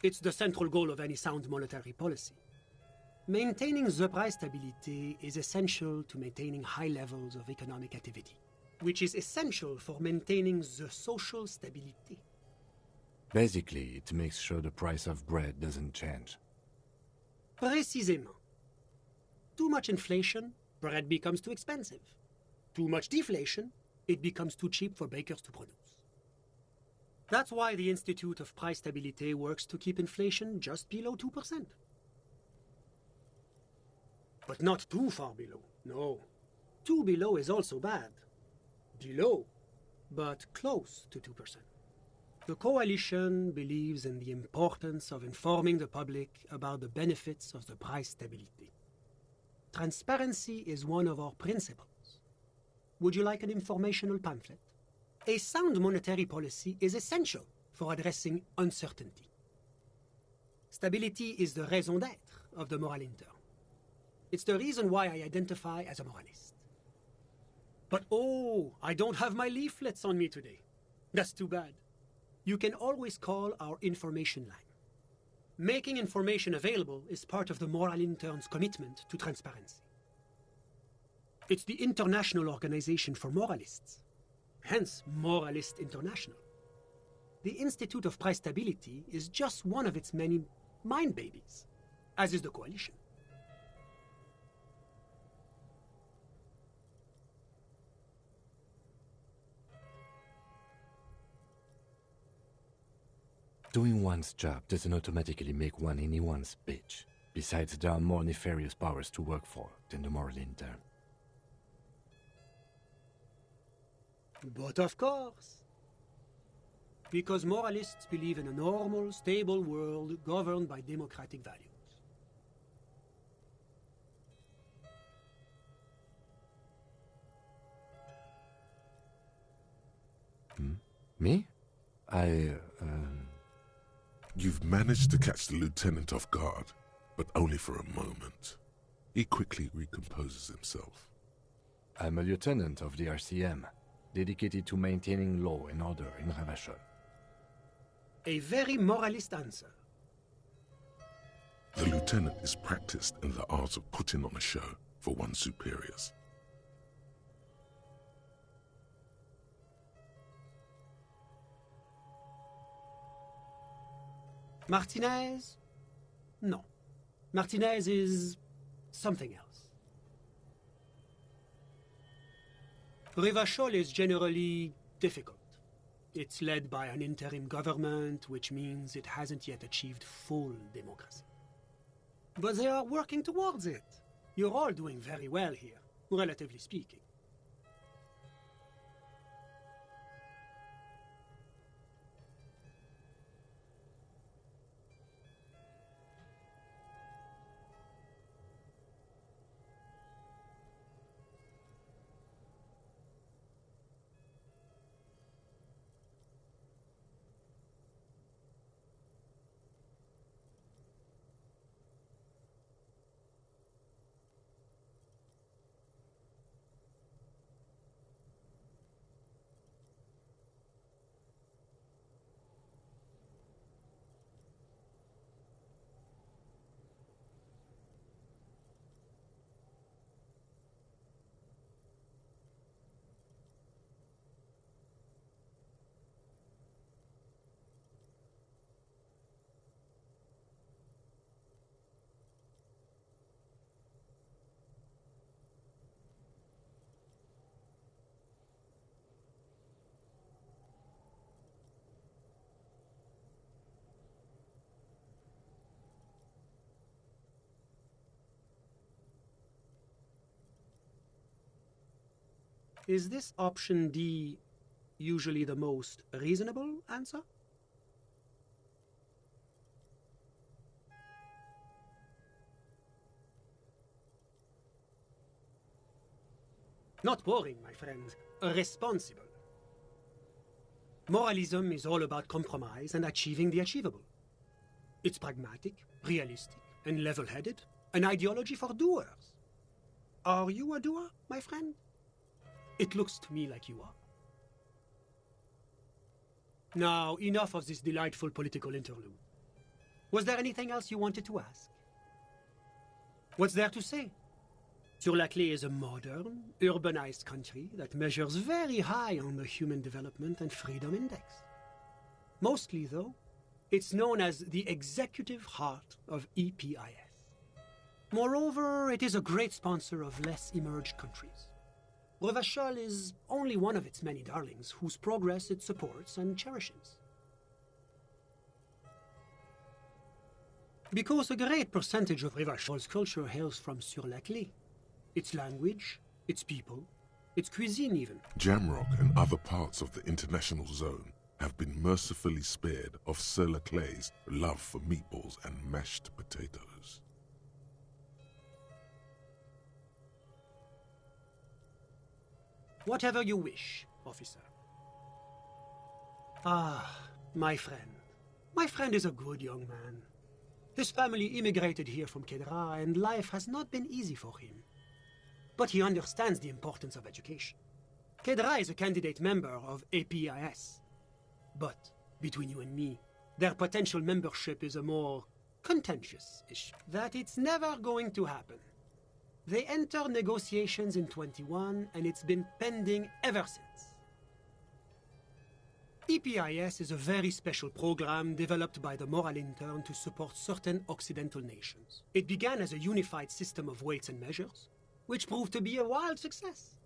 It's the central goal of any sound monetary policy. Maintaining the price stability is essential to maintaining high levels of economic activity, which is essential for maintaining the social stability. Basically, it makes sure the price of bread doesn't change. Précisément. Too much inflation, bread becomes too expensive. Too much deflation, it becomes too cheap for bakers to produce. That's why the Institute of Price Stability works to keep inflation just below 2%. But not too far below, no. Too below is also bad. Below, but close to 2%. The Coalition believes in the importance of informing the public about the benefits of the price stability. Transparency is one of our principles. Would you like an informational pamphlet? A sound monetary policy is essential for addressing uncertainty. Stability is the raison d'être of the Moral Inter. It's the reason why I identify as a moralist. But oh, I don't have my leaflets on me today. That's too bad. You can always call our information line. Making information available is part of the Moral Intern's commitment to transparency. It's the international organization for moralists, hence Moralist International. The Institute of Price Stability is just one of its many mind babies, as is the Coalition. Doing one's job doesn't automatically make one anyone's bitch. Besides, there are more nefarious powers to work for than the Moral Inter. But of course. Because moralists believe in a normal, stable world governed by democratic values. Me? You've managed to catch the lieutenant off guard, but only for a moment. He quickly recomposes himself. I'm a lieutenant of the RCM, dedicated to maintaining law and order in Revachol. A very moralist answer. The lieutenant is practiced in the art of putting on a show for one's superiors. Martinez? No. Martinez is something else. Revachol is generally difficult. It's led by an interim government, which means it hasn't yet achieved full democracy. But they are working towards it. You're all doing very well here, relatively speaking. Is this option D usually the most reasonable answer? Not boring, my friend. Responsible. Moralism is all about compromise and achieving the achievable. It's pragmatic, realistic, and level-headed. An ideology for doers. Are you a doer, my friend? It looks to me like you are. Now, enough of this delightful political interlude. Was there anything else you wanted to ask? What's there to say? Sur-la-Clé is a modern, urbanized country that measures very high on the Human Development and Freedom Index. Mostly, though, it's known as the executive heart of EPIS. Moreover, it is a great sponsor of less emerged countries. Revachol is only one of its many darlings whose progress it supports and cherishes. Because a great percentage of Revachol's culture hails from Sur-la-Clé. Its language, its people, its cuisine even. Jamrock and other parts of the international zone have been mercifully spared of Sur-la-Clé's love for meatballs and mashed potatoes. Whatever you wish, officer. Ah, my friend. My friend is a good young man. His family immigrated here from Kedra, and life has not been easy for him. But he understands the importance of education. Kedra is a candidate member of APIS. But, between you and me, their potential membership is a more contentious issue. That it's never going to happen. They entered negotiations in 21, and it's been pending ever since. EPIS is a very special program developed by the Moral Intern to support certain Occidental nations. It began as a unified system of weights and measures, which proved to be a wild success.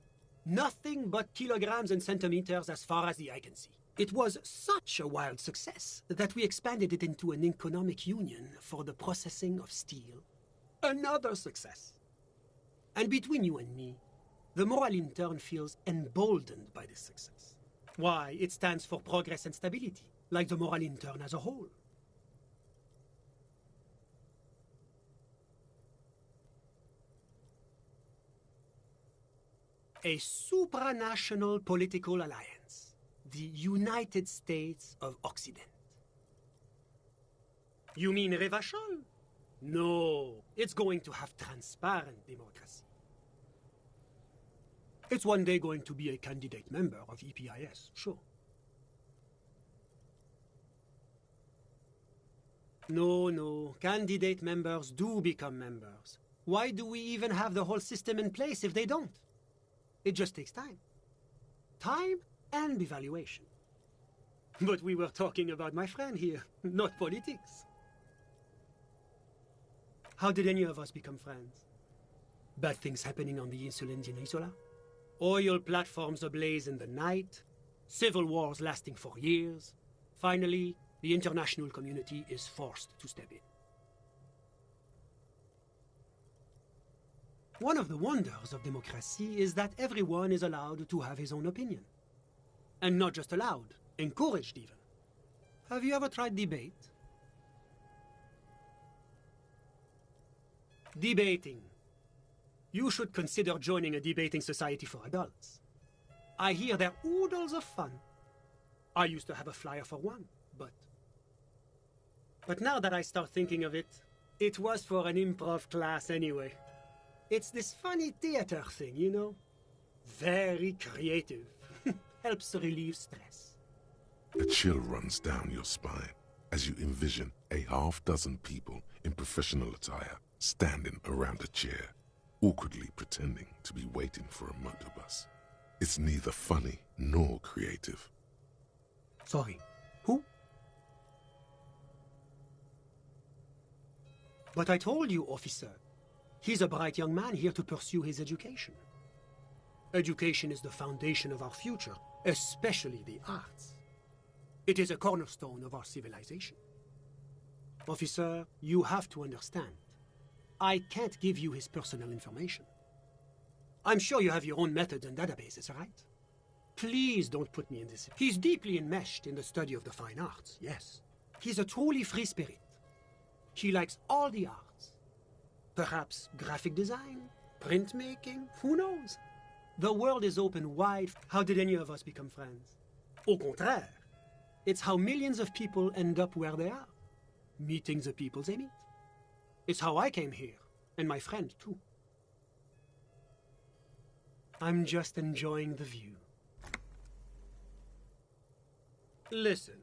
Nothing but kilograms and centimeters as far as the eye can see. It was such a wild success that we expanded it into an economic union for the processing of steel. Another success. And between you and me, the Moral Intern feels emboldened by this success. Why, it stands for progress and stability, like the Moral Intern as a whole. A supranational political alliance, the United States of Occident. You mean Revachol? No, it's going to have transparent democracy. It's one day going to be a candidate member of EPIS, sure. No, candidate members do become members. Why do we even have the whole system in place if they don't? It just takes time. Time and evaluation. But we were talking about my friend here, not politics. How did any of us become friends? Bad things happening on the Insulindian Isola? Oil platforms ablaze in the night? Civil wars lasting for years? Finally, the international community is forced to step in. One of the wonders of democracy is that everyone is allowed to have his own opinion. And not just allowed, encouraged even. Have you ever tried debate? Debating. You should consider joining a debating society for adults. I hear they're oodles of fun. I used to have a flyer for one, but now that I start thinking of it, it was for an improv class anyway. It's this funny theater thing, you know? Very creative. Helps relieve stress. A chill runs down your spine as you envision a half-dozen people in professional attire standing around a chair, awkwardly pretending to be waiting for a motor bus. It's neither funny nor creative. Sorry, who? But I told you, officer. He's a bright young man here to pursue his education. Education is the foundation of our future, especially the arts. It is a cornerstone of our civilization. Officer, you have to understand. I can't give you his personal information. I'm sure you have your own methods and databases, right? Please don't put me in this. He's deeply enmeshed in the study of the fine arts, yes. He's a truly free spirit. He likes all the arts. Perhaps graphic design, printmaking, who knows? The world is open wide. How did any of us become friends? Au contraire, it's how millions of people end up where they are, meeting the people they meet. It's how I came here, and my friend too. I'm just enjoying the view. Listen.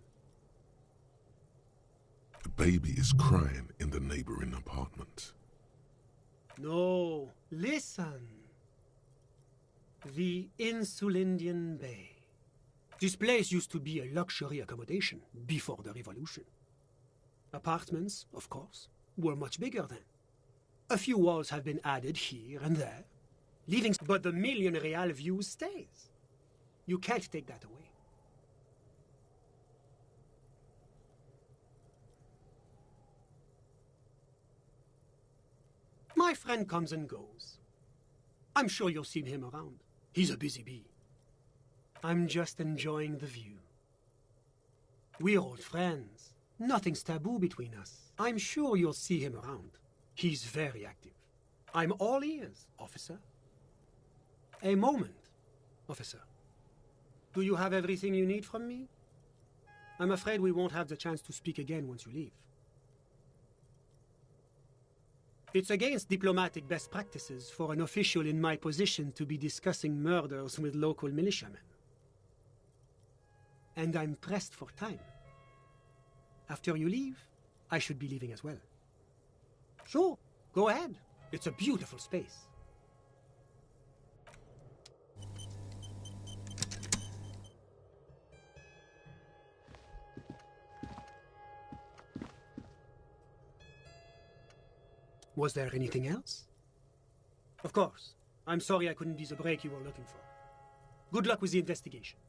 The baby is crying in the neighboring apartment. No, listen. The Insulindian Bay. This place used to be a luxury accommodation before the revolution. Apartments, of course, were much bigger then. A few walls have been added here and there, leaving, but the million real view stays. You can't take that away. My friend comes and goes. I'm sure you'll see him around. He's a busy bee. I'm just enjoying the view. We're old friends. Nothing's taboo between us. I'm sure you'll see him around. He's very active. I'm all ears, officer. A moment, officer. Do you have everything you need from me? I'm afraid we won't have the chance to speak again once you leave. It's against diplomatic best practices for an official in my position to be discussing murders with local militiamen. And I'm pressed for time. After you leave, I should be leaving as well. Sure, go ahead. It's a beautiful space. Was there anything else? Of course. I'm sorry I couldn't be the break you were looking for. Good luck with the investigation.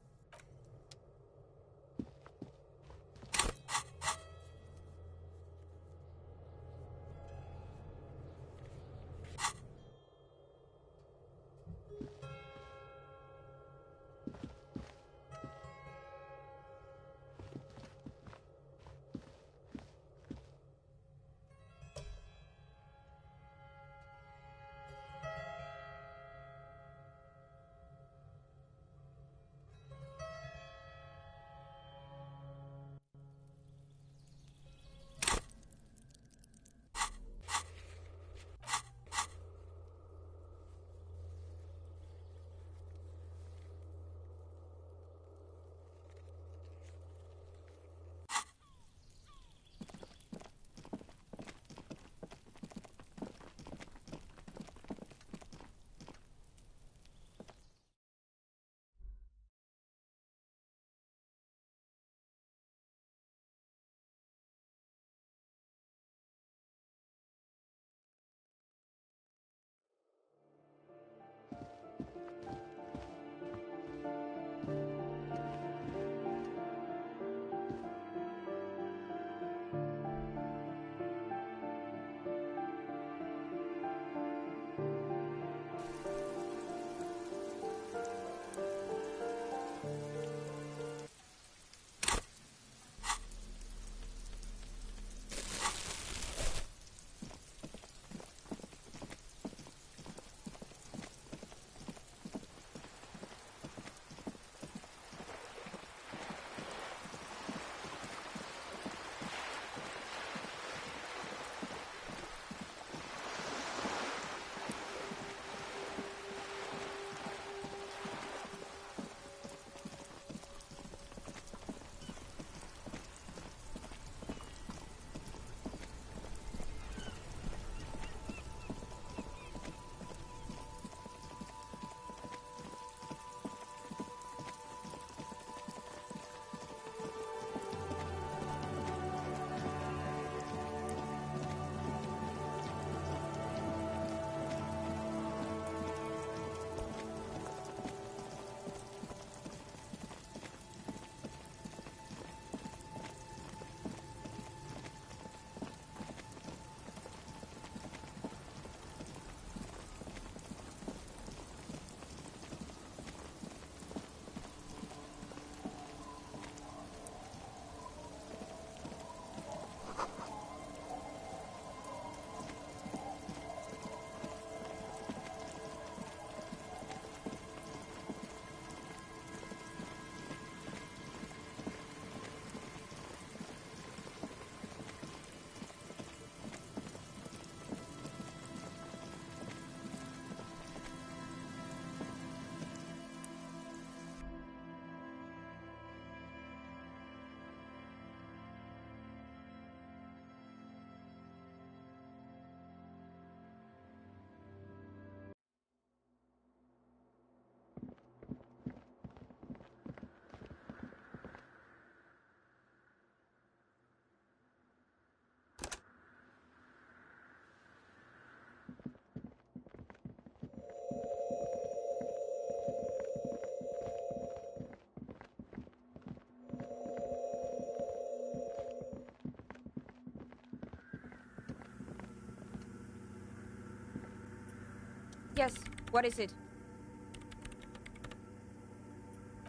Yes, what is it?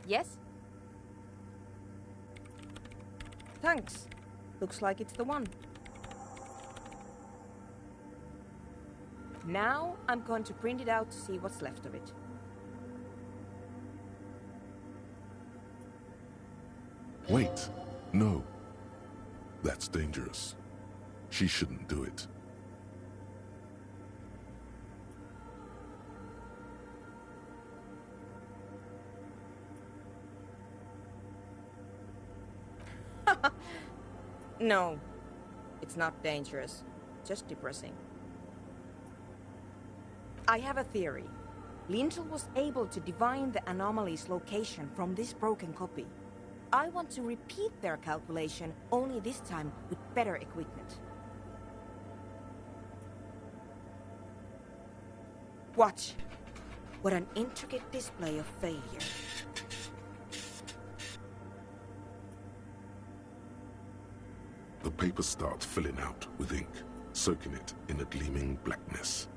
Yes? Thanks. Looks like it's the one. Now I'm going to print it out to see what's left of it. Wait, no. That's dangerous. She shouldn't do it. No, it's not dangerous, just depressing. I have a theory. Lintel was able to divine the anomaly's location from this broken copy. I want to repeat their calculation, only this time with better equipment. Watch. What an intricate display of failure. The paper starts filling out with ink, soaking it in a gleaming blackness.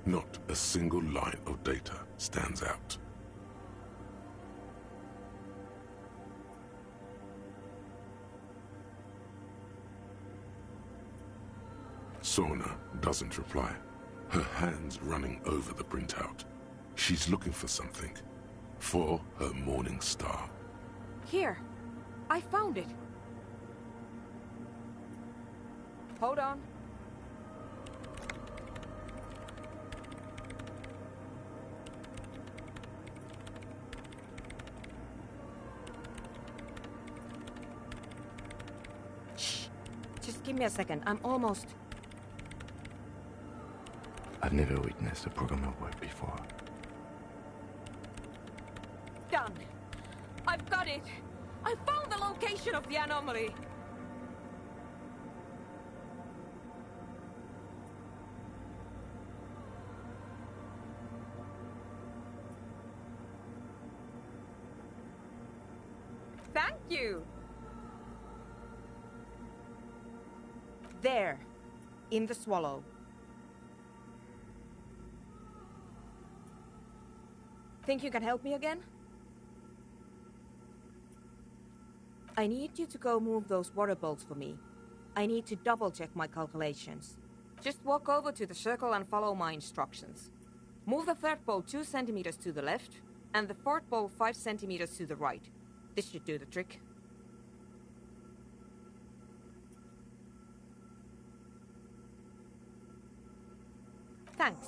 Not a single line of data stands out. Sorna doesn't reply, her hands running over the printout. She's looking for something. For her morning star. Here, I found it. Hold on. Shh. Just give me a second. I'm almost... I've never witnessed a programmer work before. Done. I've got it. I found the location of the anomaly. Thank you. There, in the swallow. Think you can help me again? I need you to go move those water bolts for me. I need to double-check my calculations. Just walk over to the circle and follow my instructions. Move the third bolt 2 centimeters to the left, and the fourth bolt 5 centimeters to the right. This should do the trick. Thanks.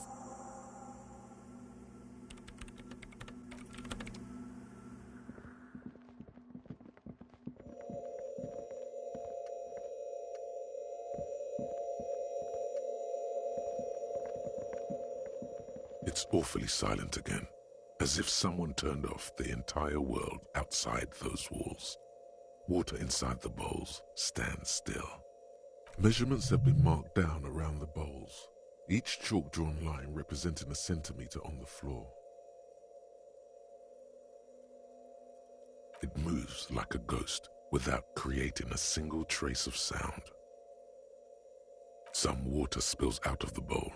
It's awfully silent again, as if someone turned off the entire world outside those walls. Water inside the bowls stands still. Measurements have been marked down around the bowls, each chalk-drawn line representing a centimeter on the floor. It moves like a ghost without creating a single trace of sound. Some water spills out of the bowl,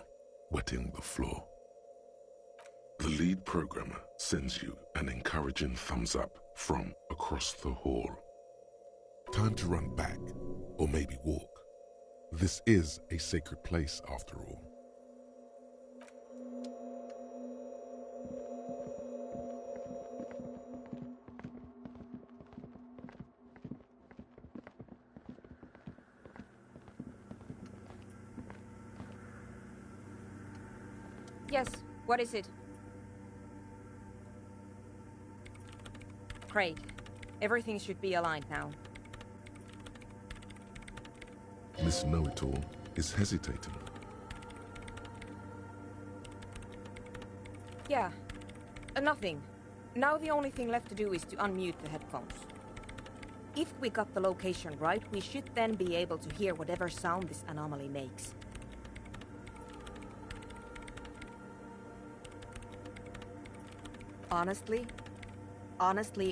wetting the floor. The lead programmer sends you an encouraging thumbs up from across the hall. Time to run back, or maybe walk. This is a sacred place after all. Yes, what is it? Great. Everything should be aligned now. Miss Know-It-All is hesitating. Yeah, nothing. Now the only thing left to do is to unmute the headphones. If we got the location right, we should then be able to hear whatever sound this anomaly makes. Honestly,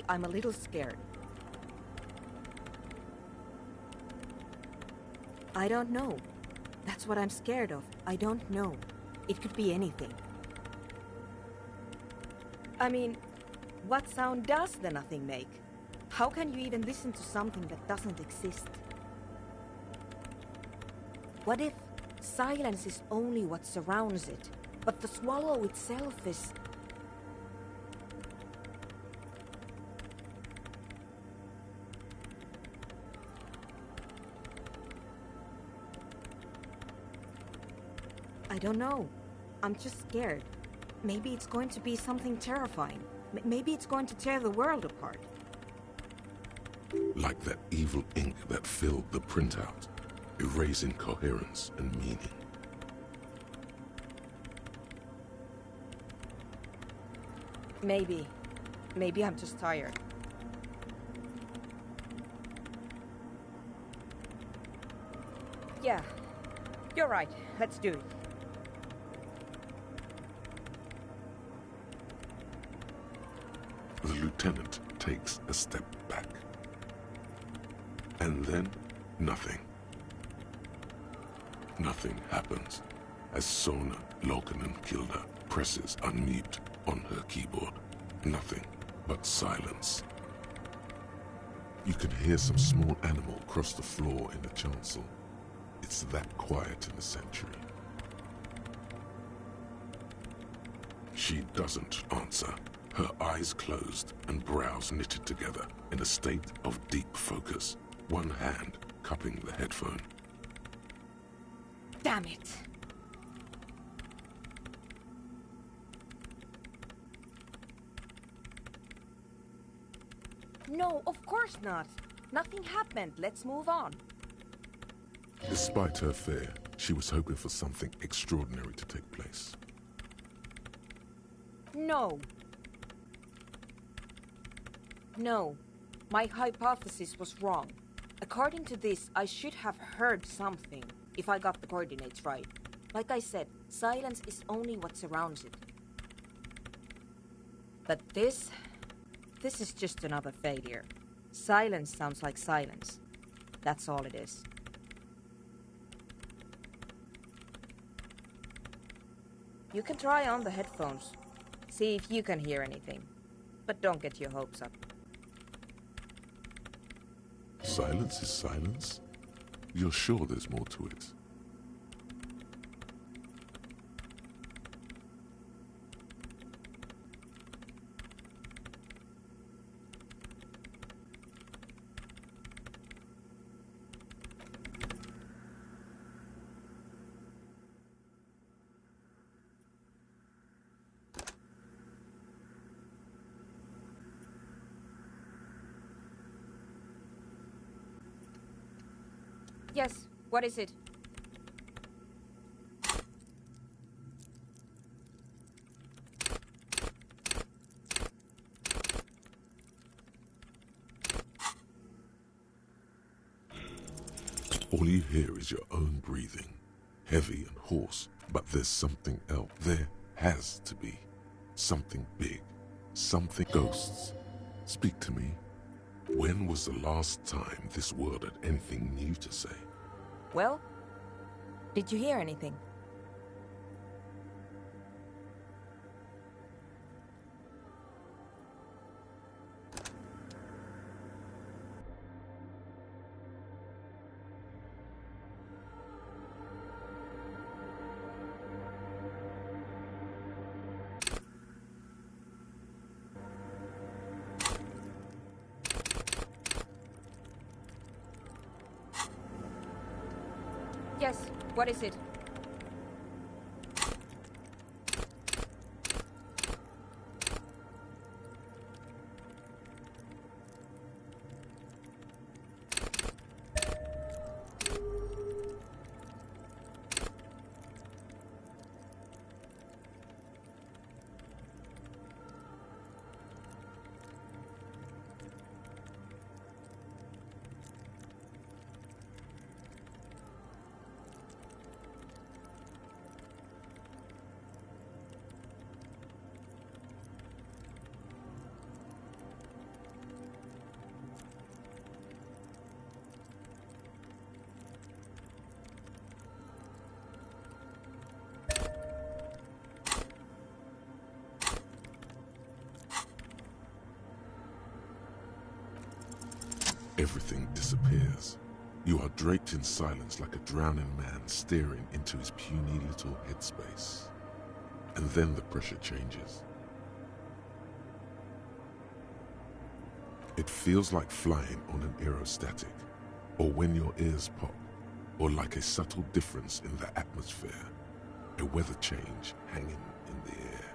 I'm a little scared. I don't know. That's what I'm scared of. I don't know. It could be anything. I mean, what sound does the nothing make? How can you even listen to something that doesn't exist? What if silence is only what surrounds it, but the swallow itself is... I don't know. I'm just scared. Maybe it's going to be something terrifying. Maybe it's going to tear the world apart. Like that evil ink that filled the printout, erasing coherence and meaning. Maybe. Maybe I'm just tired. Yeah. You're right. Let's do it. The lieutenant takes a step back. And then, nothing. Nothing happens as Sona Lokanen-Kilda presses unmute on her keyboard. Nothing but silence. You can hear some small animal cross the floor in the chancel. It's that quiet in the sanctuary. She doesn't answer. Her eyes closed and brows knitted together in a state of deep focus, one hand cupping the headphone. Damn it! No, of course not. Nothing happened. Let's move on. Despite her fear, she was hoping for something extraordinary to take place. No. No. My hypothesis was wrong. According to this, I should have heard something, if I got the coordinates right. Like I said, silence is only what surrounds it. But this is just another failure. Silence sounds like silence. That's all it is. You can try on the headphones. See if you can hear anything. But don't get your hopes up. Silence is silence? You're sure there's more to it? Yes, what is it? All you hear is your own breathing, heavy and hoarse, but there's something else. There has to be something big, something. Ghosts, speak to me. When was the last time this world had anything new to say? Well, did you hear anything? Yes, what is it? everything disappears. You are draped in silence like a drowning man staring into his puny little headspace. And then the pressure changes. It feels like flying on an aerostatic, or when your ears pop, or like a subtle difference in the atmosphere, a weather change hanging in the air.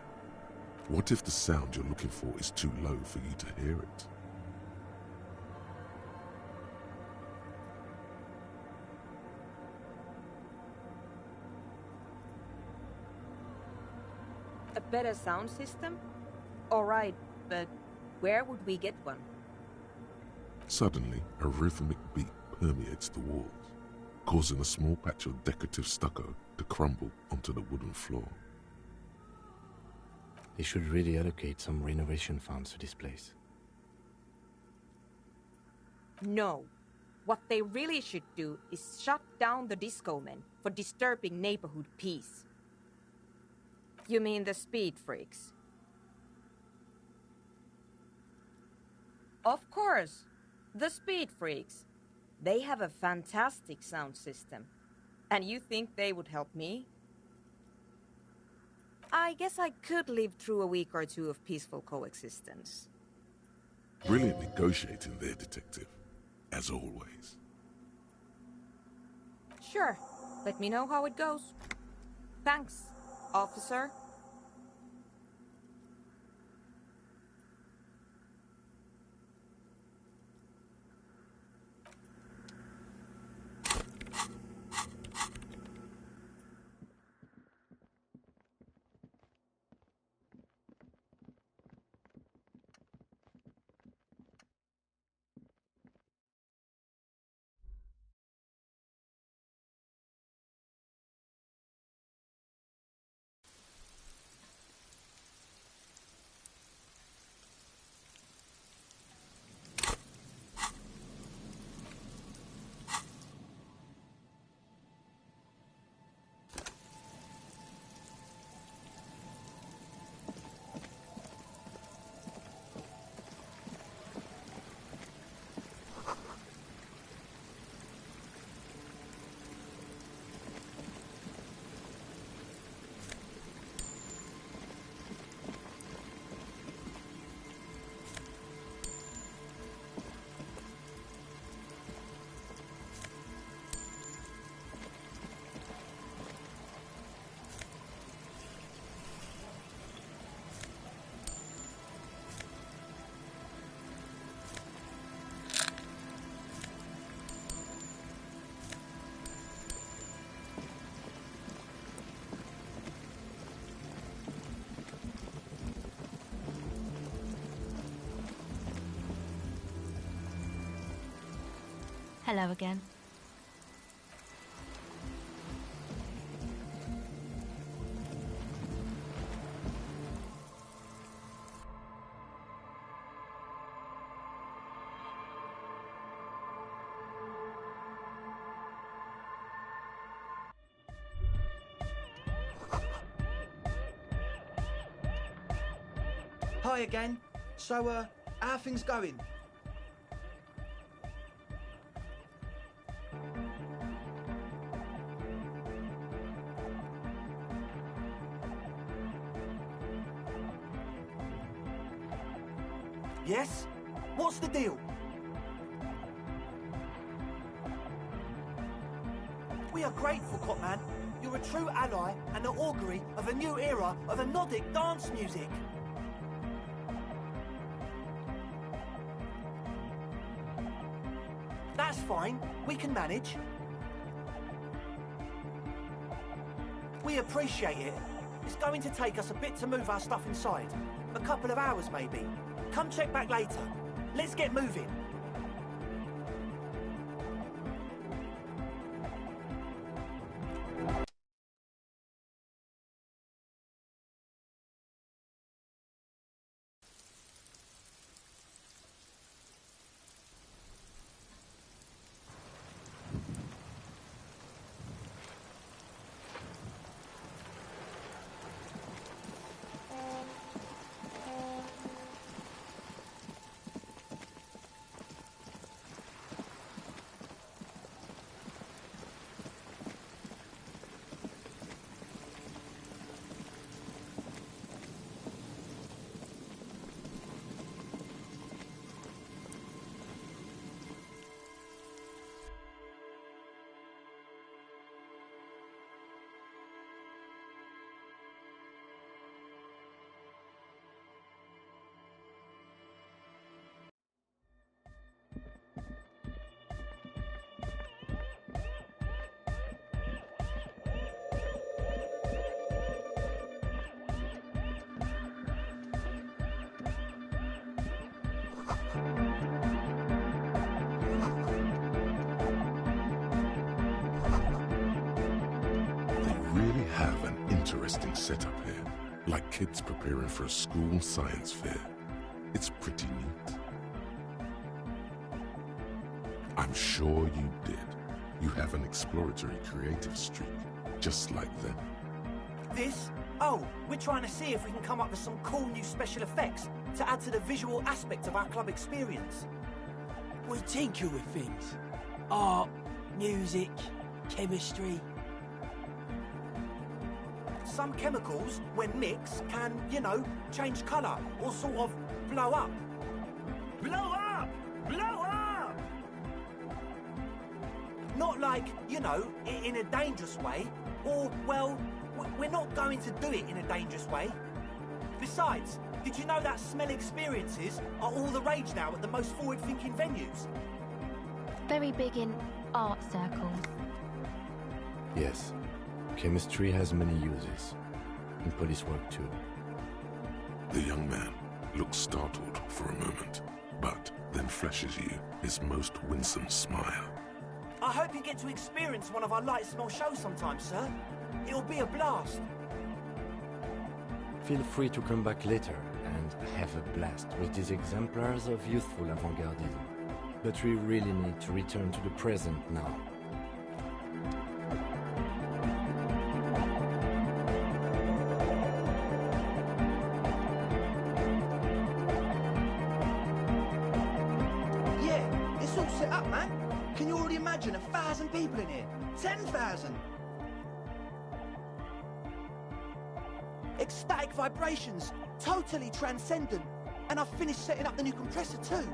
What if the sound you're looking for is too low for you to hear it? A better sound system? All right, but where would we get one? Suddenly, a rhythmic beat permeates the walls, causing a small patch of decorative stucco to crumble onto the wooden floor. They should really allocate some renovation funds to this place. No. What they really should do is shut down the disco men for disturbing neighborhood peace. You mean the speed freaks? Of course, the speed freaks. They have a fantastic sound system. And you think they would help me? I guess I could live through a week or two of peaceful coexistence. Brilliant negotiating there, Detective, as always. Sure. Let me know how it goes. Thanks, officer. Hello again. Hi again. So, how are things going? Yes? What's the deal? We are grateful, Copman. You're a true ally and the augury of a new era of anodic dance music. That's fine. We can manage. We appreciate it. It's going to take us a bit to move our stuff inside. A couple of hours, maybe. Come check back later. Let's get moving. interesting setup here, like kids preparing for a school science fair. It's pretty neat. I'm sure you did. You have an exploratory creative streak, just like them. This? Oh, we're trying to see if we can come up with some cool new special effects to add to the visual aspect of our club experience. We tinker with things. Art, music, chemistry. Some chemicals, when mixed, can, you know, change colour or sort of blow up. Blow up! Blow up! Not like, you know, in a dangerous way, or, well, we're not going to do it in a dangerous way. Besides, did you know that smell experiences are all the rage now at the most forward-thinking venues? Very big in art circles. Yes. Chemistry has many uses. In police work too. The young man looks startled for a moment, but then flashes you his most winsome smile. I hope you get to experience one of our light smell shows sometime, sir. It'll be a blast. Feel free to come back later and have a blast with these exemplars of youthful avant-gardism. But we really need to return to the present now. Yeah, it's all set up, man. Can you already imagine 1,000 people in here? 10,000? Ecstatic vibrations, totally transcendent. And I've finished setting up the new compressor too.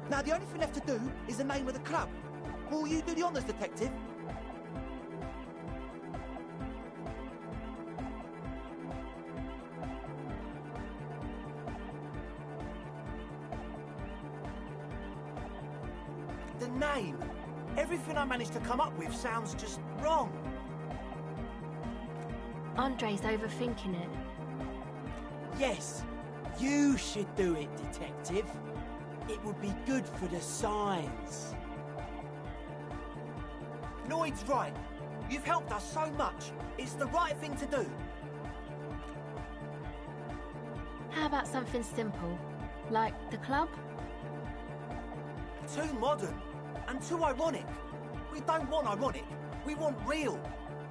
Now the only thing left to do is the name of the club. Will you do the honours, detective? The name. Everything I managed to come up with sounds just wrong. Andre's overthinking it. Yes, you should do it, detective. It would be good for the signs. Noid's right. You've helped us so much. It's the right thing to do. How about something simple? Like the club? Too modern and too ironic. We don't want ironic. We want real.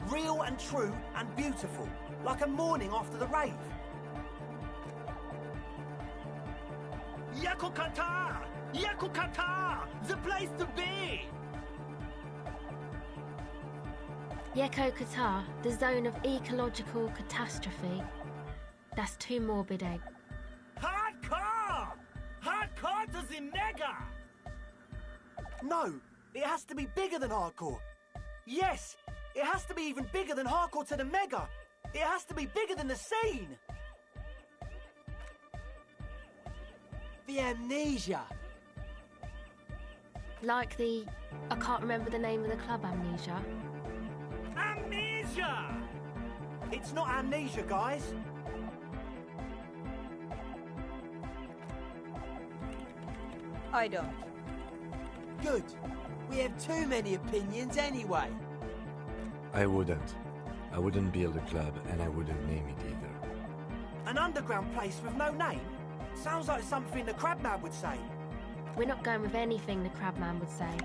Real and true and beautiful. Like a morning after the rave. Yakukata! Yakukata! The place to be! Yeko Qatar, the zone of ecological catastrophe. That's too morbid, Egg. Hardcore! Hardcore to the mega! No, it has to be bigger than hardcore. Yes, it has to be even bigger than hardcore to the mega. It has to be bigger than the scene. The amnesia. Like the... I can't remember the name of the club, Amnesia. Amnesia! It's not amnesia, guys. I don't. Good. We have too many opinions anyway. I wouldn't. I wouldn't build a club, and I wouldn't name it either. An underground place with no name? Sounds like something the Crabman would say. We're not going with anything the Crabman would say.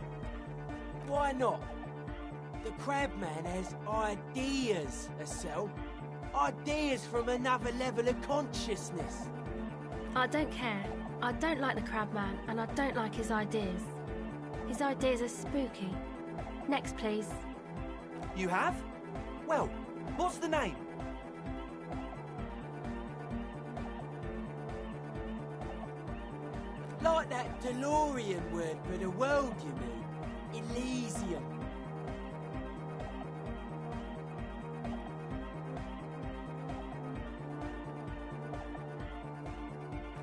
Why not? The Crabman has ideas, Estelle. Ideas from another level of consciousness. I don't care. I don't like the Crabman, and I don't like his ideas. His ideas are spooky. Next, please. You have? Well, what's the name? Like that DeLorean word for the world, you mean? Elysium.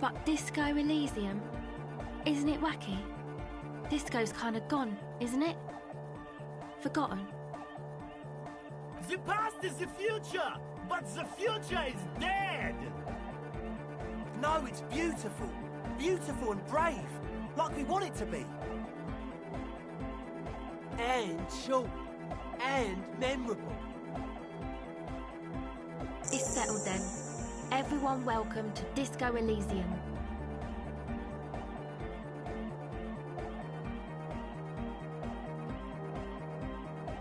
But Disco Elysium? Isn't it wacky? Disco's kind of gone, isn't it? Forgotten. The past is the future, but the future is dead! No, it's beautiful. Beautiful and brave. Like we want it to be. And short. And memorable. This settled then. Everyone welcome to Disco Elysium.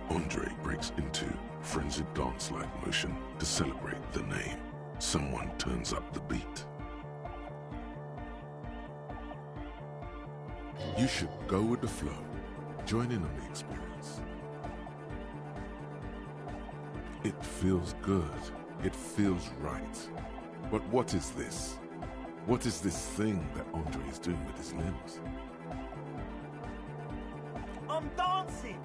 Andre breaks into frenzied dance-like motion to celebrate the name. Someone turns up the beat. You should go with the flow. Join in on the experience. It feels good. It feels right. But what is this? What is this thing that Andre is doing with his limbs? I'm dancing!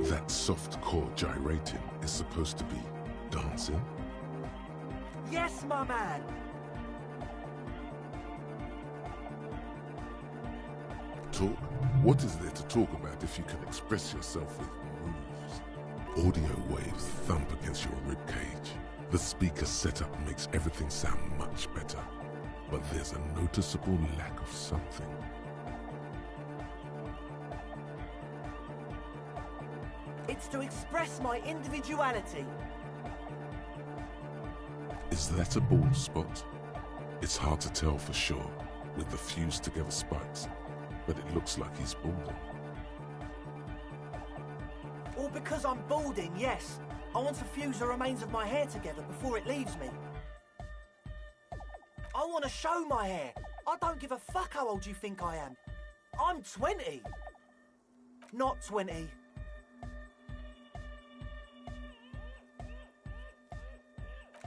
That soft core gyrating is supposed to be dancing? Yes, my man! Talk? What is there to talk about if you can express yourself with moves? Audio waves thump against your ribcage. The speaker setup makes everything sound much better. But there's a noticeable lack of something. It's to express my individuality. Is that a bald spot? It's hard to tell for sure with the fused together spikes, but it looks like he's balding. Or because I'm balding, yes. I want to fuse the remains of my hair together before it leaves me. I want to show my hair. I don't give a fuck how old you think I am. I'm 20. Not 20.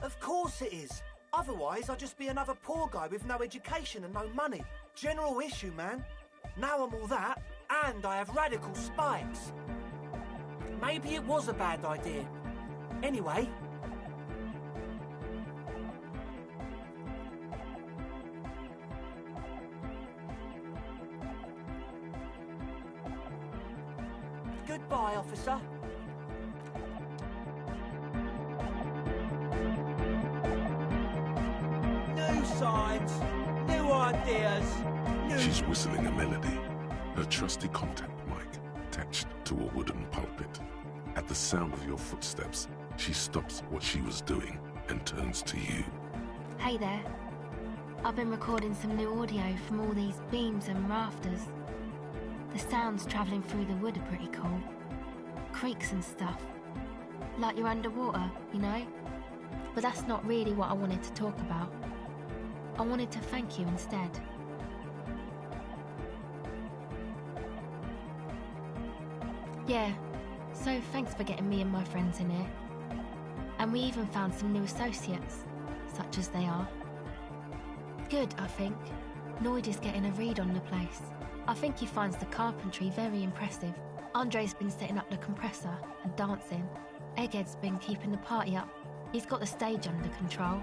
Of course it is. Otherwise, I'd just be another poor guy with no education and no money. General issue, man. Now I'm all that, and I have radical spikes. Maybe it was a bad idea. Anyway... Goodbye, officer. New signs, new ideas, new... She's whistling a melody, her trusty contact mic attached to a wooden pulpit. At the sound of your footsteps, she stops what she was doing and turns to you. Hey there. I've been recording some new audio from all these beams and rafters. The sounds travelling through the wood are pretty cool. Creaks and stuff. Like you're underwater, you know? But that's not really what I wanted to talk about. I wanted to thank you instead. Yeah, so thanks for getting me and my friends in here. And we even found some new associates, such as they are. Good, I think. Noid is getting a read on the place. I think he finds the carpentry very impressive. Andre's been setting up the compressor and dancing. Egghead's been keeping the party up. He's got the stage under control.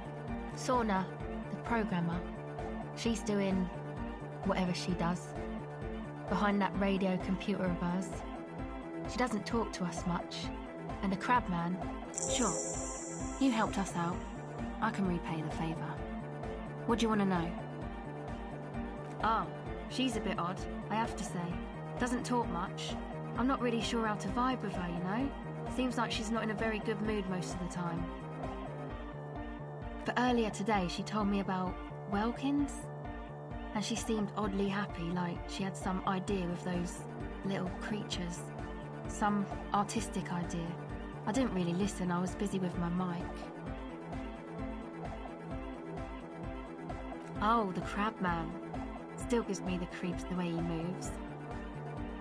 Sorna, the programmer, she's doing whatever she does. Behind that radio computer of hers. She doesn't talk to us much. And the crabman, sure, you helped us out. I can repay the favour. What do you want to know? Ah, she's a bit odd, I have to say. Doesn't talk much. I'm not really sure how to vibe with her, you know? Seems like she's not in a very good mood most of the time. But earlier today she told me about Welkins. And she seemed oddly happy, like she had some idea with those little creatures. Some artistic idea. I didn't really listen, I was busy with my mic. Oh, the crabman. Still gives me the creeps the way he moves.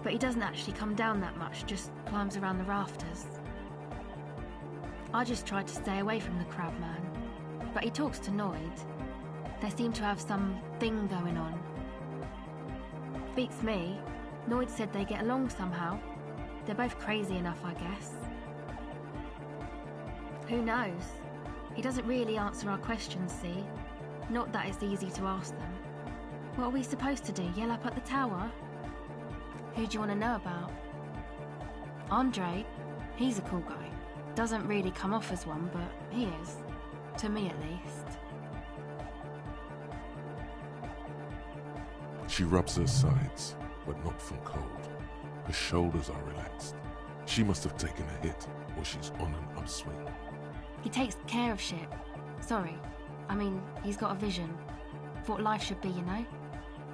But he doesn't actually come down that much, just climbs around the rafters. I just tried to stay away from the crabman. But he talks to Noid. They seem to have some thing going on. Beats me. Noid said they get along somehow. They're both crazy enough, I guess. Who knows? He doesn't really answer our questions, see? Not that it's easy to ask them. What are we supposed to do, yell up at the tower? Who do you want to know about? Andre? He's a cool guy. Doesn't really come off as one, but he is. To me, at least. She rubs her sides, but not from cold. Her shoulders are relaxed. She must have taken a hit, or she's on an upswing. He takes care of shit. Sorry. I mean, he's got a vision. For what life should be, you know?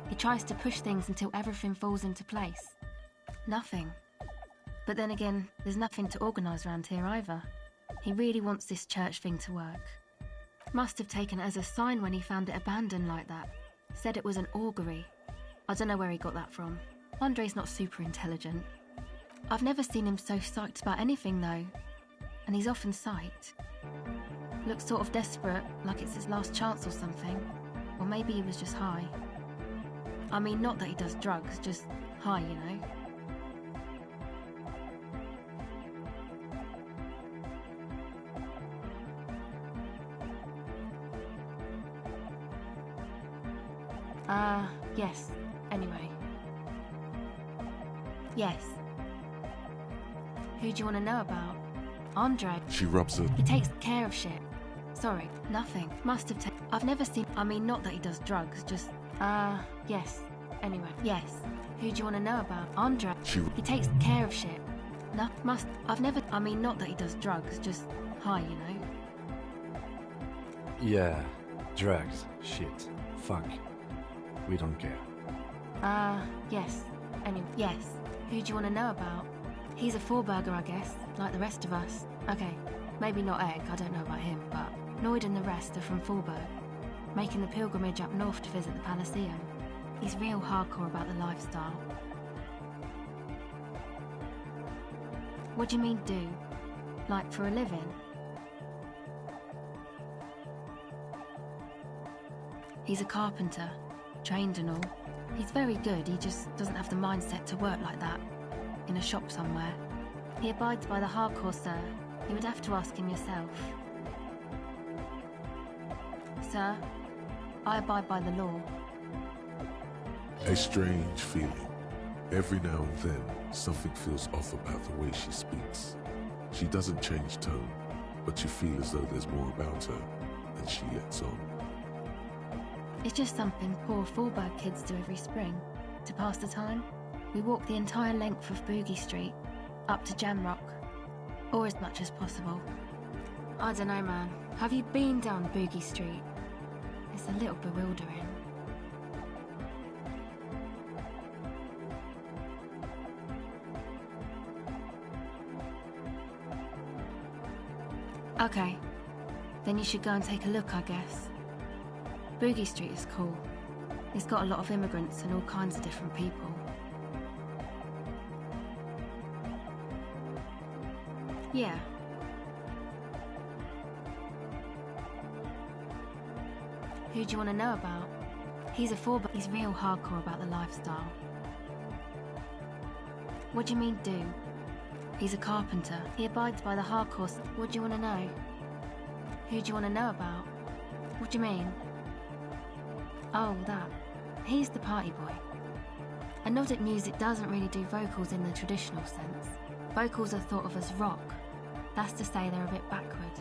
He tries to push things until everything falls into place. Nothing. But then again, there's nothing to organise around here either. He really wants this church thing to work. Must have taken it as a sign when he found it abandoned like that. Said it was an augury. I don't know where he got that from. Andre's not super intelligent. I've never seen him so psyched about anything though. And he's off in sight. Looks sort of desperate, like it's his last chance or something. Or maybe he was just high. I mean, not that he does drugs, just high, you know? Yes. Anyway. Yes. Who do you want to know about? Andre. She rubs her. He takes care of shit. Sorry, nothing. Must have taken. I've never seen. I mean, not that he does drugs, just. Yes. Anyway. Yes. Who do you want to know about? Andre. He takes care of shit. No, must. I've never. I mean, not that he does drugs, just high, you know? Yeah. Drugs. Shit. Fuck. We don't care. Yes. Anyway, yes. Who do you want to know about? He's a four-burger, I guess, like the rest of us. Okay, maybe not Egg, I don't know about him, but Noid and the rest are from Forberg, making the pilgrimage up north to visit the Palaceum. He's real hardcore about the lifestyle. What do you mean, do? Like, for a living? He's a carpenter, trained and all. He's very good, he just doesn't have the mindset to work like that. In a shop somewhere. He abides by the hardcore, sir. You would have to ask him yourself. Sir, I abide by the law. A strange feeling. Every now and then, something feels off about the way she speaks. She doesn't change tone, but you feel as though there's more about her than she lets on. It's just something poor Forberg kids do every spring, to pass the time. We walk the entire length of Boogie Street, up to Jamrock, or as much as possible. I don't know, man. Have you been down Boogie Street? It's a little bewildering. Okay, then you should go and take a look, I guess. Boogie Street is cool. It's got a lot of immigrants and all kinds of different people. Yeah. Who do you want to know about? He's a four, but he's real hardcore about the lifestyle. What do you mean, do? He's a carpenter. He abides by the hardcore. What do you want to know? Who do you want to know about? What do you mean? Oh, that. He's the party boy. And Nordic music doesn't really do vocals in the traditional sense. Vocals are thought of as rock. That's to say they're a bit backward.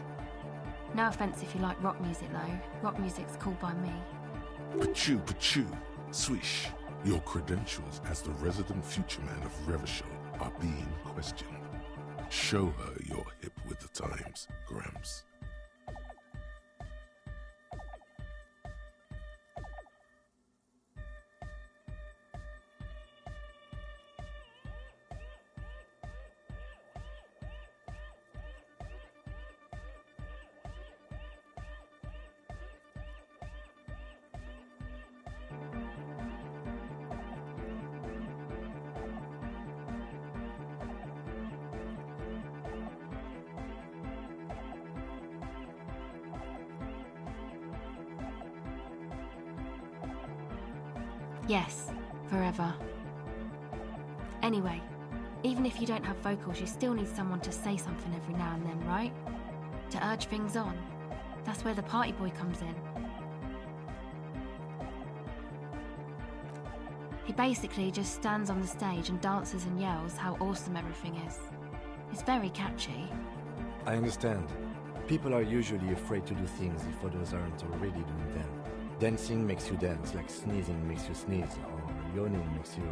No offence if you like rock music though. Rock music's cool by me. Pachoo, pachoo, swish. Your credentials as the resident future man of Revachol are being questioned. Show her you're hip with the times, Gramps. Yes, forever. Anyway, even if you don't have vocals, you still need someone to say something every now and then, right? To urge things on. That's where the party boy comes in. He basically just stands on the stage and dances and yells how awesome everything is. It's very catchy. I understand. People are usually afraid to do things if others aren't already doing them. Dancing makes you dance, like sneezing makes you sneeze, or yawning makes you...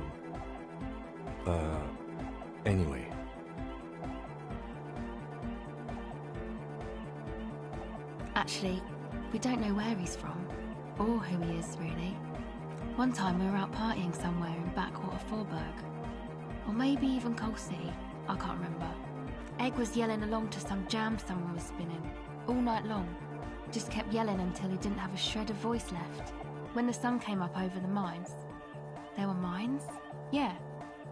Anyway. Actually, we don't know where he's from, or who he is, really. One time we were out partying somewhere in backwater Forburg. Or maybe even Coal City, I can't remember. Egg was yelling along to some jam someone was spinning, all night long. Just kept yelling until he didn't have a shred of voice left. When the sun came up over the mines. There were mines? Yeah,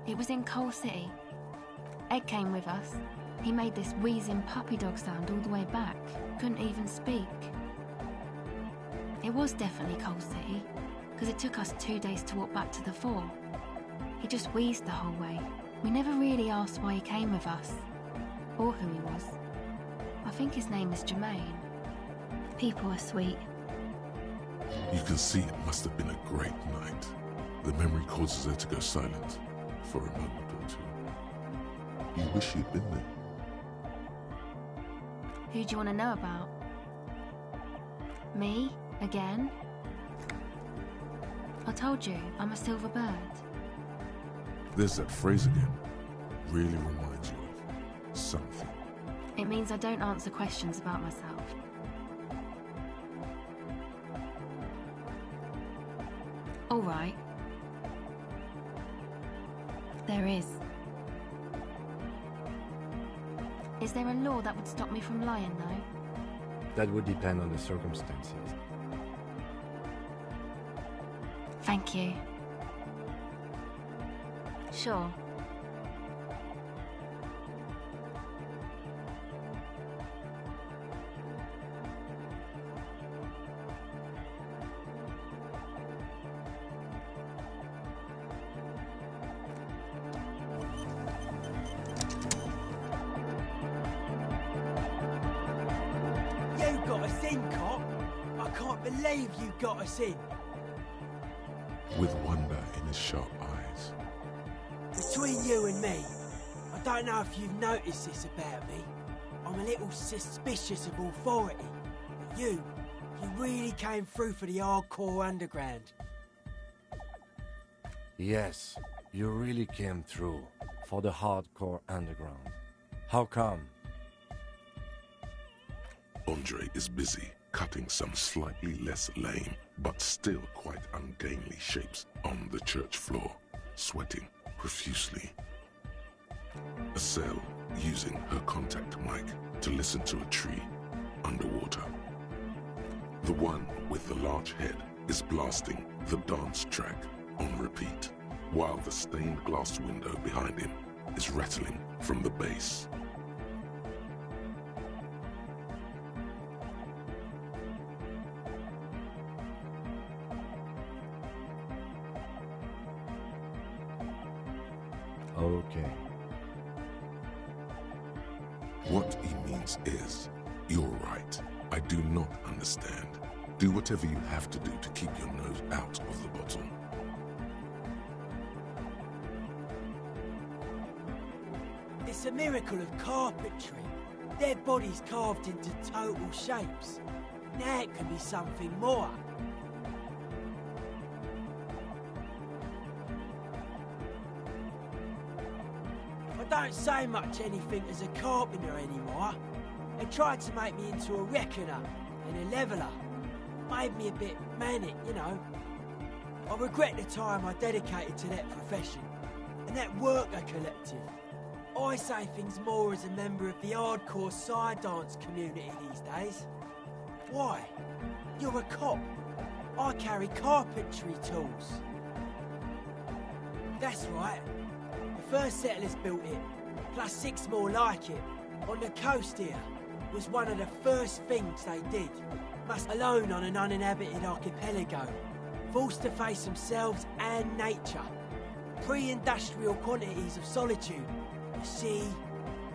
it was in Coal City. Egg came with us. He made this wheezing puppy dog sound all the way back. Couldn't even speak. It was definitely Coal City, because it took us 2 days to walk back to the fort. He just wheezed the whole way. We never really asked why he came with us, or who he was. I think his name is Jermaine. People are sweet. You can see it must have been a great night. The memory causes her to go silent for a moment or two. You wish you'd been there. Who do you want to know about? Me? Again? I told you, I'm a silver bird. There's that phrase again. Really reminds you of something. It means I don't answer questions about myself. All right. There is. Is there a law that would stop me from lying, though? That would depend on the circumstances. Thank you. Sure. You got us in, cop. I can't believe you got us in. With wonder in his sharp eyes. Between you and me, I don't know if you've noticed this about me. I'm a little suspicious of authority. But you really came through for the hardcore underground. Yes, you really came through for the hardcore underground. How come? Andre is busy cutting some slightly less lame, but still quite ungainly shapes on the church floor, sweating profusely. Estelle using her contact mic to listen to a tree underwater. The one with the large head is blasting the dance track on repeat, while the stained glass window behind him is rattling from the bass. Okay. What he means is, you're right. I do not understand. Do whatever you have to do to keep your nose out of the bottle. It's a miracle of carpentry. Dead bodies carved into total shapes. Now it can be something more. I don't say much anything as a carpenter anymore. They tried to make me into a reckoner and a leveller. Made me a bit manic, you know. I regret the time I dedicated to that profession and that worker collective. I say things more as a member of the hardcore side dance community these days. Why? You're a cop. I carry carpentry tools. That's right. The first settlers built it, plus 6 more like it, on the coast here. Was one of the first things they did. Alone on an uninhabited archipelago, forced to face themselves and nature. Pre-industrial quantities of solitude. You see,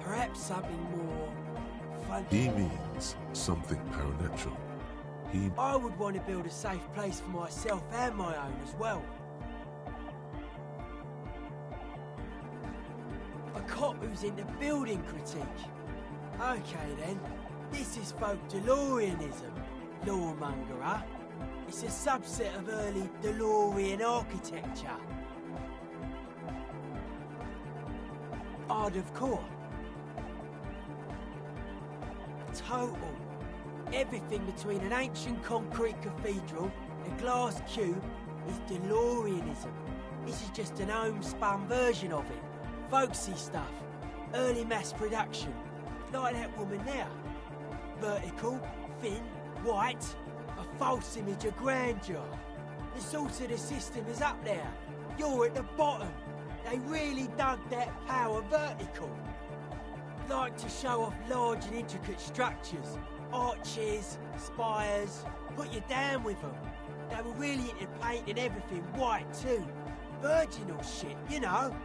perhaps something more fun. He means something paranatural. I would want to build a safe place for myself and my own as well. A cop who's into building critique. Okay then, this is folk DeLoreanism, lawmonger. It's a subset of early DeLorean architecture. hardcore. Total. Everything between an ancient concrete cathedral and a glass cube is DeLoreanism. This is just an homespun version of it. Folksy stuff. Early mass production. Like that woman there. Vertical, thin, white. A false image of grandeur. The source of the system is up there. You're at the bottom. They really dug that power vertical. Like to show off large and intricate structures. Arches, spires. Put you down with them. They were really into painting everything white too. Virginal shit, you know.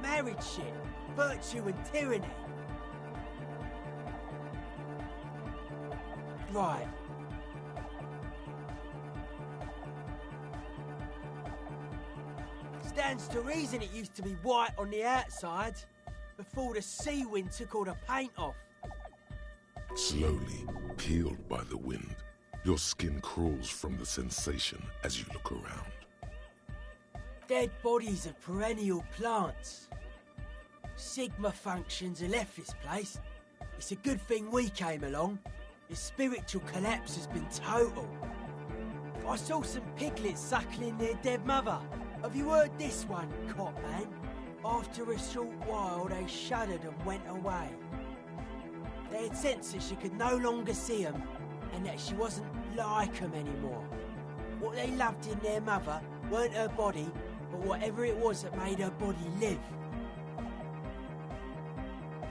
Married shit. Virtue and tyranny. Right. Stands to reason it used to be white on the outside before the sea wind took all the paint off. Slowly, peeled by the wind, your skin crawls from the sensation as you look around. Dead bodies of perennial plants. Sigma functions have left this place. It's a good thing we came along. The spiritual collapse has been total. I saw some piglets suckling their dead mother. Have you heard this one, cop man? After a short while, they shuddered and went away. They had sensed that she could no longer see them, and that she wasn't like them anymore. What they loved in their mother weren't her body, but whatever it was that made her body live.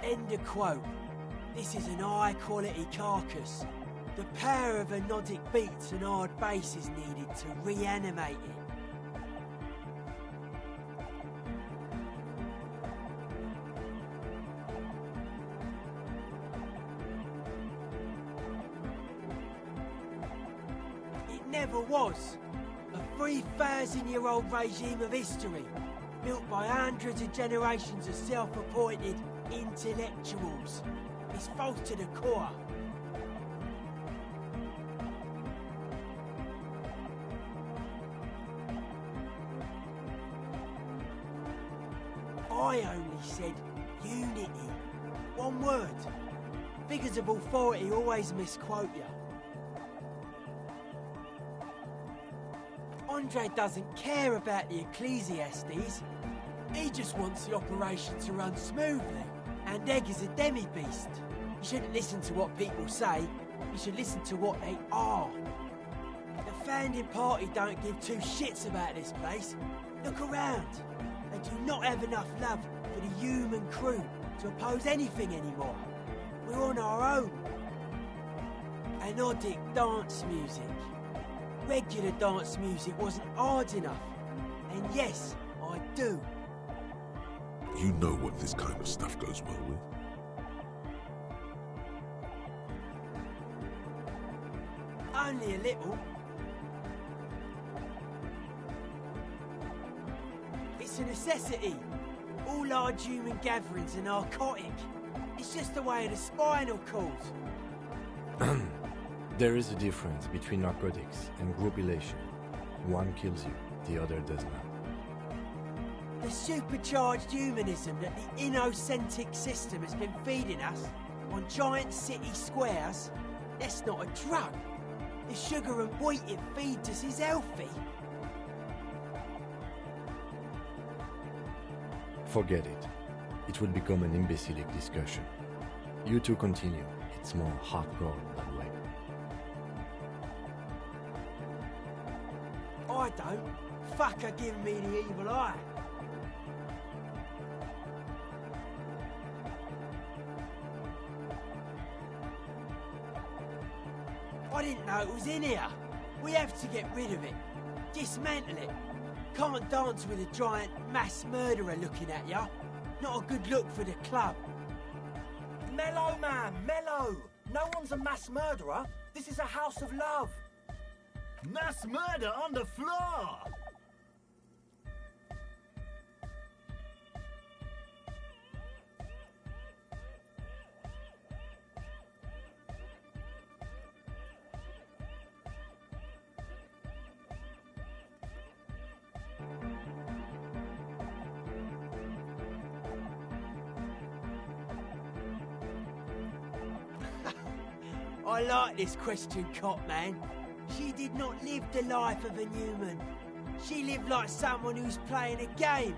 End of quote. This is an high-quality carcass. The power of anodic beats and hard bass is needed to reanimate it. Never was. A 3,000-year-old regime of history, built by hundreds of generations of self-appointed intellectuals. It's false to the core. I only said unity. One word. Figures of authority always misquote you. Andre doesn't care about the Ecclesiastes. He just wants the operation to run smoothly. And Egg is a demi-beast. You shouldn't listen to what people say. You should listen to what they are. The founding party don't give two shits about this place. Look around. They do not have enough love for the human crew to oppose anything anymore. We're on our own. Anodic dance music. Regular dance music wasn't hard enough. And yes, I do. You know what this kind of stuff goes well with. Only a little. It's a necessity. All large human gatherings are narcotic. It's just the way of the spinal cord. There is a difference between narcotics and group elation. One kills you, the other does not. The supercharged humanism that the innocentric system has been feeding us on giant city squares, that's not a drug. The sugar and wheat it feeds us is healthy. Forget it. It would become an imbecilic discussion. You two continue. It's more hardcore that way. I don't. Fuck her giving me the evil eye. I didn't know it was in here. We have to get rid of it. Dismantle it. Can't dance with a giant mass murderer looking at ya. Not a good look for the club. Mellow, man, mellow. No one's a mass murderer. This is a house of love. Mass murder on the floor! I like this question, Cop Man. She did not live the life of a human. She lived like someone who's playing a game.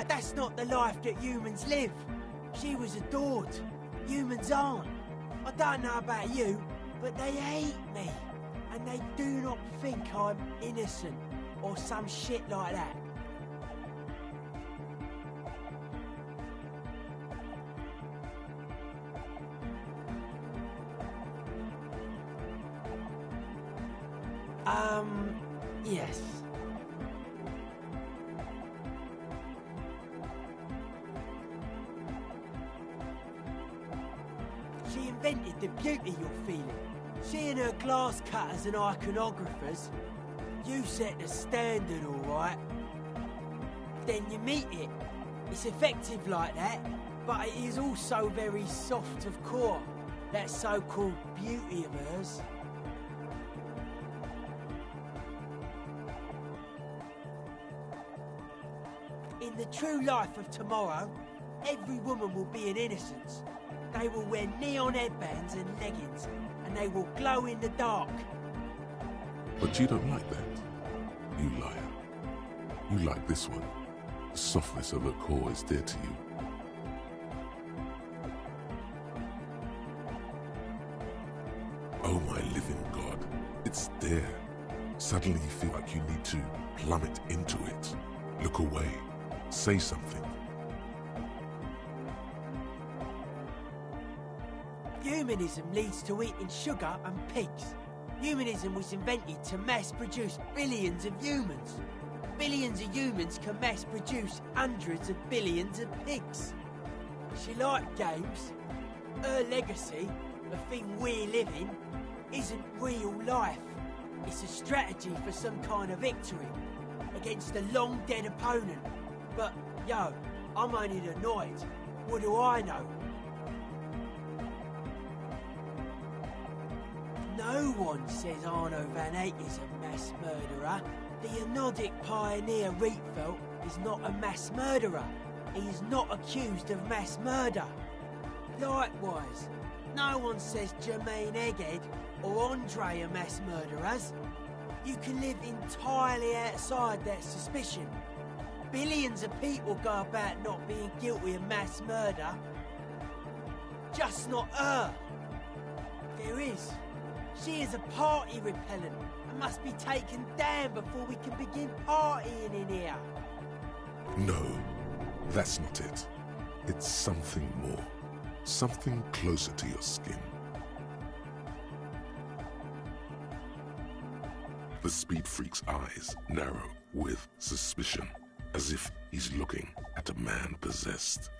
That's not the life that humans live. She was adored. Humans aren't. I don't know about you, but they hate me. And they do not think I'm innocent or some shit like that. Yes. She invented the beauty you're feeling. She and her glass cutters and iconographers. You set the standard, alright. Then you meet it. It's effective like that, but it is also very soft of core. That so-called beauty of hers. In the true life of tomorrow, every woman will be an innocence. They will wear neon headbands and leggings, and they will glow in the dark. But you don't like that, you liar. You like this one. The softness of her core is dear to you. Oh my living God, it's there. Suddenly you feel like you need to plummet into it. Look away. Say something. Humanism leads to eating sugar and pigs. Humanism was invented to mass-produce billions of humans. Billions of humans can mass-produce hundreds of billions of pigs. She liked games. Her legacy, the thing we live in, isn't real life. It's a strategy for some kind of victory against a long-dead opponent. But, yo, I'm only annoyed. What do I know? No one says Arno van Eyck is a mass murderer. The Anodic pioneer Rietveld is not a mass murderer. He is not accused of mass murder. Likewise, no one says Jermaine Egghead or Andre are mass murderers. You can live entirely outside that suspicion. Billions of people go about not being guilty of mass murder. Just not her. There is. She is a party repellent and must be taken down before we can begin partying in here. No, that's not it. It's something more. Something closer to your skin. The speed freak's eyes narrow with suspicion, as if he's looking at a man possessed.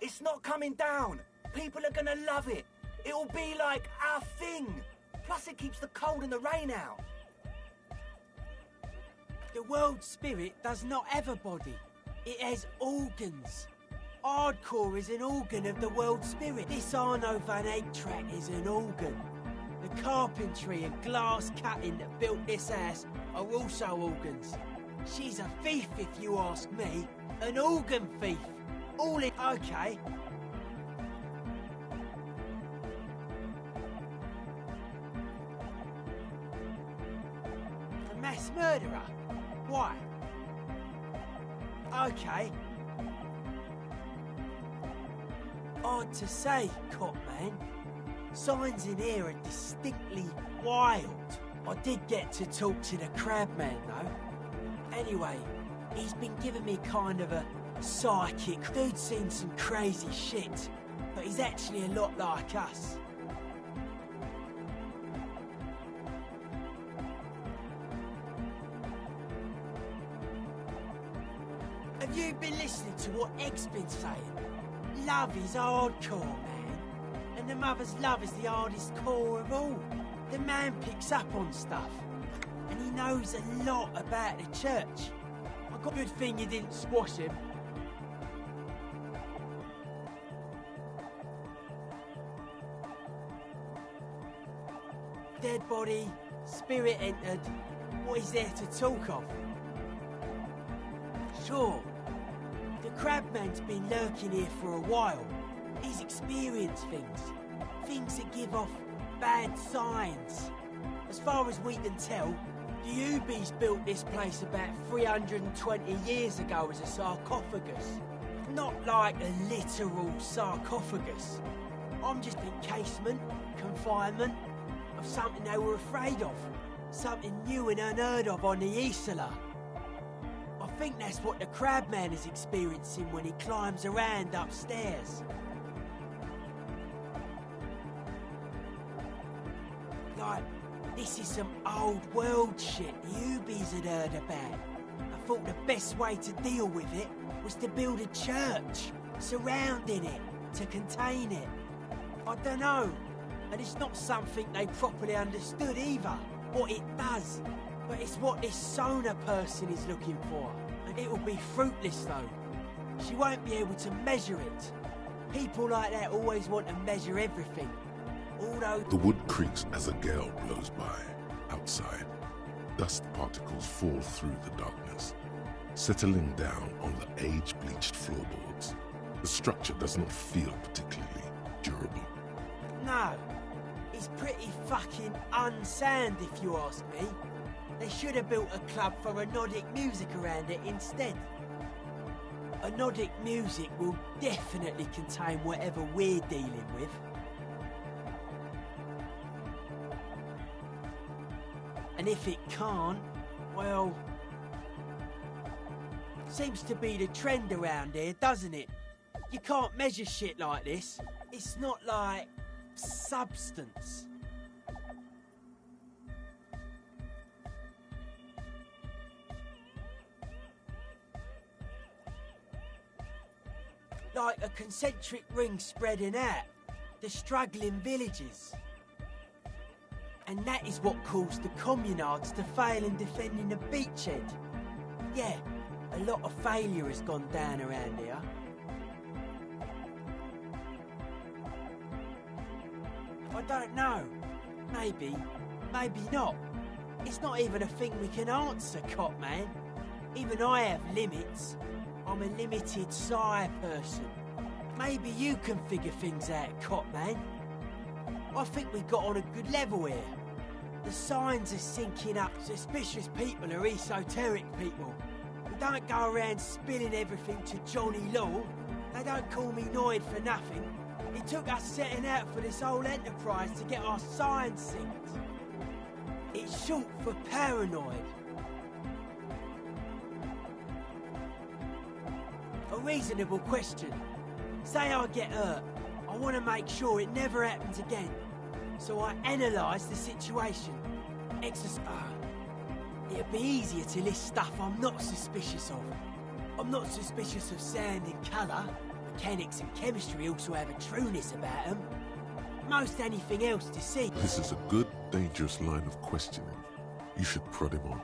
It's not coming down. People are gonna love it. It'll be like our thing. Plus it keeps the cold and the rain out. The world spirit does not have a body. It has organs. Hardcore is an organ of the world spirit. This Arno van Eyck track is an organ. The carpentry and glass cutting that built this house are also organs. She's a thief, if you ask me. An organ thief. All in... Okay. A mass murderer? Why? Okay. Odd to say, Cop Man. Signs in here are distinctly wild. I did get to talk to the Crabman, though. Anyway, he's been giving me kind of a psychic. Dude's seen some crazy shit, but he's actually a lot like us. Have you been listening to what Egg's been saying? Love is hardcore, man. And the mother's love is the hardest core of all. The man picks up on stuff. And he knows a lot about the church. I got a good thing you didn't squash him. Dead body, spirit entered. What is there to talk of? Sure. The Crabman's been lurking here for a while. He's experienced things. Things that give off bad signs. As far as we can tell, the Ubies built this place about 320 years ago as a sarcophagus. Not like a literal sarcophagus. I'm just encasement, confinement, of something they were afraid of. Something new and unheard of on the Isla. I think that's what the Crabman is experiencing when he climbs around upstairs. Like, this is some old world shit the Ubies had heard about. I thought the best way to deal with it was to build a church surrounding it, to contain it. I don't know, and it's not something they properly understood either, what it does. But it's what this Sona person is looking for, and it will be fruitless though. She won't be able to measure it. People like that always want to measure everything. Although the wood creaks as a gale blows by. Outside, dust particles fall through the darkness, settling down on the age-bleached floorboards. The structure does not feel particularly durable. no, it's pretty fucking unsound if you ask me. They should have built a club for Anodic music around it instead. Anodic music will definitely contain whatever we're dealing with. And if it can't, well... seems to be the trend around here, doesn't it? You can't measure shit like this. It's not like... substance. Like a concentric ring spreading out. The struggling villages. And that is what caused the communards to fail in defending the beachhead. Yeah, a lot of failure has gone down around here. I don't know. Maybe, maybe not. It's not even a thing we can answer, Cop Man. Even I have limits. I'm a limited psi person. Maybe you can figure things out, Cop Man. I think we got on a good level here. The signs are syncing up. Suspicious people are esoteric people. We don't go around spilling everything to Johnny Law. They don't call me Noid for nothing. It took us setting out for this whole enterprise to get our signs synced. It's short for paranoid. A reasonable question. Say I get hurt. I want to make sure it never happens again. So I analyse the situation. It'd be easier to list stuff I'm not suspicious of. I'm not suspicious of sound and colour. Mechanics and chemistry also have a trueness about them. Most anything else to see. This is a good, dangerous line of questioning. You should prod him on.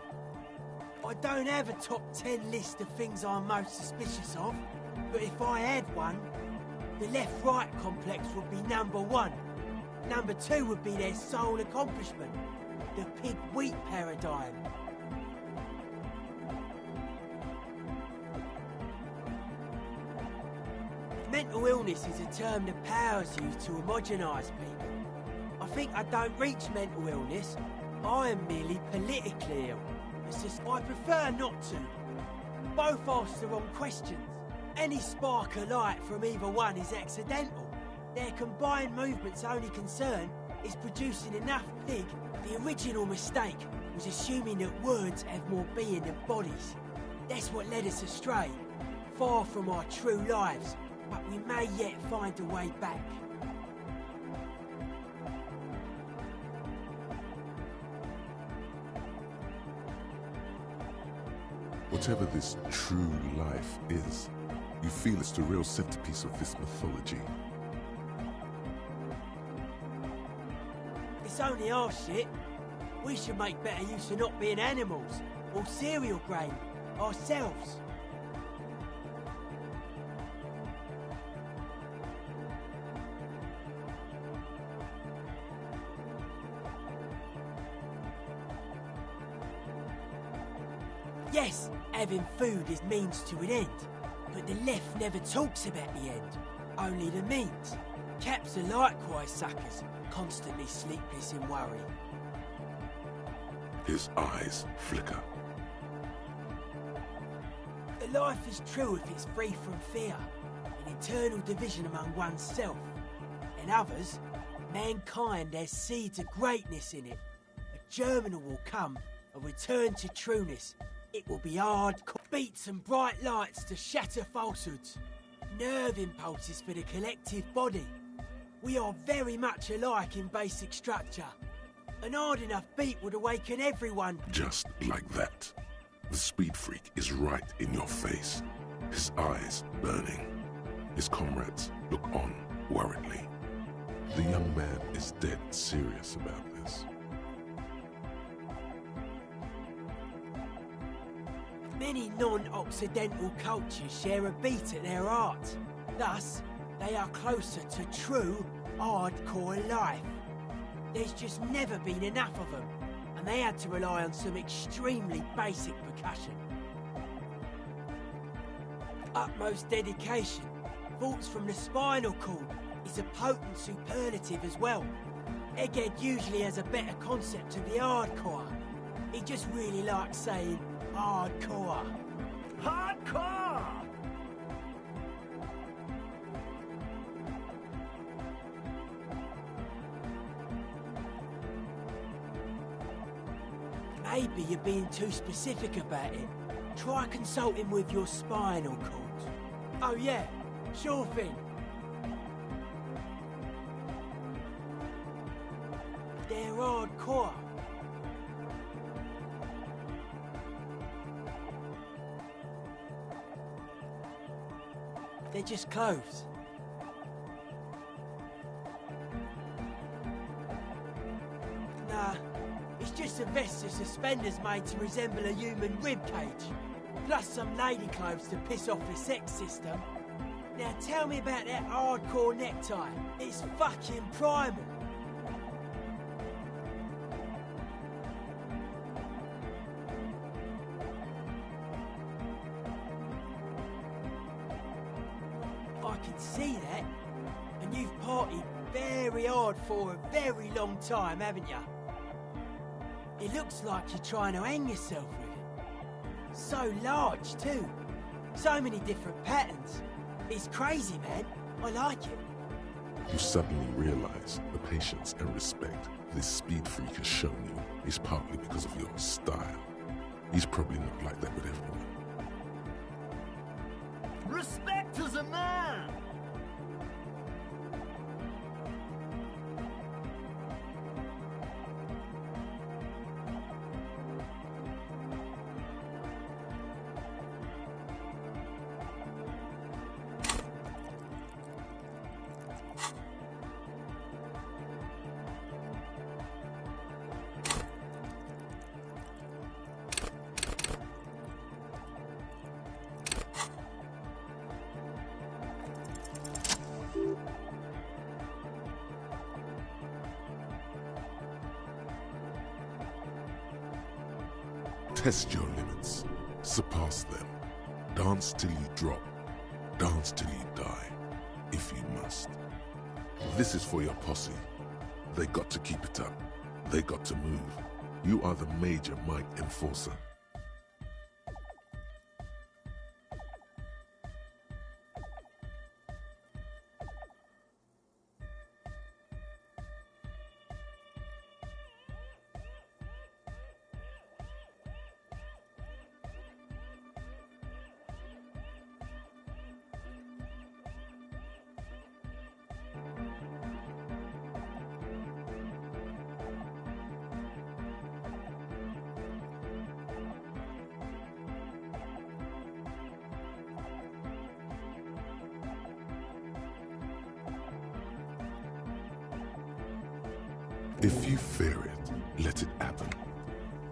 I don't have a top 10 list of things I'm most suspicious of, but if I had one, the left-right complex would be number 1. Number 2 would be their sole accomplishment, the pig-wheat paradigm. Mental illness is a term the powers use to homogenise people. I think I don't reach mental illness. I am merely politically ill. It's just I prefer not to. Both ask the wrong questions. Any spark of light from either one is accidental. Their combined movement's only concern is producing enough pig. The original mistake was assuming that words have more being than bodies. That's what led us astray, far from our true lives, but we may yet find a way back. Whatever this true life is, you feel it's the real centerpiece of this mythology. It's only our shit. We should make better use of not being animals, or cereal grain, ourselves. Yes, having food is means to an end, but the left never talks about the end, only the means. Caps are likewise suckers, constantly sleepless in worry. His eyes flicker. A life is true if it's free from fear, an eternal division among oneself. In others, mankind has seeds of greatness in it. A germinal will come, a return to trueness. It will be hardcore beats and bright lights to shatter falsehoods. Nerve impulses for the collective body. We are very much alike in basic structure. An hard enough beat would awaken everyone. Just like that. The speed freak is right in your face. His eyes burning. His comrades look on worriedly. The young man is dead serious about this. Many non-Occidental cultures share a beat at their art. Thus, they are closer to true, hardcore life. There's just never been enough of them, and they had to rely on some extremely basic percussion. Utmost dedication, thoughts from the spinal cord, is a potent superlative as well. Egghead usually has a better concept of the hardcore. He just really likes saying hardcore. Hardcore! Maybe you're being too specific about it. Try consulting with your spinal cord. Oh yeah, sure thing. They're hardcore. They're just clothes. Nah, it's just a vest of suspenders made to resemble a human ribcage. Plus some lady clothes to piss off the sex system. Now tell me about that hardcore necktie. It's fucking primal. I can see that. And you've partied very hard for a very long time, haven't you? It looks like you're trying to hang yourself with it. So large, too. So many different patterns. It's crazy, man. I like it. You suddenly realize the patience and respect this speed freak has shown you is partly because of your style. He's probably not like that with everyone. Respect to the man! Test your limits. Surpass them. Dance till you drop. Dance till you die, if you must. This is for your posse. They got to keep it up. They got to move. You are the major mic enforcer. If you fear it, let it happen.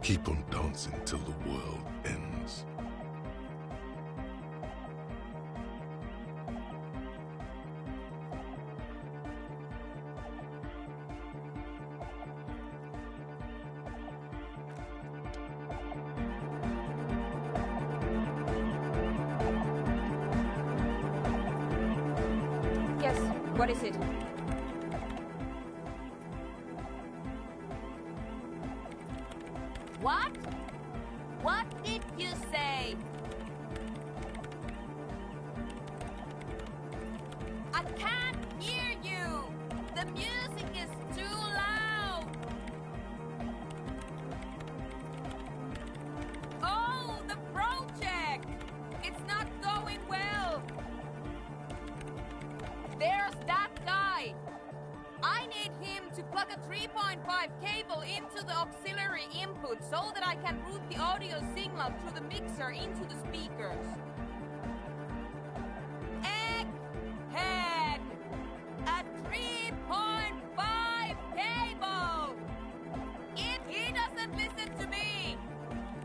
Keep on dancing till the world ends. Yes, what is it? What? What did you say? I can't hear you! The music is too loud! Oh, the project! It's not going well! There's that guy! I need him to plug a 3.5 cable into the auxiliary input so that I can route the audio signal through the mixer into the speakers. Egghead! A 3.5 cable! He doesn't listen to me!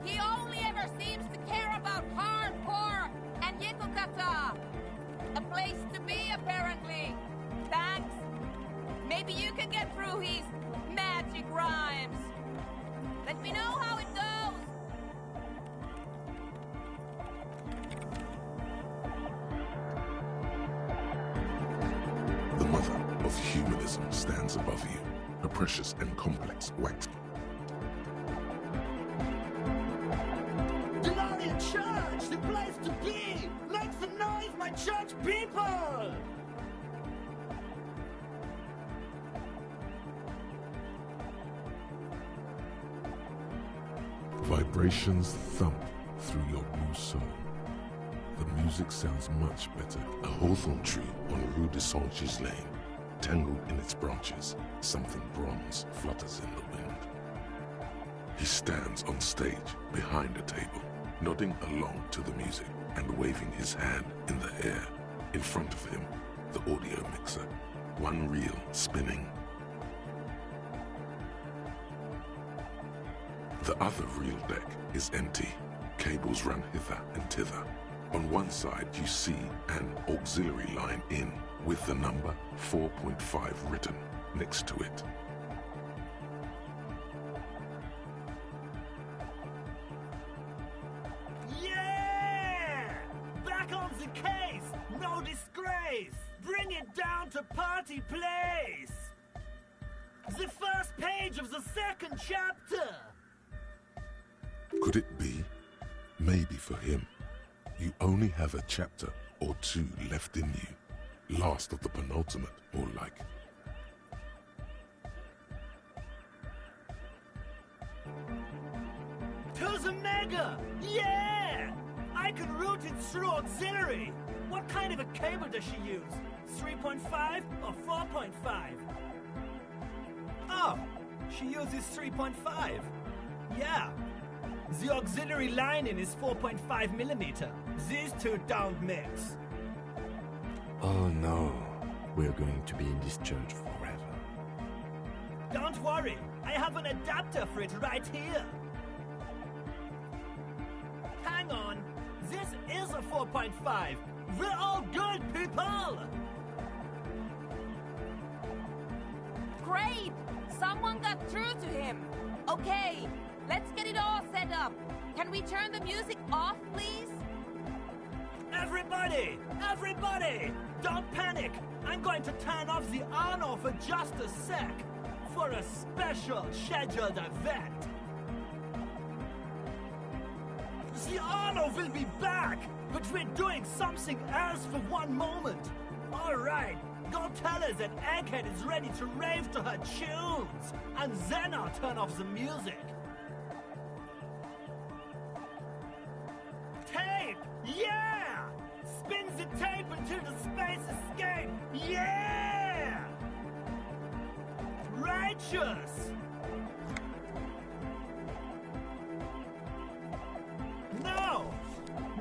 He only ever seems to care about hardcore and Yekokata! A place to be, apparently. Thanks. Maybe you can get through his magic rhymes. Let me know how it goes. The mother of humanism stands above you, a precious and complex wax. Glorian Church, the place to be! Make some noise, my church people! Vibrations thump through your blue soul. The music sounds much better. A hawthorn tree on Rue de Saint-Gislain, tangled in its branches, something bronze flutters in the wind. He stands on stage behind a table, nodding along to the music and waving his hand in the air. In front of him, the audio mixer, one reel spinning. The other reel deck is empty. Cables run hither and thither. On one side you see an auxiliary line in with the number 4.5 written next to it. Yeah! Back on the case! No disgrace! Bring it down to party place! The first page of the second chapter! Could it be? Maybe for him, you only have a chapter or two left in you. Last of the penultimate, more like. To the mega! Yeah! I can route it through auxiliary! What kind of a cable does she use? 3.5 or 4.5? Oh, she uses 3.5. Yeah. The auxiliary lining is 4.5 millimeter. These two don't mix. Oh no, we're going to be in this church forever. Don't worry, I have an adapter for it right here. Hang on, this is a 4.5. We're all good, people! Great! Someone got through to him. Okay, let's get it all set up. Can we turn the music off, please? Everybody! Everybody! Don't panic! I'm going to turn off the on-off for just a sec. For a special scheduled event. The on-off will be back, but we're doing something else for one moment. Alright, go tell her that Egghead is ready to rave to her tunes, and then I'll turn off the music. Tape! Yeah! Spin the tape until the space escape! Yeah! Righteous! No!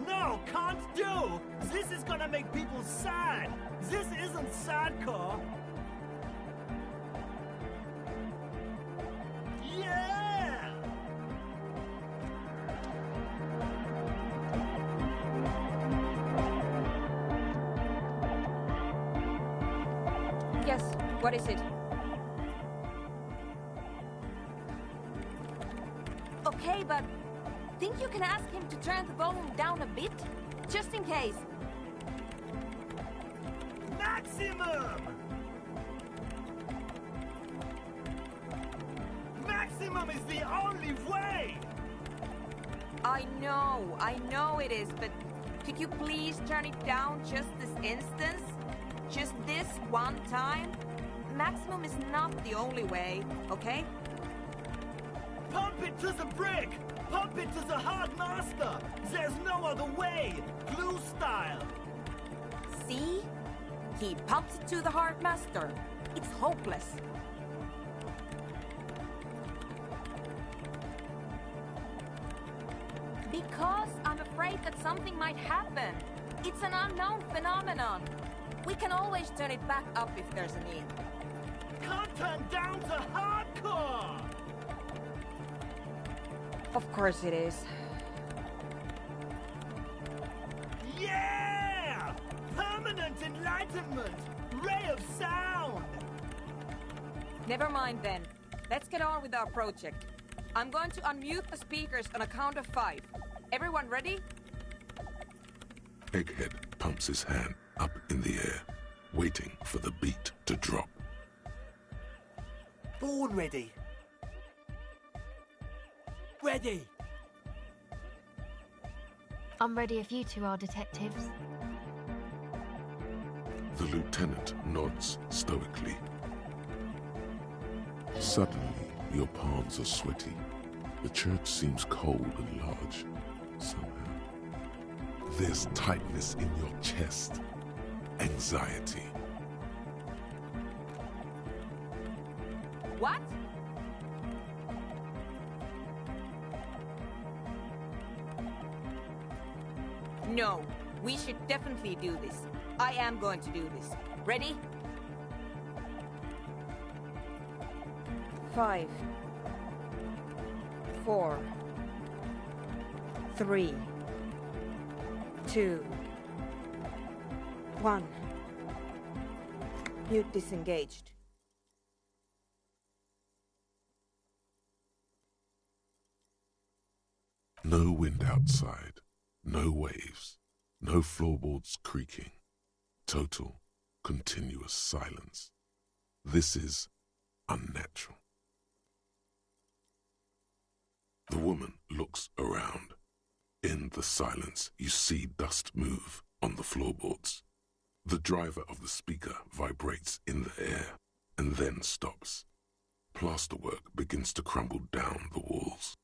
No, can't do! This is gonna make people sad! This isn't sadcore! Yeah! Yes, what is it? Okay, but think you can ask him to turn the volume down a bit? Just in case. Maximum! Maximum! Elysium is the only way! I know it is, but could you please turn it down just this instance? Just this one time? Maximum is not the only way, okay? Pump it to the brick! Pump it to the hard master! There's no other way! Glue style! See? He pumps it to the hard master. It's hopeless. Because I'm afraid that something might happen. It's an unknown phenomenon. We can always turn it back up if there's a need. Can't turn down to hardcore! Of course it is. Yeah! Permanent enlightenment! Ray of sound! Never mind then. Let's get on with our project. I'm going to unmute the speakers on a count of 5. Everyone ready? Egghead pumps his hand up in the air, waiting for the beat to drop. Born ready. Ready. I'm ready if you two are detectives. The lieutenant nods stoically. Suddenly, your palms are sweaty. The church seems cold and large, somehow. There's tightness in your chest. Anxiety. What? No, we should definitely do this. I am going to do this. Ready? 5, 4, 3, 2, 1. Mute disengaged. No wind outside, no waves, no floorboards creaking. Total, continuous silence. This is unnatural. The woman looks around. In the silence, you see dust move on the floorboards. The driver of the speaker vibrates in the air and then stops. Plasterwork begins to crumble down the walls.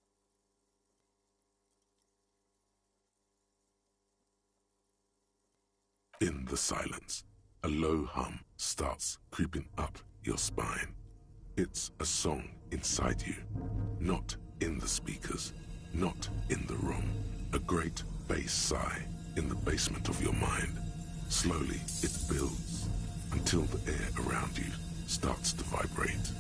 In the silence, a low hum starts creeping up your spine. It's a song inside you, not in the speakers, not in the room. A great bass sigh in the basement of your mind. Slowly, it builds until the air around you starts to vibrate.